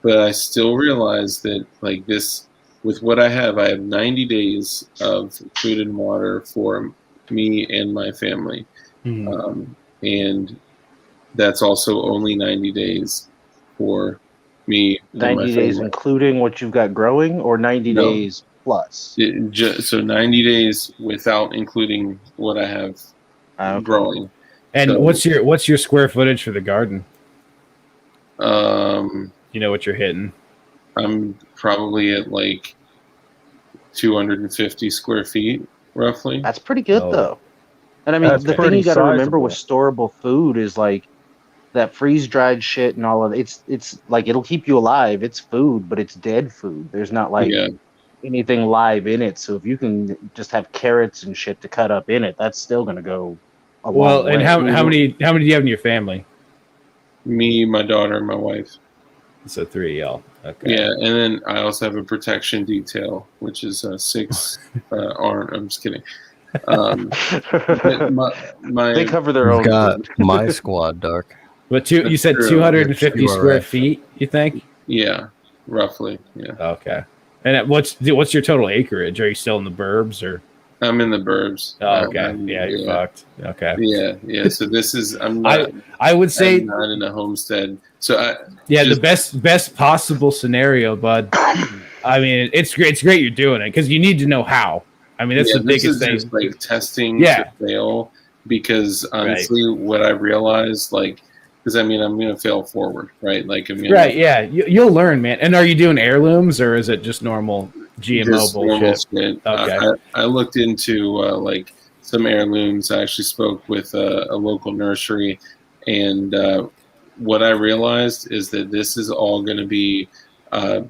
But I still realize that, like, this, with what I have 90 days of food and water for me and my family. Mm-hmm. And that's also only 90 days for me. 90 days including what you've got growing, or 90 days plus? So 90 days without including what I have growing. And so, what's your square footage for the garden? You know what you're hitting? I'm probably at like 250 square feet, roughly. That's pretty good, though. And I mean, the thing you got to remember with storable food is like that freeze-dried shit and all of it. It's like, it'll keep you alive. It's food, but it's dead food. There's not like anything live in it. So if you can just have carrots and shit to cut up in it, that's still going to go a long way. And how many do you have in your family? Me, my daughter, and my wife. So 3 of y'all. Okay. Yeah, and then I also have a protection detail, which is 6 armed. I'm just kidding. They cover their own. Got my squad, Dark. But you said 250 square feet, you think? Yeah, roughly. Yeah. Okay. And what's your total acreage? Are you still in the burbs, or? I'm in the burbs. Oh, okay. Yeah, you're fucked. Okay. Yeah. So this is I'm not. I would say I'm not in a homestead. So the best possible scenario, bud. I mean, it's great. It's great you're doing it because you need to know how. I mean, that's the biggest thing. Just like testing to fail, because honestly, what I realized, like, because I mean, I'm gonna fail forward, right? Like, I'm gonna, right? Yeah, you'll learn, man. And are you doing heirlooms or is it just normal GMO bullshit? Okay. I looked into like some heirlooms. I actually spoke with a local nursery, and what I realized is that this is all going to be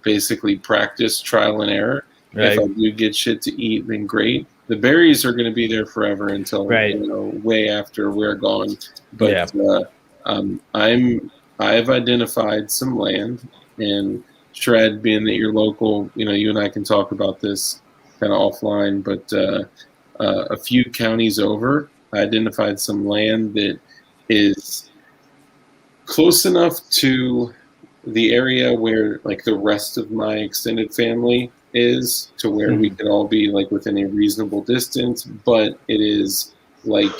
basically practice, trial and error. Right. If I do get shit to eat, then great. The berries are going to be there forever until way after we're gone. But I've identified some land, and Shred, being that you're local, you and I can talk about this kind of offline. But a few counties over, I identified some land that is close enough to the area where like the rest of my extended family is, to where we could all be like within a reasonable distance, but it is like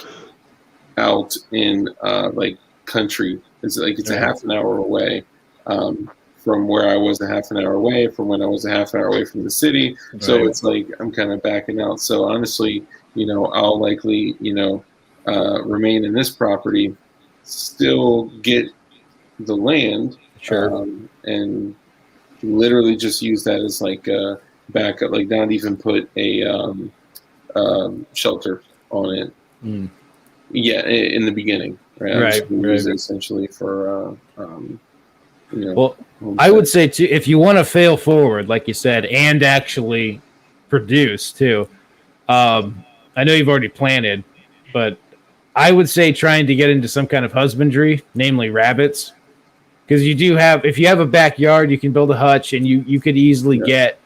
out in like country. It's like it's a half an hour away from where I was, a half an hour away from when I was a half an hour away from the city. Right. So it's like I'm kind of backing out. So honestly, I'll likely remain in this property, still get the land, and literally just use that as like a backup, like not even put a shelter on it. In the beginning, right? Use it essentially for well, I would say too, if you want to fail forward, like you said, and actually produce too, I know you've already planted, but I would say trying to get into some kind of husbandry, namely rabbits, because you do have, if you have a backyard, you can build a hutch, and you could easily get.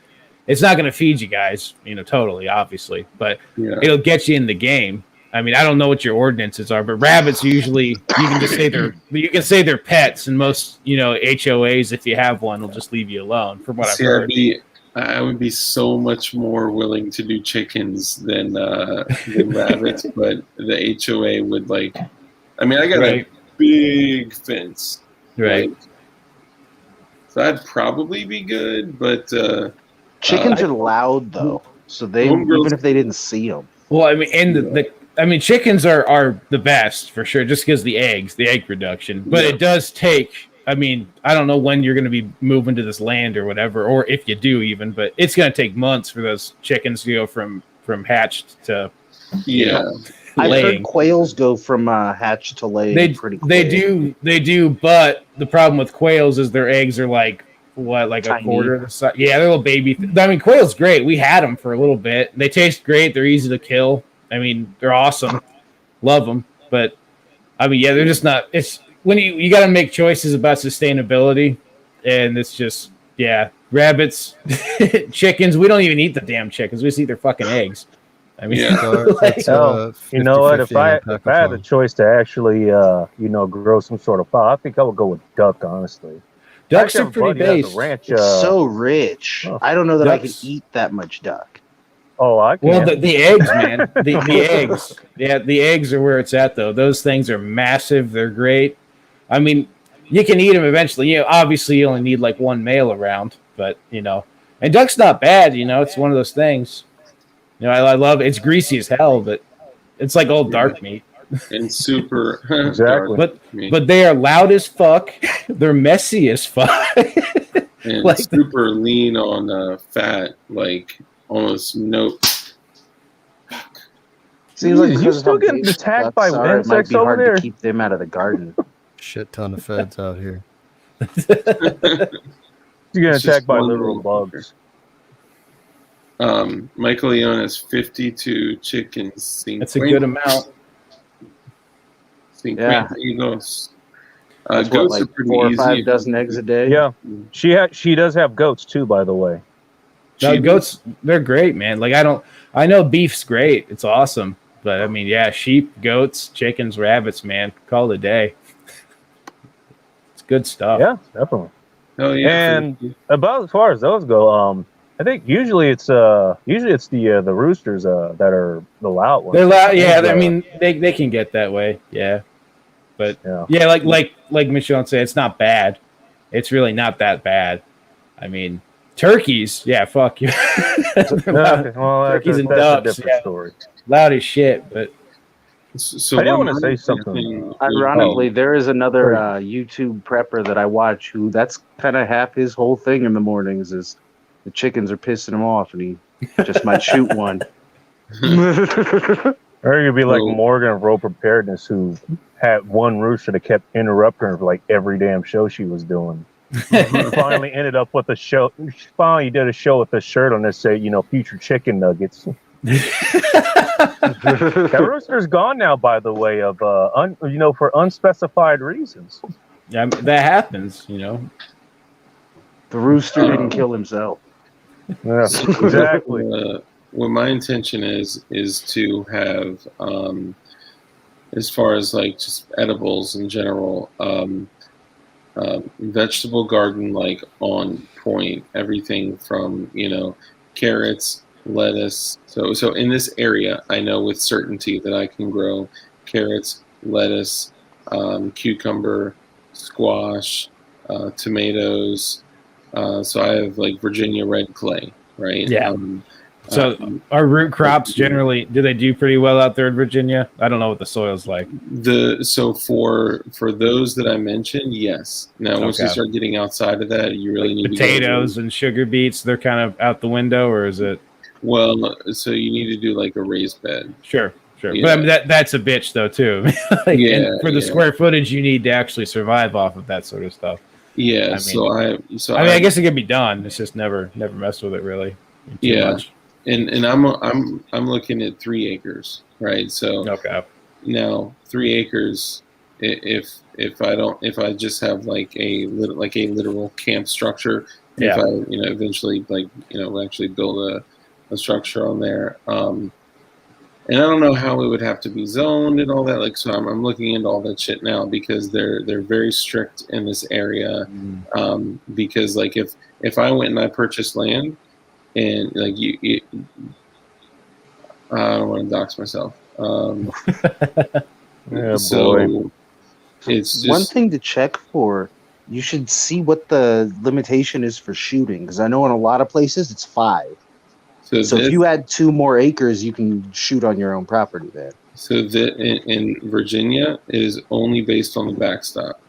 It's not going to feed you guys, totally, obviously, but it'll get you in the game. I mean, I don't know what your ordinances are, but rabbits usually you can say they're pets, and most HOAs, if you have one, will just leave you alone. From what I've heard. I would be so much more willing to do chickens than rabbits, but the HOA would like. I mean, I got a big fence, right? So I'd probably be good, but chickens are loud though, so even if they didn't see them. Well, I mean, and chickens are the best for sure, just because the egg production. But it does take. I mean, I don't know when you're going to be moving to this land or whatever, or if you do even, but it's going to take months for those chickens to go from hatched to I've heard quails go from hatched to laying pretty quick. They do, but the problem with quails is their eggs are like tiny. A quarter of the size. Yeah, they're little baby. I mean, quail's great. We had them for a little bit. They taste great. They're easy to kill. I mean, they're awesome. Love them, but I mean, they're just not. It's when you got to make choices about sustainability, and it's just rabbits, chickens. We don't even eat the damn chickens. We just eat their fucking eggs. I mean, you know what? If I had a choice to actually grow some sort of fowl, I think I would go with duck. Honestly, ducks are pretty base. It's so rich. I don't know that I could eat that much duck. Oh, I can. Well, the eggs, man. The eggs. Yeah, the eggs are where it's at, though. Those things are massive. They're great. I mean, you can eat them eventually. Obviously, you only need like one male around, but and duck's not bad. It's one of those things. I love it. It's greasy as hell, but it's like old dark meat. And super exactly. But they are loud as fuck. They're messy as fuck. And super lean on fat, like almost no. Seems like you still getting attacked by insects it might be over hard there? to keep them out of the garden. Shit ton of feds out here. You're getting attacked by literal bugs. Michael Leone has 52 chickens. That's a good amount. Goats. Goats are pretty 4 or 5 easy. dozen eggs a day. Yeah, she does have goats too, by the way. No, goats, they're great, man. Like I know beef's great. It's awesome. But I mean, sheep, goats, chickens, rabbits, man. Call it a day. It's good stuff. Yeah, definitely. Oh yeah. And about as far as those go, I think usually it's the roosters that are the loud ones. They're loud. Yeah, I mean they can get that way. Yeah, but yeah, like Michelle said, it's not bad. It's really not that bad. I mean, turkeys. Yeah, fuck you. Turkeys and ducks. Yeah, story. Loud as shit. But so I didn't want to say something. Ironically, there is another YouTube prepper that I watch who that's kind of half his whole thing in the mornings is the chickens are pissing him off and he just might shoot one. Or you'd be like Morgan of Rope Preparedness, who had one rooster that kept interrupting her for like every damn show she was doing. Finally ended up with a show. Finally did a show with a shirt on that said, future chicken nuggets. That rooster's gone now, by the way, of for unspecified reasons. Yeah, that happens. The rooster didn't kill himself. Yeah, exactly. What my intention is to have, as far as like just edibles in general, vegetable garden like on point. Everything from carrots, lettuce. So in this area, I know with certainty that I can grow carrots, lettuce, cucumber, squash, tomatoes. So I have like Virginia red clay, right? Yeah. So our root crops generally, do they do pretty well out there in Virginia? I don't know what the soil's like. So for those that I mentioned, yes. Now once you start getting outside of that, you really need potatoes and sugar beets. They're kind of out the window, or is it? Well, so you need to do like a raised bed. Sure. Yeah. But I mean, that's a bitch though too. And for the square footage you need to actually survive off of that sort of stuff. Yeah. I mean, I guess it can be done. It's just never messed with it really. Too much. And I'm looking at 3 acres, right? So now 3 acres. If I just have like a literal camp structure, if I eventually actually build a structure on there, and I don't know how it would have to be zoned and all that. Like, so I'm looking into all that shit now because they're very strict in this area. Because like if I went and I purchased land. And like I don't want to dox myself. So it's just, one thing to check for. You should see what the limitation is for shooting, because I know in a lot of places it's 5. So if you add 2 more acres, you can shoot on your own property there. So that in Virginia is only based on the backstop.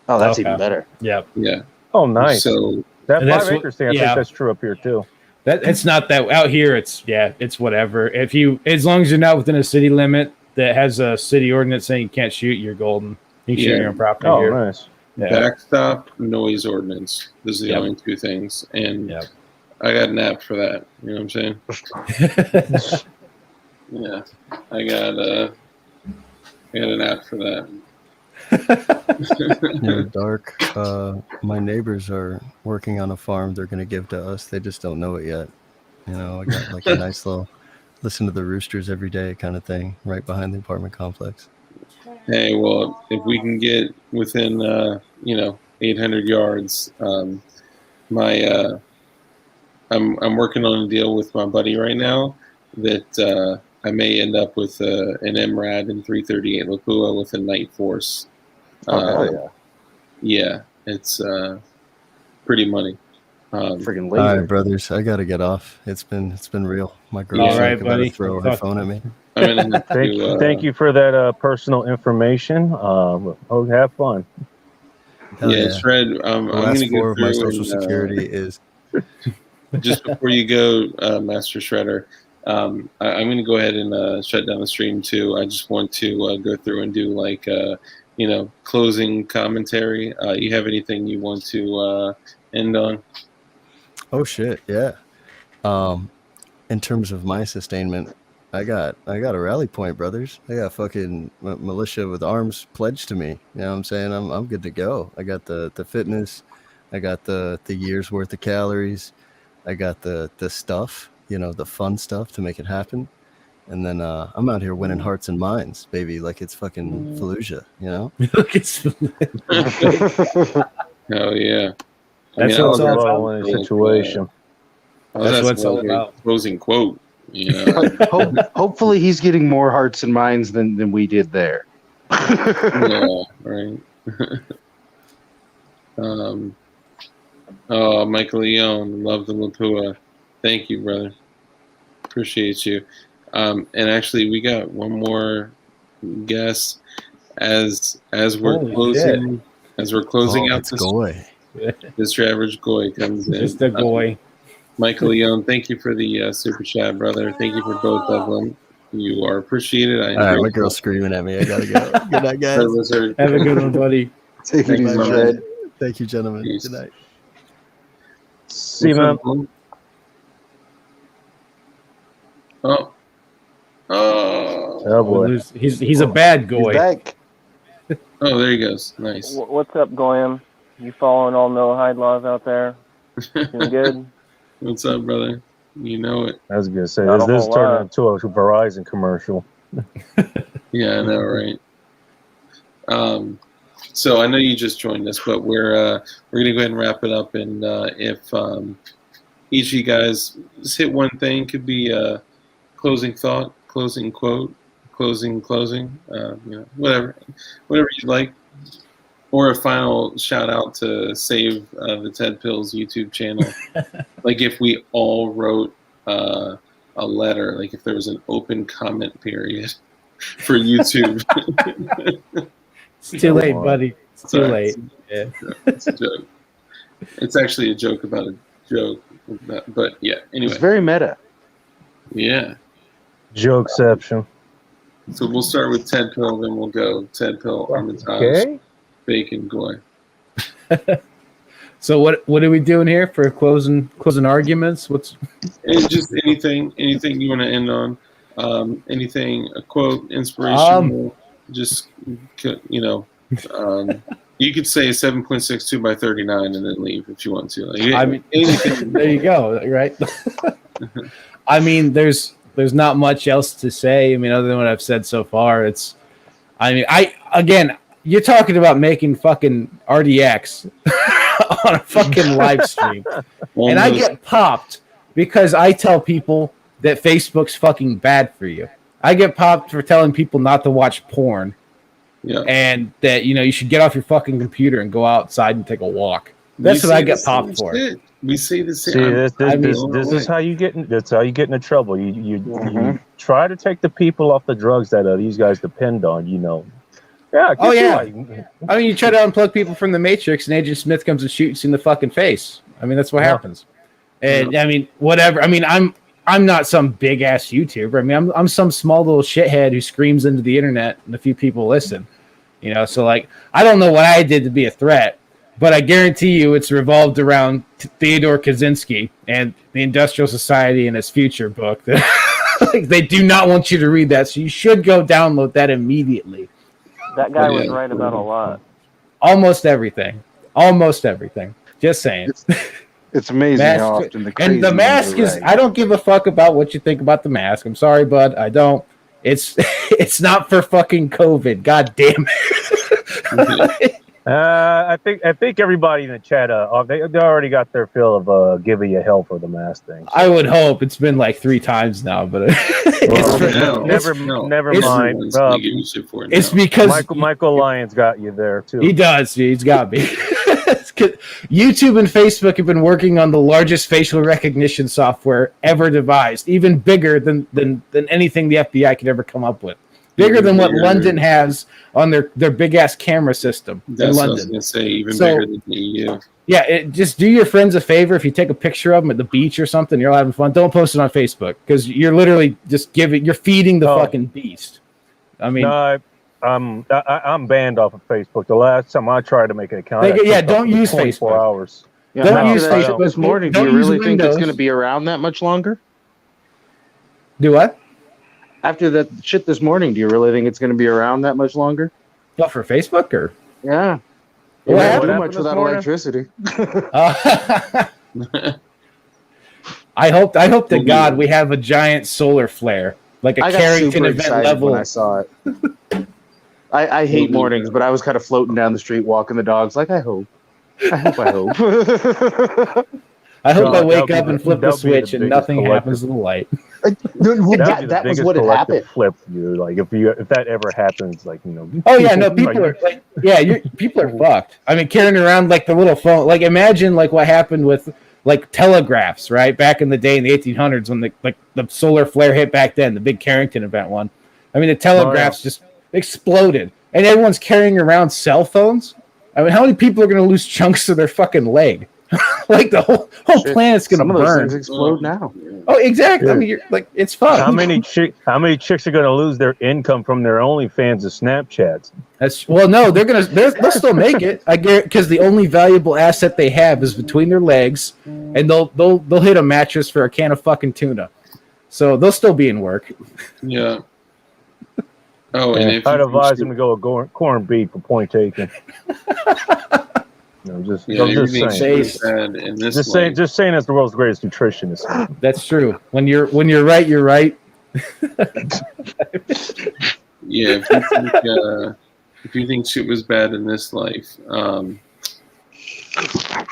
Oh, that's even better. Yep. Yeah. Oh, nice. So that 5 acres thing, I think that's true up here too. It's not that out here. It's whatever. As long as you're not within a city limit that has a city ordinance saying you can't shoot, you're golden. You can shoot your own property here. Oh, nice. Yeah. Backstop, noise ordinance. Those are the only 2 things. And I got an app for that. You know what I'm saying? Yeah, I got an app for that. Dark. My neighbors are working on a farm they're going to give to us. They just don't know it yet. I got like a nice little listen to the roosters every day kind of thing right behind the apartment complex. Hey, well, if we can get within 800 yards, I'm working on a deal with my buddy right now that I may end up with an MRAD in 338 Lapua with a night force. Yeah, it's pretty money. Freaking laser. All right, brothers, I gotta get off. It's been real. My girl's about to throw her phone at me. Thank you for that personal information. Have fun. Shred. I'm going to go through my social security is just before you go, Master Shredder. I'm going to go ahead and shut down the stream too. I just want to go through and do like closing commentary. You have anything you want to end on? Oh shit, yeah. In terms of my sustainment, I got a rally point, brothers. I got fucking militia with arms pledged to me. You know what I'm saying? I'm good to go. I got the fitness. I got the year's worth of calories. I got the stuff, the fun stuff to make it happen. And then I'm out here winning hearts and minds, baby, like it's fucking Fallujah, Look, it's Oh yeah. That's a situation. I was That's what asking it's all like a about. closing quote. You know, Hopefully, he's getting more hearts and minds than we did there. yeah, right. Oh, Michael Leone, love the Lapua. Thank you, brother. Appreciate you. And actually, we got one more guest as we're Holy closing. As we're closing out It's Goy. this average goy comes in. Just a goy. Michael Leone, thank you for the super chat, brother. Thank you for both of them. You are appreciated. All right, my girl's screaming at me. I gotta go. Good night, guys. Have a good one, buddy. Take it easy, Thanks, Fred. Thank you, gentlemen. Peace. Good night. See you, man. Oh. Oh boy. He's a bad He's goy. back. Oh, there he goes. Nice. What's up, Goyam? You following all no hide laws out there? Doing good? What's up, brother? You know it. I was gonna say Not a this whole turned lot. into a Verizon commercial. Yeah, I know, right? So I know you just joined us, but we're gonna go ahead and wrap it up. And if each of you guys just hit one thing, could be a closing thought, closing quote, closing, whatever you'd like, or a final shout out to save the Ted Pills YouTube channel. Like if we all wrote a letter, like if there was an open comment period for YouTube. It's too late, buddy. It's too late. Yeah. It's a joke. It's actually a joke about a joke, but yeah. Anyway, It's very meta. yeah. Jokeception. So we'll start with Ted Pill, then we'll go Ted Pill, Armitage, Okay. Bacon, Goy. So what are we doing here for closing arguments? What's And just anything you want to end on, anything, a quote, inspirational, just you could say 7.62 by 39 and then leave if you want to. Like, I mean, anything. there you go, right? I mean, there's not much else to say. I mean, other than what I've said so far, you're talking about making fucking RDX on a fucking live stream, and I get popped because I tell people that Facebook's fucking bad for you. I get popped for telling people not to watch porn. Yeah. And that you should get off your fucking computer and go outside and take a walk. That's what I get popped for. We say the same. See, this is how you get. That's how you get into trouble. You try to take the people off the drugs that these guys depend on. Yeah. Oh yeah. I mean, you try to unplug people from the Matrix, and Agent Smith comes and shoots you in the fucking face. I mean, that's what happens. And I mean, whatever. I mean, I'm not some big ass YouTuber. I mean, I'm some small little shithead who screams into the internet, and a few people listen. So like, I don't know what I did to be a threat, but I guarantee you, it's revolved around Theodore Kaczynski and the Industrial Society and its future book. Like, they do not want you to read that, so you should go download that immediately. That guy was right about a lot. Almost everything. Just saying. It's amazing how often the crazy and the mask is. I don't give a fuck about what you think about the mask. I'm sorry, bud. I don't. It's not for fucking COVID. God damn it. I think everybody in the chat they already got their fill of giving you hell for the mask thing. I would hope. It's been like 3 times now, but never mind. It's because Michael Lyons got you there too. He does. He's got me. YouTube and Facebook have been working on the largest facial recognition software ever devised, even bigger than anything the FBI could ever come up with. Bigger than what London has on their big ass camera system in London. What I was gonna say, even bigger than the EU. Yeah, just do your friends a favor. If you take a picture of them at the beach or something, you're all having fun. Don't post it on Facebook because you're literally just you're feeding the fucking beast. I mean, no, I'm banned off of Facebook. The last time I tried to make an account, don't use 24 Facebook. hours. Yeah, don't use Facebook this morning. Do you really think it's going to be around that much longer? Do what? After that shit this morning, do you really think it's going to be around that much longer? What, for Facebook or? Yeah. What happened do much without electricity. I hope to God we have a giant solar flare, like a Carrington event level. When I saw it. I hate mornings, but I was kind of floating down the street, walking the dogs. Like, I hope. I hope I God, wake that up would and be flip the the switch and biggest nothing happens collective. to the light. That'd be the that was biggest what had collective happened. flip for you. Like if that ever happens, like Oh yeah, no, like, people are like, yeah, people are fucked. I mean, carrying around like the little phone. Like, imagine like what happened with like telegraphs, right, back in the day in the 1800s when the solar flare hit back then, the big Carrington event one. I mean, the telegraphs just exploded, and everyone's carrying around cell phones. I mean, how many people are going to lose chunks of their fucking leg? Like the whole Shit, planet's going some to of those burn. things explode now. Oh, exactly. I Yeah. mean, you're like, it's fun. How many chicks are going to lose their income from their OnlyFans and Snapchats? That's well, no, they'll still make it. I guarantee, because the only valuable asset they have is between their legs, and they'll hit a mattress for a can of fucking tuna. So they'll still be in work. Yeah. Oh, and if I'd you advise them to go with corned beef for point taken. Just everything saying. should be bad in this Just life. saying, as the world's greatest nutritionist. That's true. When you're right, you're right. Yeah, if you think shit was bad in this life,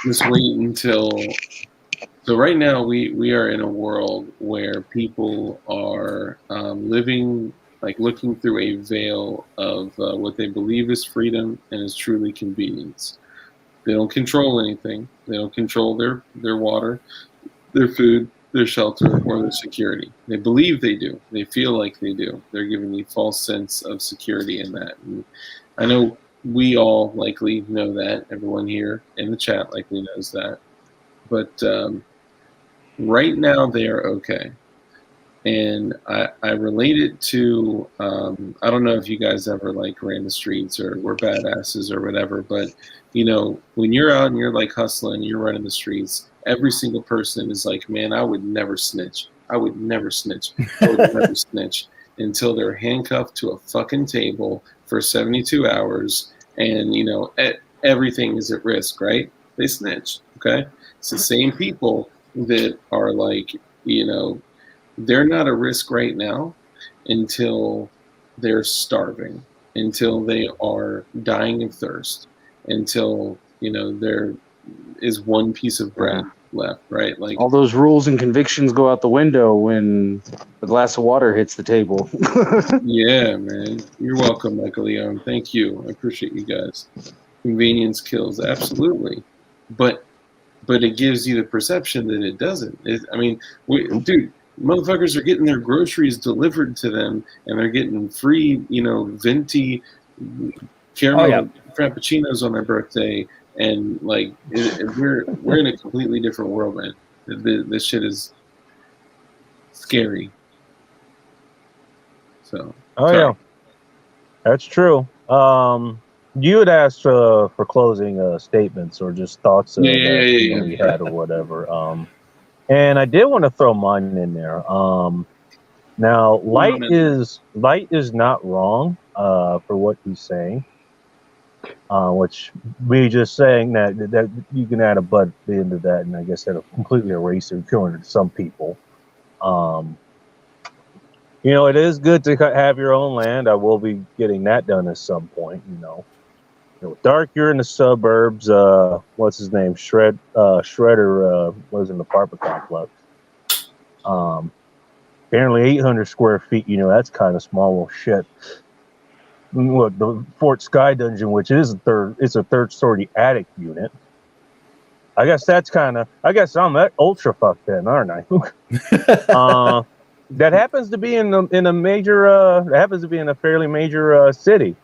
just wait until. So right now we are in a world where people are living, like, looking through a veil of what they believe is freedom and is truly convenience. They don't control anything. They don't control their water, their food, their shelter, or their security. They believe they do. They feel like they do. They're giving a false sense of security in that. And I know we all likely know that. Everyone here in the chat likely knows that. But right now they are okay. And I relate it to, I don't know if you guys ever like ran the streets or were badasses or whatever, but when you're out and you're like hustling, you're running the streets, every single person is like, man, I would never snitch. I would never snitch. I would never snitch until they're handcuffed to a fucking table for 72 hours and, everything is at risk, right? They snitch, okay? It's the same people that are like, they're not at risk right now until they're starving, until they are dying of thirst, until there is one piece of bread left, right? Like all those rules and convictions go out the window when a glass of water hits the table. Yeah, man. You're welcome, Michael Leon. Thank you. I appreciate you guys. Convenience kills, absolutely, but it gives you the perception that it doesn't. Dude, motherfuckers are getting their groceries delivered to them, and they're getting free, venti caramel frappuccinos on their birthday, and like we're in a completely different world, man. This shit is scary. So. Yeah, that's true. You had asked for closing statements or just thoughts that we had or whatever. And I did want to throw mine in there. Now, light is not wrong for what he's saying. Which we just saying that you can add a but at the end of that, and I guess that'll completely erase it, killing to some people. It is good to have your own land. I will be getting that done at some point. Dark, you're in the suburbs. What's his name? Shredder was in the apartment complex. Apparently 800 square feet. That's kind of small. Well, shit. Look, the Fort Sky dungeon, which is a third story attic unit. I guess I'm that ultra fucked then, aren't I? That happens to be in a major. Happens to be in a fairly major city.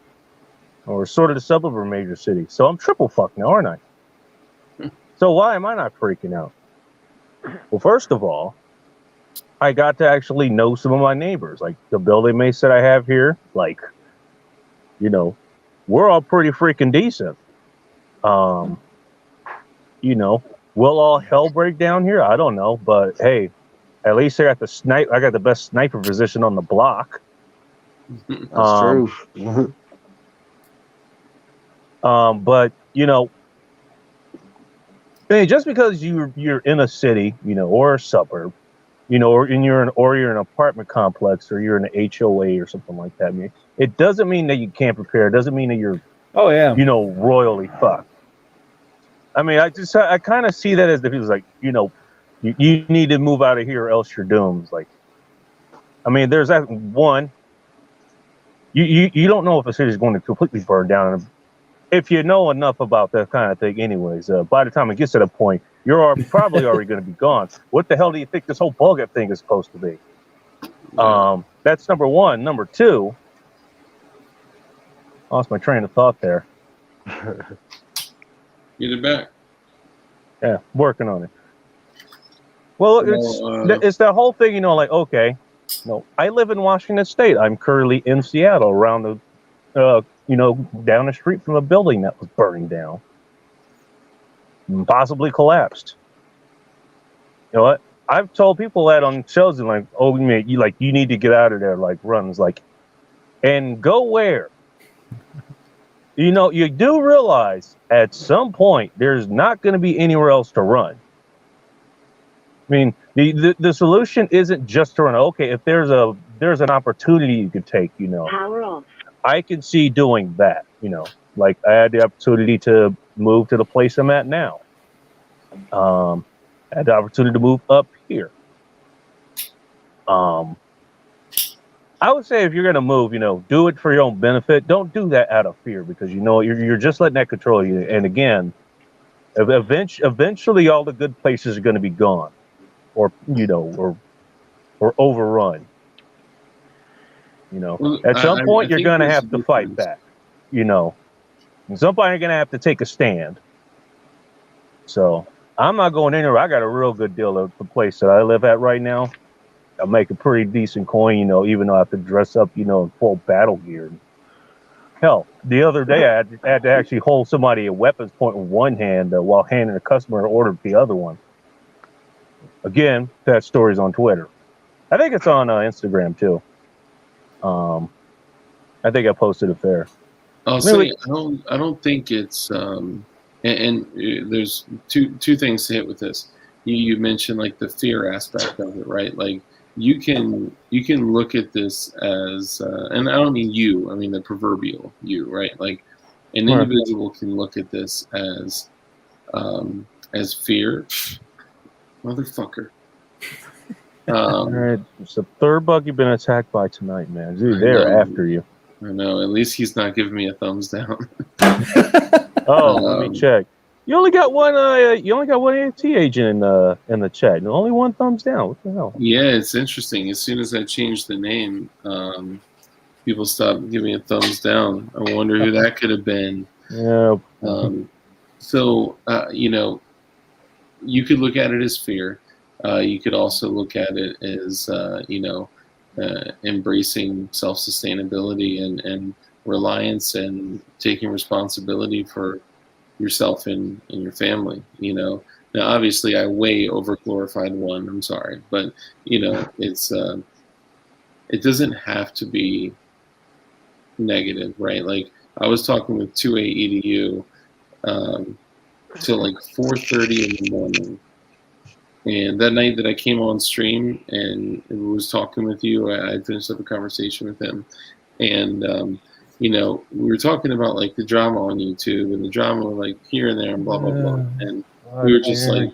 Or sort of the suburb of a major city. So I'm triple fucked now, aren't I? So why am I not freaking out? Well, first of all, I got to actually know some of my neighbors. Like the building mates that I have here, like, we're all pretty freaking decent. Will all hell break down here? I don't know. But hey, at least I got the best sniper position on the block. That's true. But just because you're in a city, or a suburb, or you're in an apartment complex, or you're in an HOA or something like that, it doesn't mean that you can't prepare. It doesn't mean that you're royally fucked. I mean, I kind of see that as the people's like, you need to move out of here or else you're doomed. Like, I mean, there's that one. You don't know if a city is going to completely burn down. And if you know enough about that kind of thing, anyways, by the time it gets to that point, you're probably already going to be gone. What the hell do you think this whole bug up thing is supposed to be? That's number one. Number two, lost my train of thought there. Get it back. Yeah, working on it. Well, it's that whole thing, like, okay, no, I live in Washington State. I'm currently in Seattle, around the, down the street from a building that was burning down, possibly collapsed. You know what? I've told people that on shows and like, oh, man, you need to get out of there, like runs, like, and go where? You do realize at some point there's not going to be anywhere else to run. I mean, the solution isn't just to run. Okay, if there's an opportunity you could take, Power off. I can see doing that. Like I had the opportunity to move to the place I'm at now. I had the opportunity to move up here. I would say if you're gonna move, do it for your own benefit. Don't do that out of fear because you're just letting that control you. And again, eventually all the good places are going to be gone, or or overrun. Well, at some point I you're think going to there's have a to fight difference. back. At some point you're going to have to take a stand. So I'm not going anywhere. I got a real good deal at the place that I live at right now. I make a pretty decent coin, even though I have to dress up, in full battle gear. Hell, the other day I had to actually hold somebody a weapons point with one hand while handing a customer an order with the other one. Again, that story's on Twitter. I think it's on Instagram too. I think I posted it there. I'll say I don't think it's and there's two things to hit with this. You mentioned like the fear aspect of it, right? Like you can look at this as and I don't mean you, I mean the proverbial you, right? Like an individual can look at this as fear. Motherfucker. All right, it's the third bug you've been attacked by tonight, man. Dude, they're after you. I know. At least he's not giving me a thumbs down. Let me check. You only got one. You only got one AT agent in the chat. And only one thumbs down. What the hell? Yeah, it's interesting. As soon as I changed the name, people stopped giving a thumbs down. I wonder who that could have been. Yeah. You could look at it as fear. You could also look at it as embracing self-sustainability and reliance and taking responsibility for yourself and your family. Now obviously I way over glorified one, I'm sorry, but it's it doesn't have to be negative, right? Like I was talking with 2A EDU till like 4:30 in the morning. And that night that I came on stream and was talking with you, I finished up a conversation with him. And, we were talking about like the drama on YouTube and the drama like here and there and blah, blah, blah. And we were just like,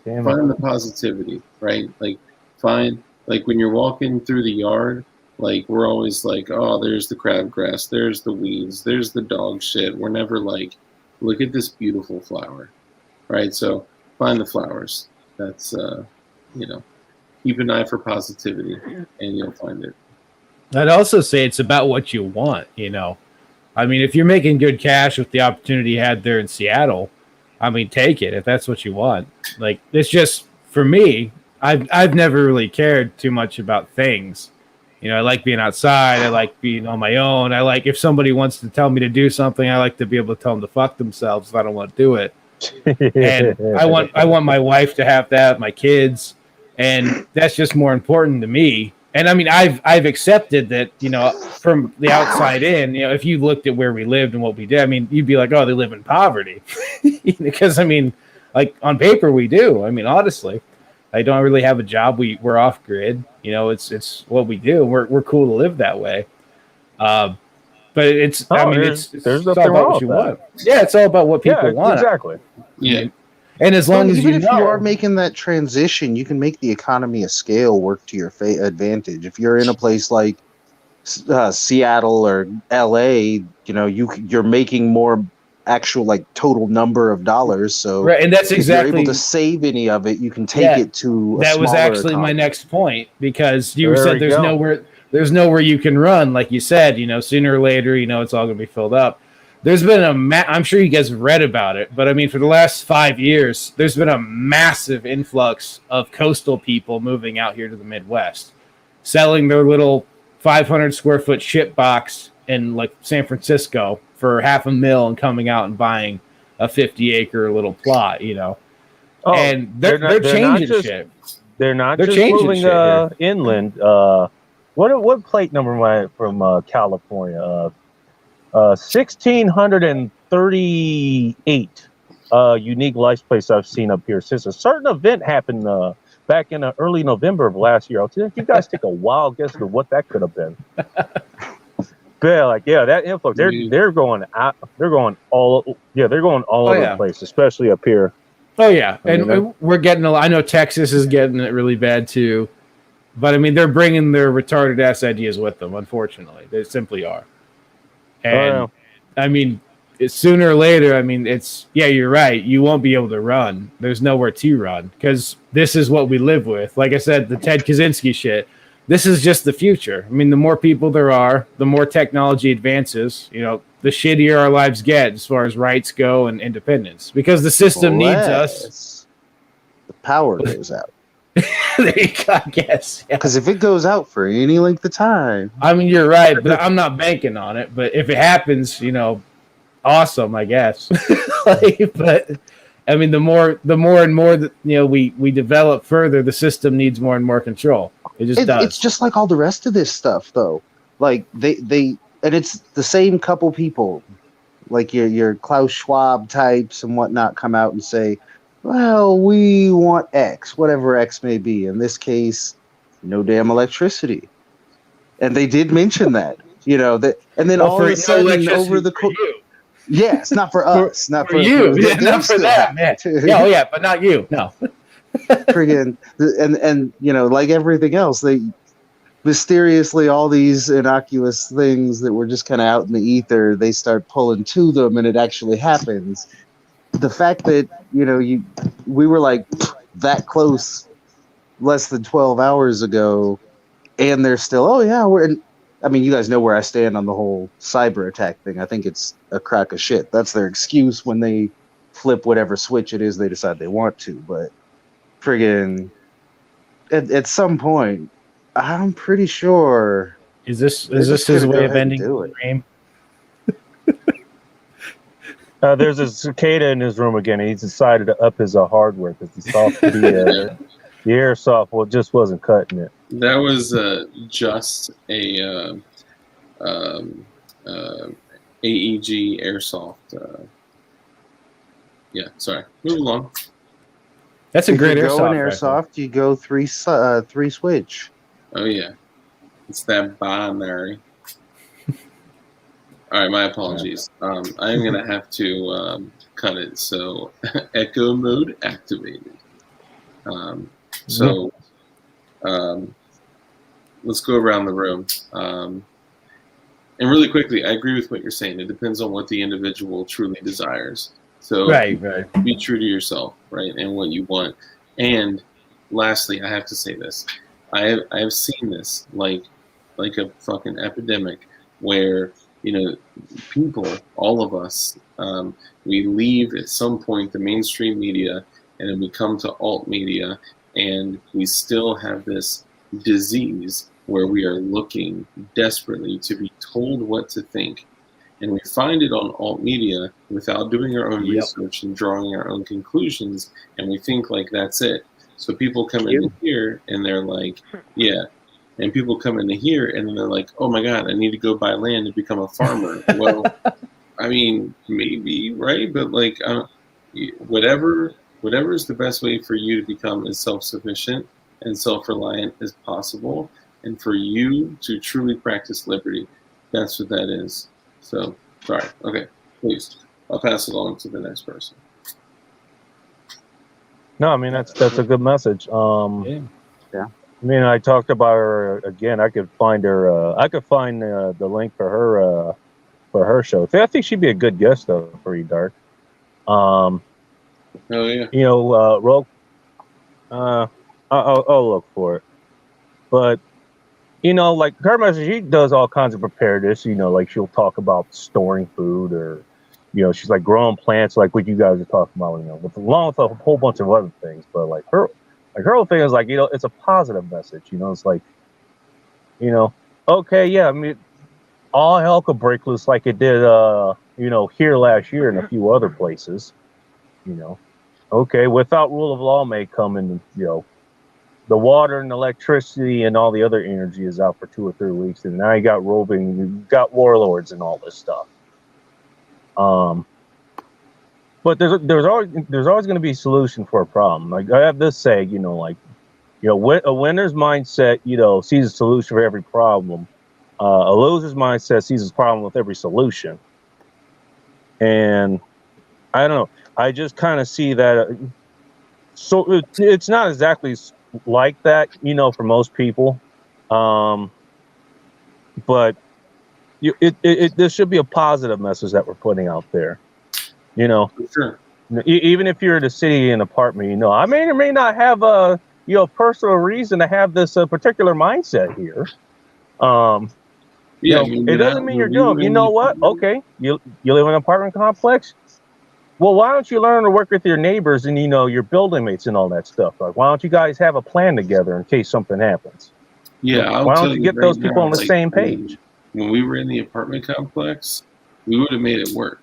find the positivity, right? Like find, like when you're walking through the yard, like we're always like, oh, there's the crabgrass, there's the weeds, there's the dog shit. We're never like, look at this beautiful flower, right? So find the flowers. That's, keep an eye for positivity and you'll find it. I'd also say it's about what you want, I mean, if you're making good cash with the opportunity you had there in Seattle, I mean, take it if that's what you want. Like, it's just, for me, I've never really cared too much about things. I like being outside. I like being on my own. I like if somebody wants to tell me to do something, I like to be able to tell them to fuck themselves if I don't want to do it. And I want my wife to have that, my kids, and that's just more important to me. And I mean, I've accepted that, from the outside in, if you looked at where we lived and what we did, I mean, you'd be like, oh, they live in poverty. Because I mean, like on paper we do. I mean, honestly, I don't really have a job. We're off grid. It's what we do. We're cool to live that way. But it's, there's it's all nothing about wrong what you with that. want. Yeah, it's all about what people want. Exactly. Yeah. And as long as even you if know, you are making that transition, you can make the economy of scale work to your advantage. If you're in a place like Seattle or LA, you're making more actual like total number of dollars. So right, and that's if you're able to exactly save any of it, you can take it to a that was smaller actually my economy. next point, because you There said we go. there's nowhere you can run, like you said, sooner or later, it's all going to be filled up. There's been I'm sure you guys have read about it, but I mean, for the last 5 years, there's been a massive influx of coastal people moving out here to the Midwest, selling their little 500 square foot ship box in like San Francisco for $500,000 and coming out and buying a 50-acre little plot, Oh, and they're changing shit. They're not They're just changing moving shit here. inland. What plate number am I from California? 1638. Unique license plates I've seen up here since a certain event happened back in early November of last year. If you guys take a wild guess at what that could have been. That influx. They're going out. They're going all. Yeah, they're going all over the place, especially up here. Oh yeah, and we're getting. I know Texas is getting it really bad too, but I mean they're bringing their retarded ass ideas with them. Unfortunately, they simply are. And I mean, sooner or later, I mean, you're right. You won't be able to run. There's nowhere to run because this is what we live with. Like I said, the Ted Kaczynski shit. This is just the future. I mean, the more people there are, the more technology advances. The shittier our lives get as far as rights go and independence, because the system needs us. The power goes out. There you go, I guess. Because if it goes out for any length of time, I mean, you're right, but I'm not banking on it. But if it happens, awesome, I guess. But I mean, the more and more that we develop further, the system needs more and more control. It just does. It's just like all the rest of this stuff, though. Like they and it's the same couple people, like your Klaus Schwab types and whatnot, come out and say, well, we want X, whatever X may be. In this case, no damn electricity. And they did mention that, and then all of a sudden over the yes, not for us, not for you, not for them. Yeah, but not you. No. Friggin' and like everything else, they mysteriously, all these innocuous things that were just kind of out in the ether, they start pulling to them, and it actually happens. The fact that we were like that close less than 12 hours ago, and they're still I mean, you guys know where I stand on the whole cyber attack thing. I think it's a crock of shit. That's their excuse when they flip whatever switch it is they decide they want to. But friggin' at some point, I'm pretty sure. Is this his way of ending the dream? There's a cicada in his room again. And he's decided to up his hardware because the airsoft just wasn't cutting it. That was just a AEG airsoft. Sorry. Move along. That's a great airsoft. Go in airsoft, you go three switch. Oh yeah, it's that binary. All right, my apologies. I am gonna have to cut it. So echo mode activated. Let's go around the room. And really quickly, I agree with what you're saying. It depends on what the individual truly desires. So right. Be true to yourself, right, and what you want. And lastly, I have to say this: I have seen this like a fucking epidemic, where people, all of us, we leave at some point the mainstream media, and then we come to alt media, and we still have this disease where we are looking desperately to be told what to think. And we find it on alt media without doing our own research and drawing our own conclusions, and we think like that's it. So people come in here and they're like, yeah. And people come into here and then they're like, oh my God, I need to go buy land and become a farmer. Well, I mean, maybe, right? But like, whatever is the best way for you to become as self-sufficient and self-reliant as possible, and for you to truly practice liberty. That's what that is. So, sorry. Okay, please. I'll pass it along to the next person. No, I mean that's a good message. Yeah. I mean, I talked about her again. I could find her. I could find the link for her show. I think she'd be a good guest though for you, Dark. Oh yeah. You know, Rogue. I'll look for it. But you know, like her message, she does all kinds of preparedness. You know, like she'll talk about storing food, or you know, she's like growing plants, like what you guys are talking about. You know, along with a whole bunch of other things. But like her whole thing is like, you know, it's a positive message. You know, it's like, you know, okay, yeah, I mean, all hell could break loose like it did, you know, here last year and a few other places. You know, okay, without rule of law may come in, you know, the water and electricity and all the other energy is out for 2 or 3 weeks, and now you got roving, you got warlords and all this stuff. But there's always going to be a solution for a problem. Like I have this say, you know, like, you know, a winner's mindset, you know, sees a solution for every problem. A loser's mindset sees a problem with every solution. And I don't know. I just kind of see that. So it's not exactly like that, you know, for most people. But this should be a positive message that we're putting out there. You know, For sure. even if you're in a city and apartment, you know, I may or may not have a, you know, personal reason to have this particular mindset here. You Yeah, I know, mean, it doesn't mean you're dumb. You know what? Okay, you live in an apartment complex. Well, why don't you learn to work with your neighbors and, you know, your building mates and all that stuff? Like, why don't you guys have a plan together in case something happens? Yeah, I'll Why tell don't you you get right those people now, on the like same page? when we were in the apartment complex, we would have made it work,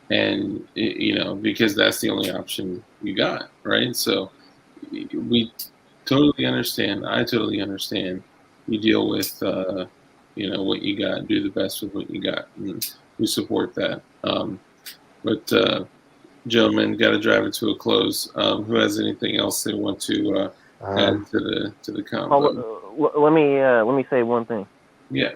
and you know, because that's the only option you got, right? So we totally understand. I totally understand. You deal with, you know, what you got. Do the best with what you got, and we support that. But gentlemen, got to drive it to a close. Who has anything else they want to add to the convo? Let me say one thing. Yeah.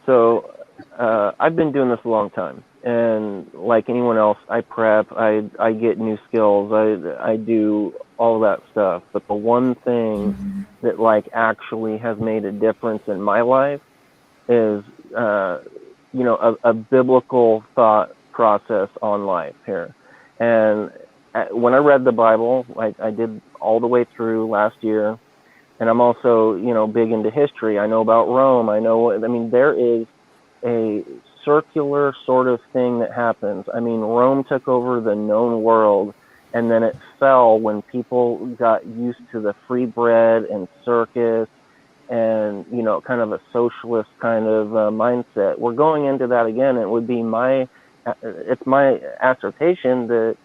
So I've been doing this a long time, and like anyone else, I prep, I get new skills, I do all that stuff. But the one thing that like actually has made a difference in my life is you know, a biblical thought process on life here. And when I read the Bible, like I did all the way through last year, and I'm also, you know, big into history. I know about Rome. I mean, there is a circular sort of thing that happens. I mean, Rome took over the known world, and then it fell when people got used to the free bread and circus and, you know, kind of a socialist kind of mindset. We're going into that again. It would be it's my assertion that,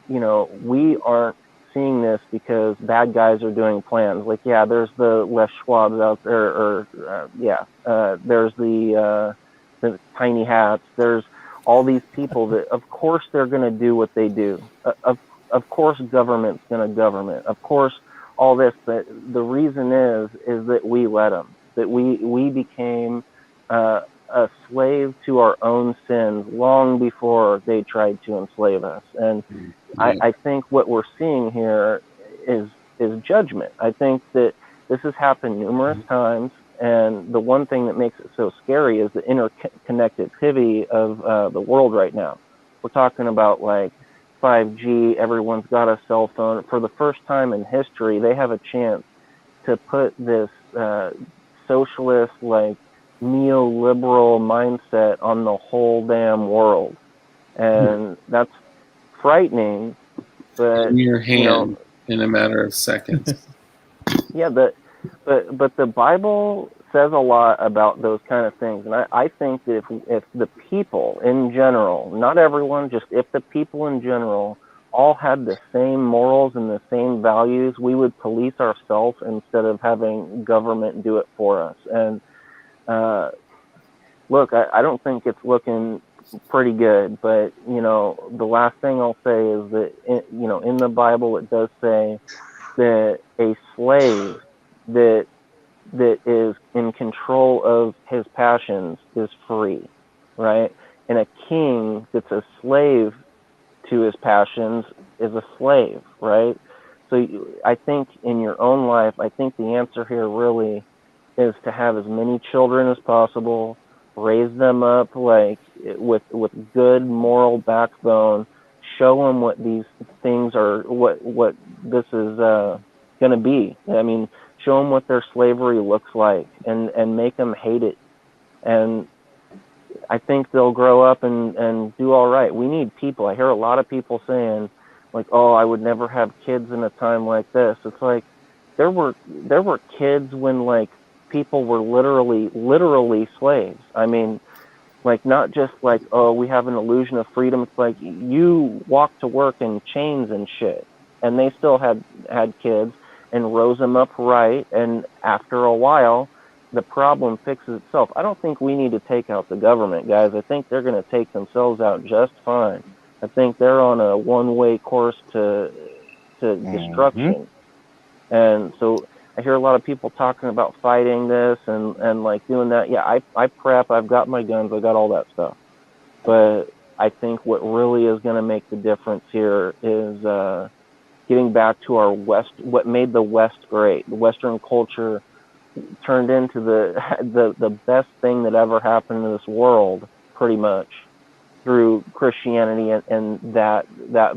you know, we aren't seeing this because bad guys are doing plans. Like, yeah, there's the Les Schwabs out there, or there's the tiny hats. There's all these people that, of course, they're going to do what they do. Of course, government's going to government. Of course, all this. But the reason is that we let them. That we became a slave to our own sins long before they tried to enslave us. And I think what we're seeing here is judgment. I think that this has happened numerous times, and the one thing that makes it so scary is the interconnectivity of the world right now. We're talking about like 5G. Everyone's got a cell phone. For the first time in history, they have a chance to put this socialist, like neoliberal mindset on the whole damn world, and that's frightening. But In your hand, you know, in a matter of seconds. yeah, but the Bible says a lot about those kind of things, and I think that if the people in general, not everyone, just if the people in general all had the same morals and the same values, we would police ourselves instead of having government do it for us. And look, I don't think it's looking pretty good, but you know, the last thing I'll say is that you know, in the Bible it does say that a slave that is in control of his passions is free, right? And a king that's a slave to his passions is a slave, right? So I think in your own life, I think the answer here really is to have as many children as possible, raise them up like with good moral backbone, show them what these things are, what this is going to be. I mean, show them what their slavery looks like, and make them hate it. And I think they'll grow up and do all right. We need people. I hear a lot of people saying, like, "Oh, I would never have kids in a time like this." It's like there were kids when like people were literally slaves. I mean, like not just like, oh, we have an illusion of freedom. It's like you walked to work in chains and shit, and they still had kids and rose them up right. And after a while, the problem fixes itself. I don't think we need to take out the government, guys. I think they're going to take themselves out just fine. I think they're on a one-way course to destruction. And so I hear a lot of people talking about fighting this and like doing that. Yeah, I prep. I've got my guns. I got all that stuff. But I think what really is going to make the difference here is getting back to our West, what made the West great. The Western culture turned into the best thing that ever happened in this world, pretty much, through Christianity and that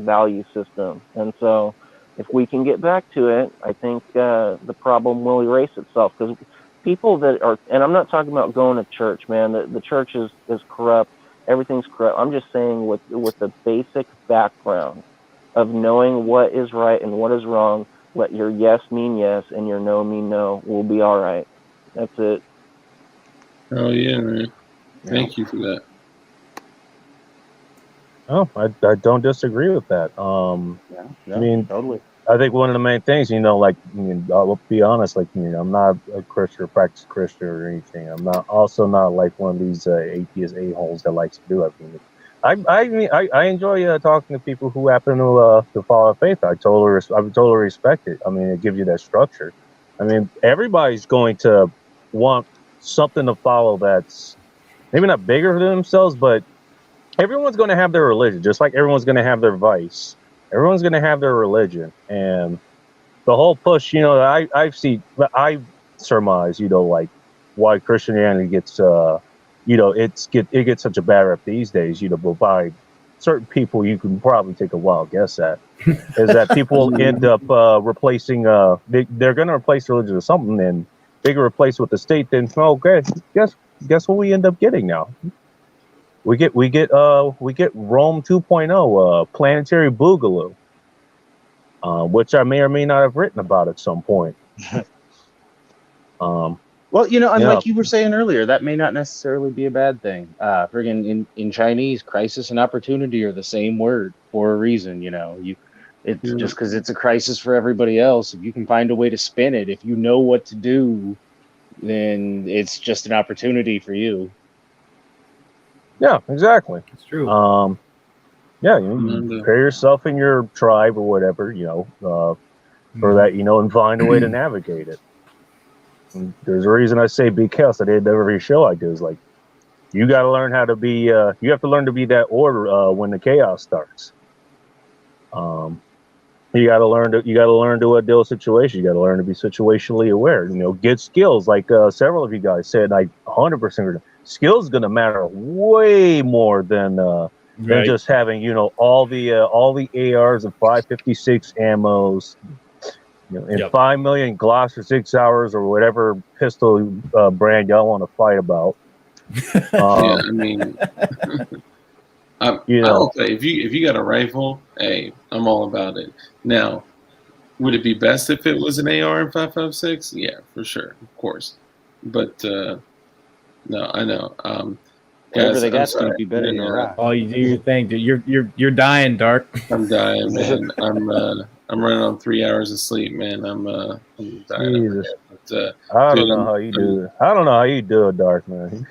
value system. And so if we can get back to it, I think the problem will erase itself. Because people that are, and I'm not talking about going to church, man. The church is corrupt. Everything's corrupt. I'm just saying with the basic background of knowing what is right and what is wrong, let your yes mean yes and your no mean no. We'll be all right. That's it. Oh yeah, man. Thank you for that. Oh, I don't disagree with that. I mean, totally. I think one of the main things, like, I mean, I'll be honest, like, I'm not a Christian or practice Christian or anything. I'm also not like one of these atheist a-holes that likes to do everything. I enjoy talking to people who happen to follow faith. I totally respect it. I mean, it gives you that structure. I mean, everybody's going to want something to follow that's maybe not bigger than themselves, but everyone's going to have their religion, just like everyone's going to have their vice. Everyone's going to have their religion, and the whole push. I surmise, like why Christianity gets it gets such a bad rep these days, but by certain people you can probably take a wild guess at, is that people end up replacing, they're going to replace religion with something, and they can replace with the state, then okay, guess what we end up getting now? We get Rome 2.0, planetary boogaloo, which I may or may not have written about at some point. Well, and like you were saying earlier, that may not necessarily be a bad thing. Friggin' in Chinese, crisis and opportunity are the same word for a reason. It's just because it's a crisis for everybody else. If you can find a way to spin it, if you know what to do, then it's just an opportunity for you. Yeah, exactly. It's true. Yeah, you prepare yourself in your tribe or whatever, for that, and find a way to navigate it. And there's a reason I say be chaos. I did every show I do is like, you got to learn how to be. You have to learn to be that order when the chaos starts. You got to learn to deal with situations. You got to learn to be situationally aware. Get skills like several of you guys said. I 100% skills is going to matter way more than just having all the ARs and 5.56 ammos. And 5 million Glocks for 6 hours or whatever pistol brand y'all want to fight about. Yeah, I mean, I'll say if you got a rifle, hey, I'm all about it. Now, would it be best if it was an AR and 5.56? Yeah, for sure, of course. But no, I know. Whatever guys, they I'm got's gonna sorry. be better than a rock. Oh, you do your thing, dude. You're dying, Dark. I'm dying, man. I'm running on 3 hours of sleep, man. I'm dying. Jesus. But, I don't know how you do it. I don't know how you do it, Dark, man.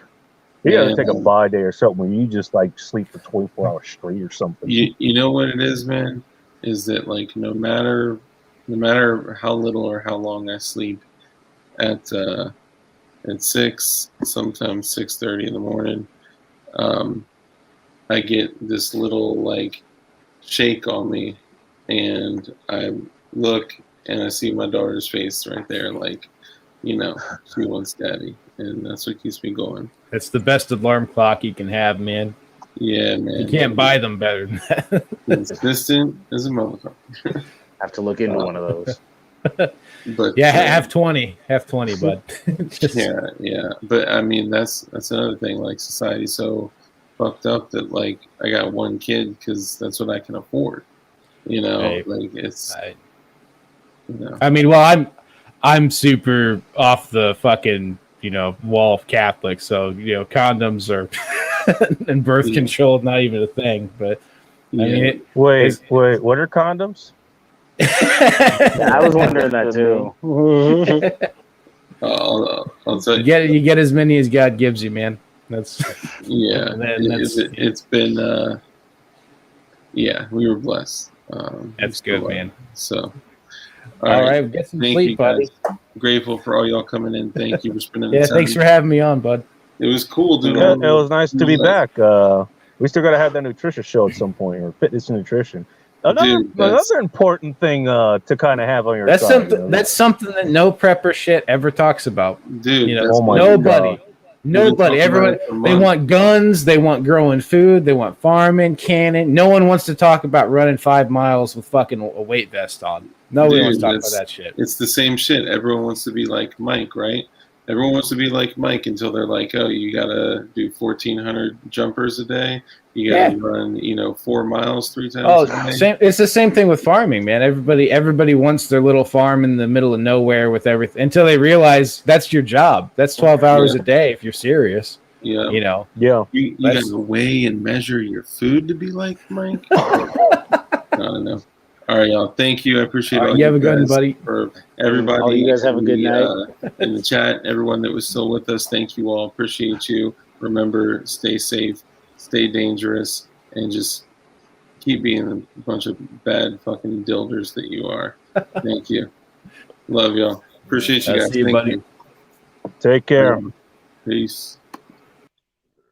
You gotta take a bye day or something when you just like sleep for 24 hours straight or something. You know what it is, man? Is that like no matter how little or how long I sleep at 6, sometimes 6:30 in the morning, I get this little like shake on me, and I look and I see my daughter's face right there, like, you know, she wants daddy, and that's what keeps me going. That's the best alarm clock you can have, man. Yeah, man. You can't buy them better than that. Consistent as a motherfucker. Have to look into one of those. But yeah, have 20, bud. Just, yeah. But I mean, that's another thing. Like, society's so fucked up that like I got one kid because that's what I can afford. You know, Right. like it's. Right. You know. I mean, well, I'm super off the fucking, you know, wall of Catholic, so you know, condoms are and birth control not even a thing. But I mean, wait, what are condoms? I was wondering that too. I'll tell you. You get as many as God gives you, man. That's it's been yeah, we were blessed. That's good, man. So all right, get some sleep, buddy. Grateful for all y'all coming in. Thank you for spending the yeah, time. thanks for having me on, bud. It was cool, dude. Yeah, it was nice to be back. We still gotta have that nutrition show at some point, or fitness and nutrition. Another important thing to kind of have on your side. That's something that no prepper shit ever talks about. Dude, you know, oh my nobody. God. Nobody. Everyone. They want guns. They want growing food. They want farming, canning. No one wants to talk about running 5 miles with fucking a weight vest on. Nobody wants to talk about that shit. It's the same shit. Everyone wants to be like Mike, right? Everyone wants to be like Mike until they're like, oh, you gotta do 1,400 jumpers a day. You gotta run, 4 miles 3 times a day. It's the same thing with farming, man. Everybody wants their little farm in the middle of nowhere with everything until they realize that's your job. That's 12 hours a day if you're serious. Yeah. You know. Yeah. You gotta weigh and measure your food to be like Mike. I don't know. All right, y'all. Thank you. I appreciate all you have a good one, buddy. For everybody. All you guys have a good night. In the chat, everyone that was still with us, thank you all. Appreciate you. Remember, stay safe, stay dangerous, and just keep being a bunch of bad fucking dilders that you are. Thank you. Love y'all. Appreciate you guys. See you, thank buddy. you. Take care. Peace.